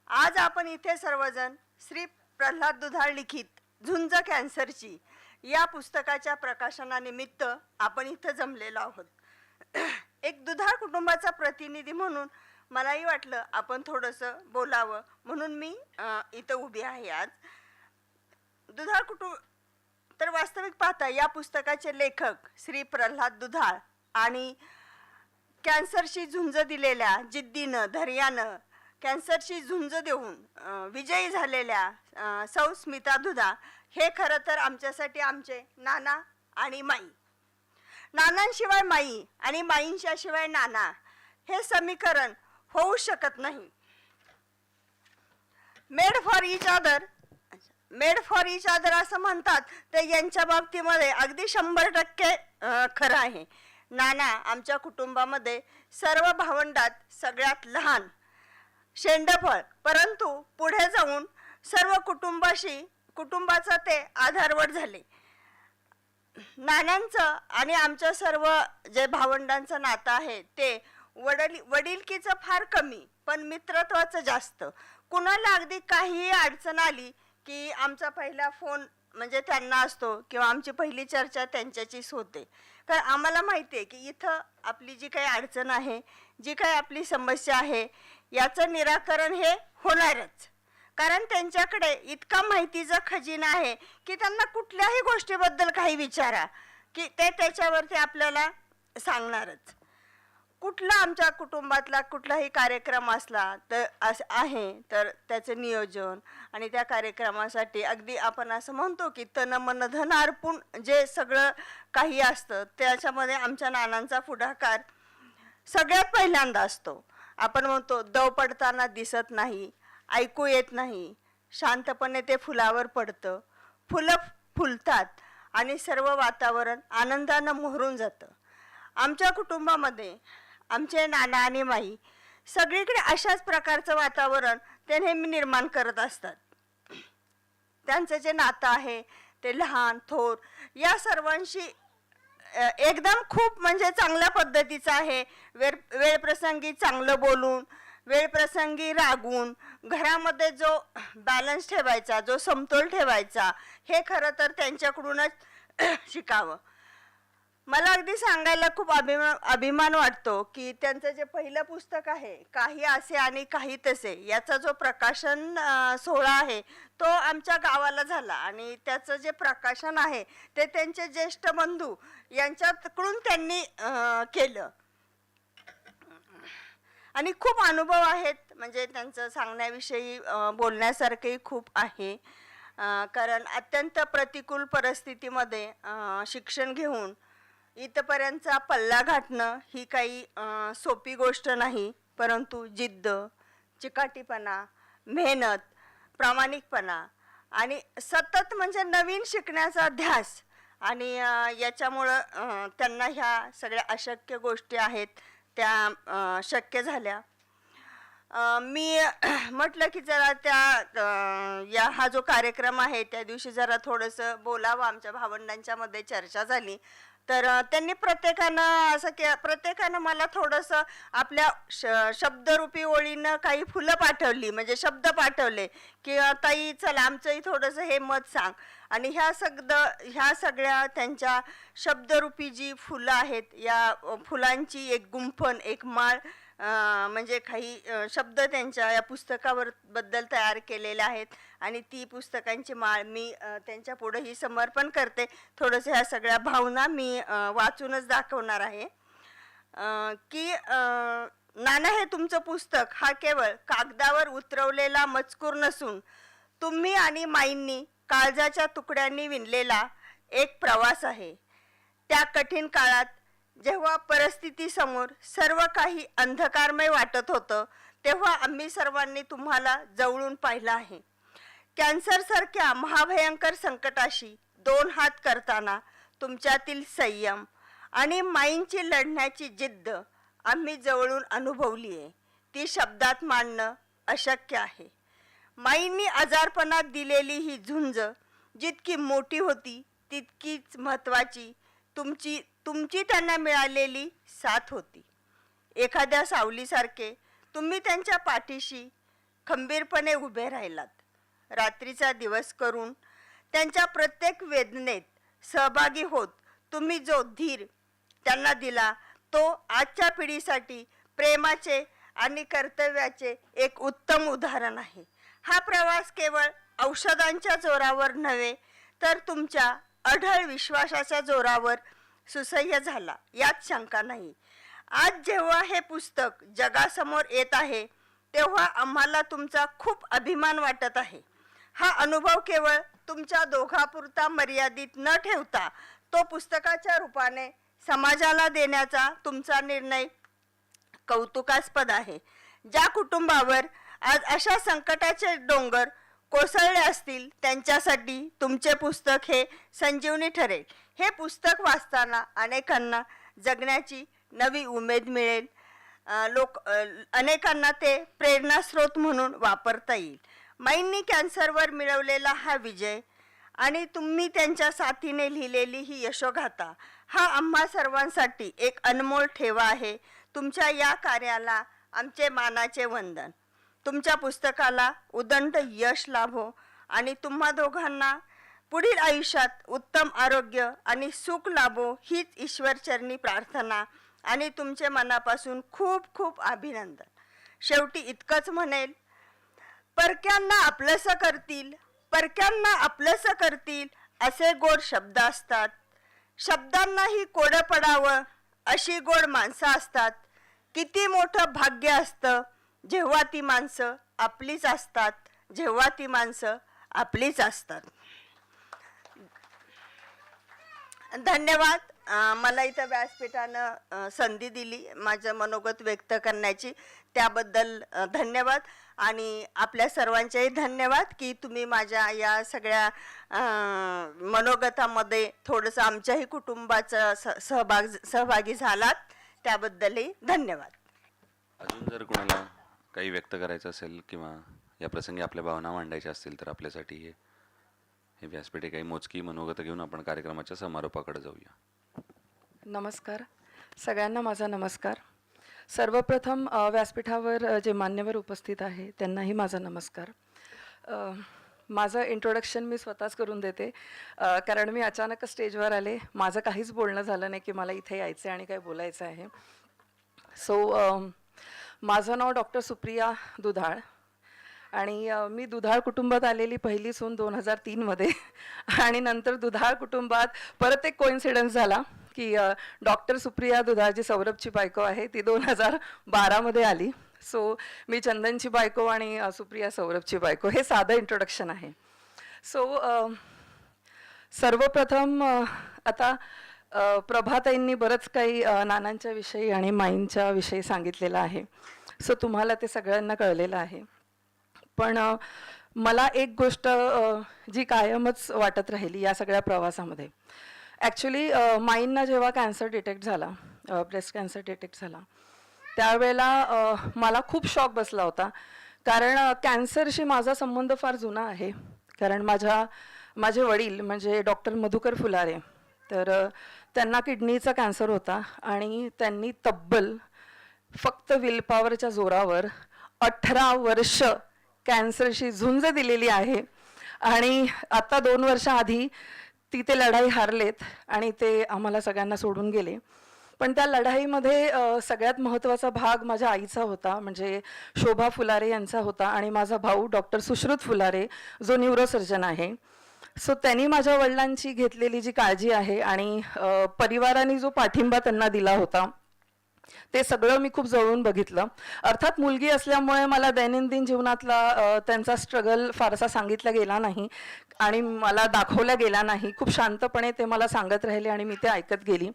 आज आपण इथे सर्वजण श्री प्रल्हाद दुधाळ लिखित झुंज कॅन्सरची या पुस्तकाच्या प्रकाशनानिमित्त आपण इथं जमलेलो आहोत. एक दुधाळ कुटुंबाचा प्रतिनिधी म्हणून मलाही वाटलं आपण थोडंसं बोलावं, म्हणून मी इथं उभी आहे आज. दुधाळ कुटुंब तर वास्तविक पाहता या पुस्तकाचे लेखक श्री प्रल्हाद दुधाळ आणि कॅन्सरशी झुंज दिलेल्या जिद्दीनं धैर्यानं कॅन्सरशी झुंज देऊन विजयी झालेल्या सौ स्मिता दुधाळ हे खरं तर आमच्यासाठी आमचे नाना आणि माई, नानांशिवाय माई आणि माईंच्याशिवाय नाना हे समीकरण होऊ शकत नाही. मेड फॉर इच अदर असं म्हणतात, ते यांच्या बाबतीमध्ये अगदी 100% खरं आहे. नाना आमच्या कुटुंबामध्ये सर्व भावंडात सगळ्यात लहान शेंडफळ, परंतु पुढे जाऊन सर्व कुटुंबाचा ते आधारवड झाले. नानांचं आणि आमच्या सर्व जे भावंडांचं नातं आहे ते वडिलकीचं फार कमी पण मित्रत्वाचं जास्त. कुणाला अगदी काहीही अडचण आली की आमचा पहिला फोन म्हणजे त्यांना असतो किंवा आमची पहिली चर्चा त्यांच्याशीच होते. कारण आम्हाला माहिती आहे की इथं आपली जी काही अडचण आहे, जी काही आपली समस्या आहे, याचं निराकरण हे होणारच. कारण त्यांच्याकडे इतका माहितीचा खजिना आहे की त्यांना कुठल्याही गोष्टीबद्दल काही विचारा की ते त्याच्यावरती आपल्याला सांगणारच. कुठला आमच्या कुटुंबातला कुठलाही कार्यक्रम असला तर तर त्याचं नियोजन आणि त्या कार्यक्रमासाठी अगदी आपण असं म्हणतो की तन मन धन अर्पून जे सगळं काही असतं त्याच्यामध्ये आमच्या नानांचा पुढाकार सगळ्यात पहिल्यांदा असतो. आपण म्हणतो दव पडताना दिसत नाही, ऐकू येत नाही, शांतपणे ते फुलावर पडतं, फुलं फुलतात आणि सर्व वातावरण आनंदानं मोहरून जातं. आमच्या कुटुंबामध्ये आमचे नाना आणि माई सगळीकडे अशाच प्रकारचं वातावरण ते नेहमी निर्माण करत असतात. त्यांचं जे नातं आहे ते लहान थोर या सर्वांशी एकदम खूप म्हणजे चांगल्या पद्धतीचं आहे. वेळप्रसंगी चांगलं बोलून, वेळप्रसंगी रागून घरामध्ये जो बॅलन्स ठेवायचा, जो समतोल ठेवायचा, हे खरं तर त्यांच्याकडूनच शिकावं. मला अगदी सांगायला खूप अभिमान वाटतो की त्यांचं जे पहिलं पुस्तक आहे काही असे आणि काही तसे याचा जो प्रकाशन सोहळा आहे तो आमच्या गावाला झाला आणि त्याचं जे प्रकाशन आहे ते त्यांचे ज्येष्ठ बंधू यांच्याकडून त्यांनी केलं आणि खूप अनुभव आहेत म्हणजे त्यांचं सांगण्याविषयी बोलण्यासारखंही खूप आहे कारण अत्यंत प्रतिकूल परिस्थितीमध्ये शिक्षण घेऊन इथपर्यंतचा पल्ला गाठणं ही काही सोपी गोष्ट नाही परंतु जिद्द चिकाटीपणा मेहनत प्रामाणिकपणा आणि सतत म्हणजे नवीन शिकण्याचा ध्यास आणि याच्यामुळं त्यांना ह्या सगळ्या अशक्य गोष्टी आहेत त्या शक्य झाल्या मी म्हटलं की जरा त्या हा जो कार्यक्रम आहे त्या दिवशी जरा थोडंसं बोलावं आमच्या भावंडांच्या मध्ये चर्चा झाली तर त्यांनी प्रत्येकानं मला थोडंसं आपल्या शब्दरूपी ओळीनं काही फुलं पाठवली म्हणजे शब्द पाठवले की ताई चला आमचंही थोडंसं हे मत सांग आणि ह्या सगळ्या त्यांच्या शब्दरूपी जी फुलं आहेत या फुलांची एक गुंफण एक माळ म्हणजे काही शब्द त्यांच्या या पुस्तकावर बद्दल तयार केलेले आहेत आणि ती पुस्तकांची माळ मी त्यांच्या पुढेही समर्पण करते थोडंसं ह्या सगळ्या भावना मी वाचूनच दाखवणार आहे की नाना हे तुमचं पुस्तक हा केवळ कागदावर उतरवलेला मजकूर नसून तुम्ही आणि माईंनी काळजाच्या तुकड्यांनी विणलेला एक प्रवास आहे त्या कठीण काळात जेव्हा परिस्थितीसमोर सर्व काही अंधकारमय वाटत होतं तेव्हा आम्ही सर्वांनी तुम्हाला जवळून पाहिलं आहे कॅन्सरसारख्या महाभयंकर संकटाशी दोन हात करताना तुमच्यातील संयम आणि माईंची लढण्याची जिद्द आम्ही जवळून अनुभवली आहे ती शब्दात मांडणं अशक्य आहे माईंनी आजारपणात दिलेली ही झुंज जितकी मोठी होती तितकीच महत्त्वाची तुमची त्यांना मिळालेली साथ होती एखाद्या सावलीसारखे तुम्ही त्यांच्या पाठीशी खंबीरपणे उभे राहिलात रात्रीचा दिवस करून त्यांच्या प्रत्येक वेदनेत सहभागी होत तुम्ही जो धीर त्यांना दिला तो आजच्या पिढीसाठी प्रेमाचे आणि कर्तव्याचे एक उत्तम उदाहरण आहे हा प्रवास केवळ औषधांच्या जोरावर नव्हे तर तुमच्या अढळ विश्वासाच्या जोरावर सुसह्य झाला यात शंका नाही आज जेव्हा हे पुस्तक जगासमोर येत आहे तेव्हा आम्हाला तुमचा खूप अभिमान वाटत आहे हा अनुभव केवळ तुमच्या दोघापुरता मर्यादित न ठेवता तो पुस्तकाच्या रूपाने समाजाला देण्याचा तुमचा निर्णय कौतुकास्पद आहे ज्या कुटुंबावर आज अशा संकटाचे डोंगर कोसळले असतील त्यांच्यासाठी तुमचे पुस्तक हे संजीवनी ठरेल हे पुस्तक वाचताना अनेकांना जगण्याची नवी उमेद मिळेल अनेकांना ते प्रेरणास्रोत म्हणून वापरता येईल माईंनी कॅन्सरवर मिळवलेला हा विजय आणि तुम्ही त्यांच्या साथीने लिहिलेली ही यशोगाथा हा आम्हा सर्वांसाठी एक अनमोल ठेवा आहे तुमच्या या कार्याला आमचे मानाचे वंदन तुमच्या पुस्तकाला उदंड यश लाभो आणि तुम्हा दोघांना पुढील आयुष्यात उत्तम आरोग्य आणि सुख लाभो हीच ईश्वरचरणी प्रार्थना आणि तुमचे मनापासून खूप खूप अभिनंदन शेवटी इतकंच म्हणेल परक्यांना आपलंसं करतील असे गोड शब्द असतात शब्दांनाही कोडं पडावं अशी गोड माणसं असतात किती मोठं भाग्य असतं जेव्हा ती माणसं आपलीच असतात धन्यवाद मला इथं व्यासपीठानं संधी दिली माझं मनोगत व्यक्त करण्याची त्याबद्दल धन्यवाद आणि आपल्या सर्वांचेही धन्यवाद की तुम्ही माझ्या या सगळ्या मनोगतामध्ये थोडंसं आमच्याही कुटुंबाचं सहभागी झालात त्याबद्दलही धन्यवाद अजून जर कोणाला काही व्यक्त करायचं असेल किंवा या प्रसंगी आपल्या भावना मांडायच्या असतील तर आपल्यासाठी हे व्यासपीठ आहे काही मोजकी मनोगत घेऊन आपण कार्यक्रमाच्या समारोपाकडे जाऊया नमस्कार सगळ्यांना माझा नमस्कार सर्वप्रथम व्यासपीठावर जे मान्यवर उपस्थित आहे त्यांनाही माझा नमस्कार माझं इंट्रोडक्शन मी स्वतःच करून देते, कारण मी अचानक स्टेजवर आले. माझं काहीच बोलणं झालं नाही की मला इथे यायचं आहे आणि काय बोलायचं आहे. सो माझं नाव डॉक्टर सुप्रिया दुधाळ आणि मी दुधाळ कुटुंबात आलेली पहिली सून 2003मध्ये आणि नंतर दुधाळ कुटुंबात परत एक कोइन्सिडन्स झाला की डॉक्टर सुप्रिया दुधाळ जी सौरभची बायको आहे ती 2012मध्ये आली. सो मी चंदनची बायको आणि सुप्रिया सौरभची बायको. हे साधं इंट्रोडक्शन आहे. सो सर्वप्रथम आता प्रभाताईंनी बरंच काही नानांच्या विषयी आणि माईंच्या विषयी सांगितलेलं आहे. सो तुम्हाला ते सगळ्यांना कळलेलं आहे. पण मला एक गोष्ट जी कायमच वाटत राहिली या सगळ्या प्रवासामध्ये, ॲक्च्युली माईंना जेव्हा कॅन्सर डिटेक्ट झाला, ब्रेस्ट कॅन्सर डिटेक्ट झाला, त्यावेळेला मला खूप शॉक बसला होता. कारण कॅन्सरशी माझा संबंध फार जुना आहे. कारण माझे वडील म्हणजे डॉक्टर मधुकर फुलारे, तर त्यांना किडनीचा कॅन्सर होता आणि त्यांनी तब्बल फक्त विलपॉवरच्या जोरावर 18 वर्ष कॅन्सरशी झुंज दिलेली आहे. आणि आता 2 वर्षाआधी ते लढाई हारलेत आणि ते आम्हाला सगळ्यांना सोडून गेले. पण त्या लढाईमध्ये सगळ्यात महत्त्वाचा भाग माझ्या आईचा होता, म्हणजे शोभा फुलारे यांचा होता आणि माझा भाऊ डॉक्टर सुश्रुत फुलारे जो न्यूरोसर्जन आहे. सो त्यांनी माझ्या वडिलांची घेतलेली जी काळजी आहे आणि परिवाराने जो पाठिंबा त्यांना दिला होता ते सगळं मी खूप जवळून बघितलं. अर्थात मुलगी असल्यामुळे मला दैनंदिन जीवनातला त्यांचा स्ट्रगल फारसा सांगितला गेला नाही आणि मला दाखवला गेला नाही. खूप शांतपणे ते मला सांगत राहिले आणि मी ते ऐकत गेली.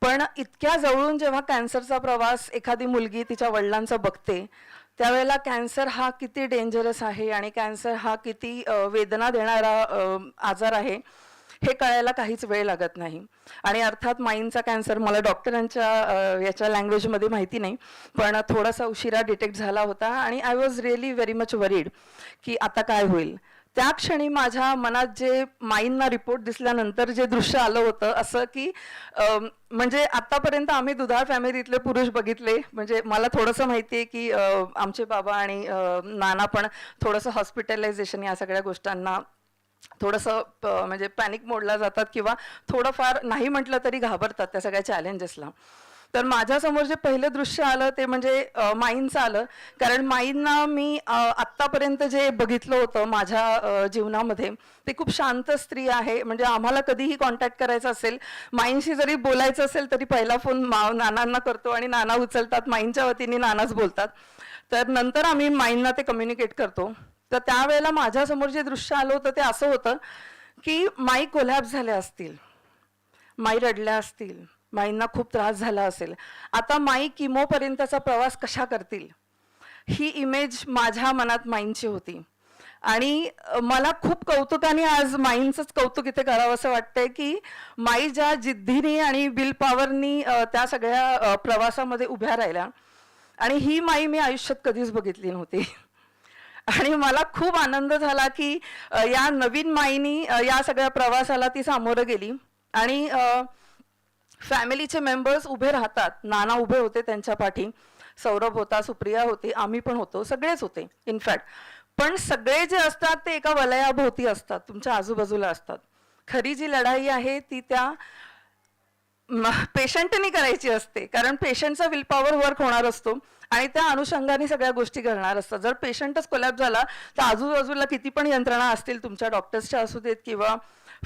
पण इतक्या जवळून जेव्हा कॅन्सरचा प्रवास एखादी मुलगी तिच्या वडिलांचा बघते, त्यावेळेला कॅन्सर हा किती डेंजरस आहे आणि कॅन्सर हा किती वेदना देणारा आजार आहे हे कळायला काहीच वेळ लागत नाही. आणि अर्थात माईंचा कॅन्सर मला डॉक्टरांच्या याच्या लँग्वेजमध्ये माहिती नाही, पण थोडासा उशिरा डिटेक्ट झाला होता आणि I was really very much worried की आता काय होईल. त्या क्षणी माझ्या मनात जे माईंना रिपोर्ट दिसल्यानंतर जे दृश्य आलं होतं असं की म्हणजे आत्तापर्यंत आम्ही दुधाळ फॅमिलीतले पुरुष बघितले, म्हणजे मला थोडंसं माहिती आहे की आमचे बाबा आणि नाना पण थोडंसं हॉस्पिटलायझेशन या सगळ्या गोष्टांना थोडंसं म्हणजे पॅनिक मोडला जातात किंवा थोडंफार नाही म्हटलं तरी घाबरतात त्या सगळ्या चॅलेंजेसला. तर माझ्यासमोर जे पहिलं दृश्य आलं ते म्हणजे माईंचं आलं. कारण माईंना मी आत्तापर्यंत जे बघितलं होतं माझ्या जीवनामध्ये, ते खूप शांत स्त्री आहे. म्हणजे आम्हाला कधीही कॉन्टॅक्ट करायचा असेल, माईंशी जरी बोलायचं असेल तरी पहिला फोन नानांना करतो आणि नाना उचलतात, माईंच्या वतीने नानाच बोलतात. तर नंतर आम्ही माईंना ते कम्युनिकेट करतो. तर त्यावेळेला माझ्यासमोर जे दृश्य आलं होतं ते असं होतं की माई कोलॅप्स झाल्या असतील, माई रडल्या असतील, माईंना खूप त्रास झाला असेल. आता माई किमोपर्यंतचा प्रवास कशा करतील ही इमेज माझ्या मनात माईंची होती. आणि मला खूप कौतुकाने आज माईंचंच कौतुक इथे करावं असं वाटतंय की माई ज्या जिद्दीने आणि विल पॉवरनी त्या सगळ्या प्रवासामध्ये उभ्या राहिल्या. आणि ही माई मी आयुष्यात कधीच बघितली नव्हती. आणि मला खूप आनंद झाला की या नवीन माईनी या सगळ्या प्रवासाला ती सामोरं गेली. आणि फॅमिलीचे मेंबर्स उभे राहतात. नाना उभे होते त्यांच्या पाठी, सौरभ होता, सुप्रिया होती, आम्ही पण होतो, सगळेच होते इनफॅक्ट. पण सगळे जे असतात ते एका वलयाभोवती असतात, तुमच्या आजूबाजूला असतात. खरी जी लढाई आहे ती त्या पेशंटनी करायची असते, कारण पेशंटचा विलपॉवर वर्क होणार असतो आणि त्या अनुषंगाने सगळ्या गोष्टी करणार असतात. जर पेशंटच कोलॅप्स झाला तर आजूबाजूला किती पण यंत्रणा असतील, तुमच्या डॉक्टर्सच्या असू देत किंवा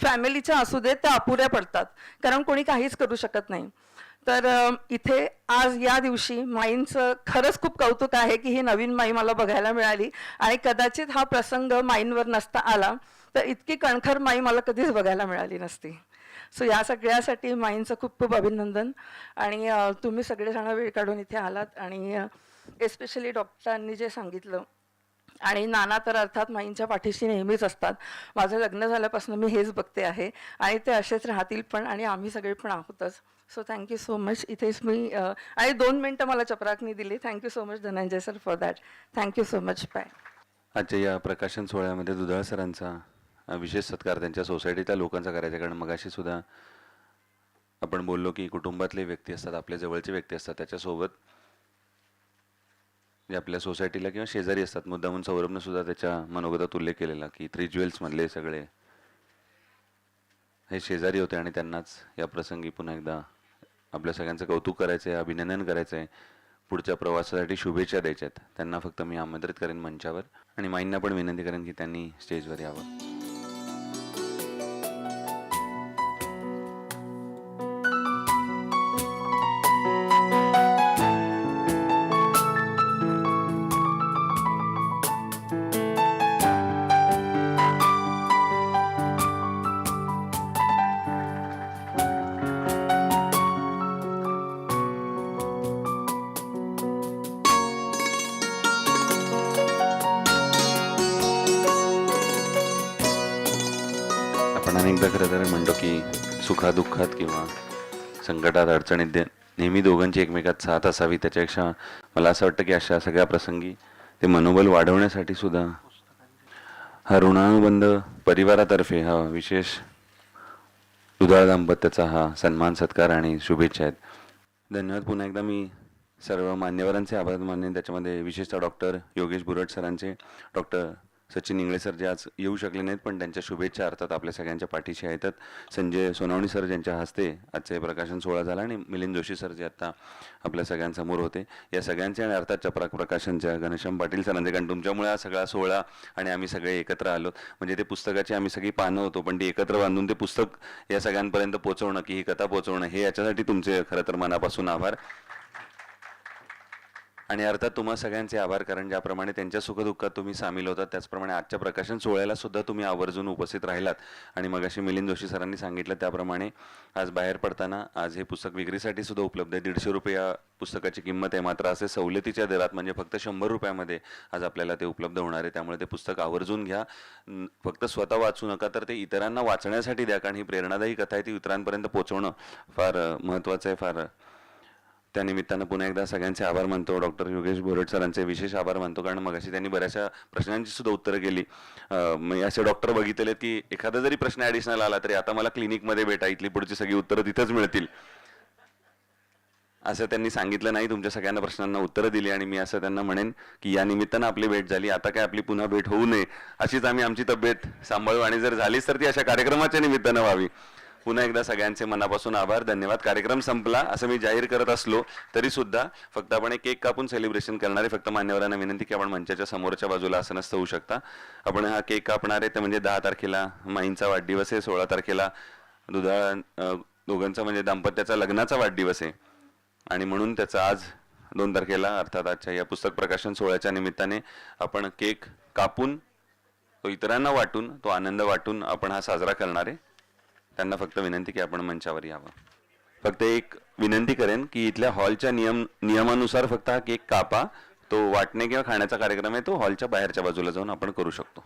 फॅमिलीच्या असू देत, त्या अपुऱ्या पडतात, कारण कोणी काहीच करू शकत नाही. तर इथे आज या दिवशी माईंचं खरंच खूप कौतुक आहे की ही नवीन माई मला बघायला मिळाली. आणि कदाचित हा प्रसंग माईंवर नसता आला तर इतकी कणखर माई मला कधीच बघायला मिळाली नसती. सो या सगळ्यासाठी माईंचं खूप खूप अभिनंदन. आणि तुम्ही सगळेजण वेळ काढून इथे आलात आणि एस्पेशली डॉक्टरांनी जे सांगितलं, आणि नाना तर अर्थात माईंच्या पाठीशी नेहमीच असतात. माझं लग्न झाल्यापासून मी हेच बघते आहे आणि ते असेच राहतील पण, आणि आम्ही सगळे पण आहोतच. So thank you so much. इथेच मी आणि 2 मिनटं मला चपराकनी दिली. Thank you so much Dhananjay sir for that. Thank you so much. Bye. आजच्या या प्रकाशन सोहळ्यामध्ये दुधाळ सरांचा विशेष सत्कार त्यांच्या सोसायटीतल्या लोकांचा करायचा. कारण मगाशी सुद्धा आपण बोललो की कुटुंबातले व्यक्ती असतात, आपल्या जवळचे व्यक्ती असतात, त्याच्यासोबत जे आपल्या सोसायटीला किंवा शेजारी असतात, मुद्दामून सौरभनं सुद्धा त्याच्या मनोगतात उल्लेख केलेला की 3 ज्वेल्समधले सगळे हे शेजारी होते आणि त्यांनाच या प्रसंगी पुन्हा एकदा आपल्या सगळ्यांचं कौतुक करायचं आहे, अभिनंदन करायचं आहे, पुढच्या प्रवासासाठी शुभेच्छा द्यायच्या आहेत. त्यांना फक्त मी आमंत्रित करेन मंचावर आणि माईंना पण विनंती करेन की त्यांनी स्टेजवर यावं. आपण अनेकदा खरं तर म्हणतो की सुखादुःखात किंवा संकटात अडचणीत नेहमी दोघांची एकमेकात साथ असावी. त्याच्यापेक्षा मला असं वाटतं की अशा सगळ्या प्रसंगी ते मनोबल वाढवण्यासाठी सुद्धा हा ऋणानुबंध परिवारातर्फे हा विशेष दुधाळ दाम्पत्याचा हा सन्मान सत्कार आणि शुभेच्छा आहेत. धन्यवाद. पुन्हा एकदा मी सर्व मान्यवरांचे आभार मानेन. त्याच्यामध्ये विशेषतः डॉक्टर योगेश बुरट सरांचे, डॉक्टर सचिन इंगळे सर जे आज येऊ शकले नाहीत पण त्यांच्या शुभेच्छा अर्थात आपल्या सगळ्यांच्या पाठीशी आहेत. संजय सोनावणी सर ज्यांच्या हस्ते आजचे प्रकाशन सोहळा झाला आणि मिलिंद जोशी सर जे आता आपल्या सगळ्यांसमोर होते, या सगळ्यांचे आणि अर्थात चपराक प्रकाशनच्या घनश्याम पाटील सरांचे, कारण तुमच्यामुळे हा सगळा सोहळा आणि आम्ही सगळे एकत्र आलो. म्हणजे ते पुस्तकाची आम्ही सगळी पानं होतो पण ती एकत्र बांधून ते पुस्तक या सगळ्यांपर्यंत पोहोचवणं, की ही कथा पोहोचवणं, हे याच्यासाठी तुमचे खरं तर मनापासून आभार. आणि अर्थात तुम्हा सगळ्यांचे आभार, कारण ज्याप्रमाणे त्यांच्या सुखदुःखात तुम्ही सामील होतात त्याचप्रमाणे आजच्या प्रकाशन सोहळ्याला सुद्धा तुम्ही आवर्जून उपस्थित राहिलात. आणि मगाशी मिलिंद जोशी सरांनी सांगितलं त्याप्रमाणे आज बाहेर पडताना आज हे पुस्तक विक्रीसाठी सुद्धा उपलब्ध आहे. 150 रुपये या पुस्तकाची किंमत आहे, मात्र असे सवलतीच्या दरात म्हणजे फक्त 100 रुपयामध्ये आज आपल्याला ते उपलब्ध होणार आहे. त्यामुळे ते पुस्तक आवर्जून घ्या. फक्त स्वतः वाचू नका तर ते इतरांना वाचण्यासाठी द्या, कारण ही प्रेरणादायी कथा आहे ती इतरांपर्यंत पोहोचवणं फार महत्त्वाचं आहे. फार त्या निमित्तानं पुन्हा एकदा सगळ्यांचे आभार मानतो. डॉक्टर योगेश बोरट सरांचे विशेष आभार मानतो, कारण मगाशी त्यांनी बऱ्याचशा प्रश्नांची सुद्धा उत्तरं केली. मी असे डॉक्टर बघितलेत की एखादा जरी प्रश्न ॲडिशनल आला तरी आता मला क्लिनिकमध्ये भेटा, इथली पुढची सगळी उत्तरं तिथंच मिळतील असं त्यांनी सांगितलं नाही. तुमच्या सगळ्यांना प्रश्नांना उत्तरं दिली आणि मी असं त्यांना म्हणेन की या निमित्तानं आपली भेट झाली, आता काय आपली पुन्हा भेट होऊ नये, अशीच आम्ही आमची तब्येत सांभाळू आणि जर झालीच तर ती अशा कार्यक्रमाच्या निमित्तानं व्हावी. पुन्हा एकदा सगळ्यांचे मनापासून आभार, धन्यवाद. कार्यक्रम संपला असं मी जाहीर करत असलो तरी सुद्धा फक्त आपण एक केक कापून सेलिब्रेशन करणारे. फक्त मान्यवरांना विनंती की आपण मंचाच्या समोरच्या बाजूला असं नसतं होऊ शकता. आपण हा केक कापणार आहे ते म्हणजे 10 तारखेला माईंचा वाढदिवस आहे, 16 तारखेला दुधाळ दोघांचा म्हणजे दाम्पत्याचा लग्नाचा वाढदिवस आहे आणि म्हणून त्याचा आज 2 तारखेला अर्थात आजच्या या पुस्तक प्रकाशन सोहळ्याच्या निमित्ताने आपण केक कापून तो इतरांना वाटून, तो आनंद वाटून आपण हा साजरा करणार आहे. त्यांना फक्त विनंती की आपण मंचावर यावं. फक्त एक विनंती करेन की इथल्या हॉलच्या नियमानुसार फक्त हा केक कापा. तो वाटणे किंवा खाण्याचा कार्यक्रम आहे तो हॉलच्या बाहेरच्या बाजूला जाऊन आपण करू शकतो.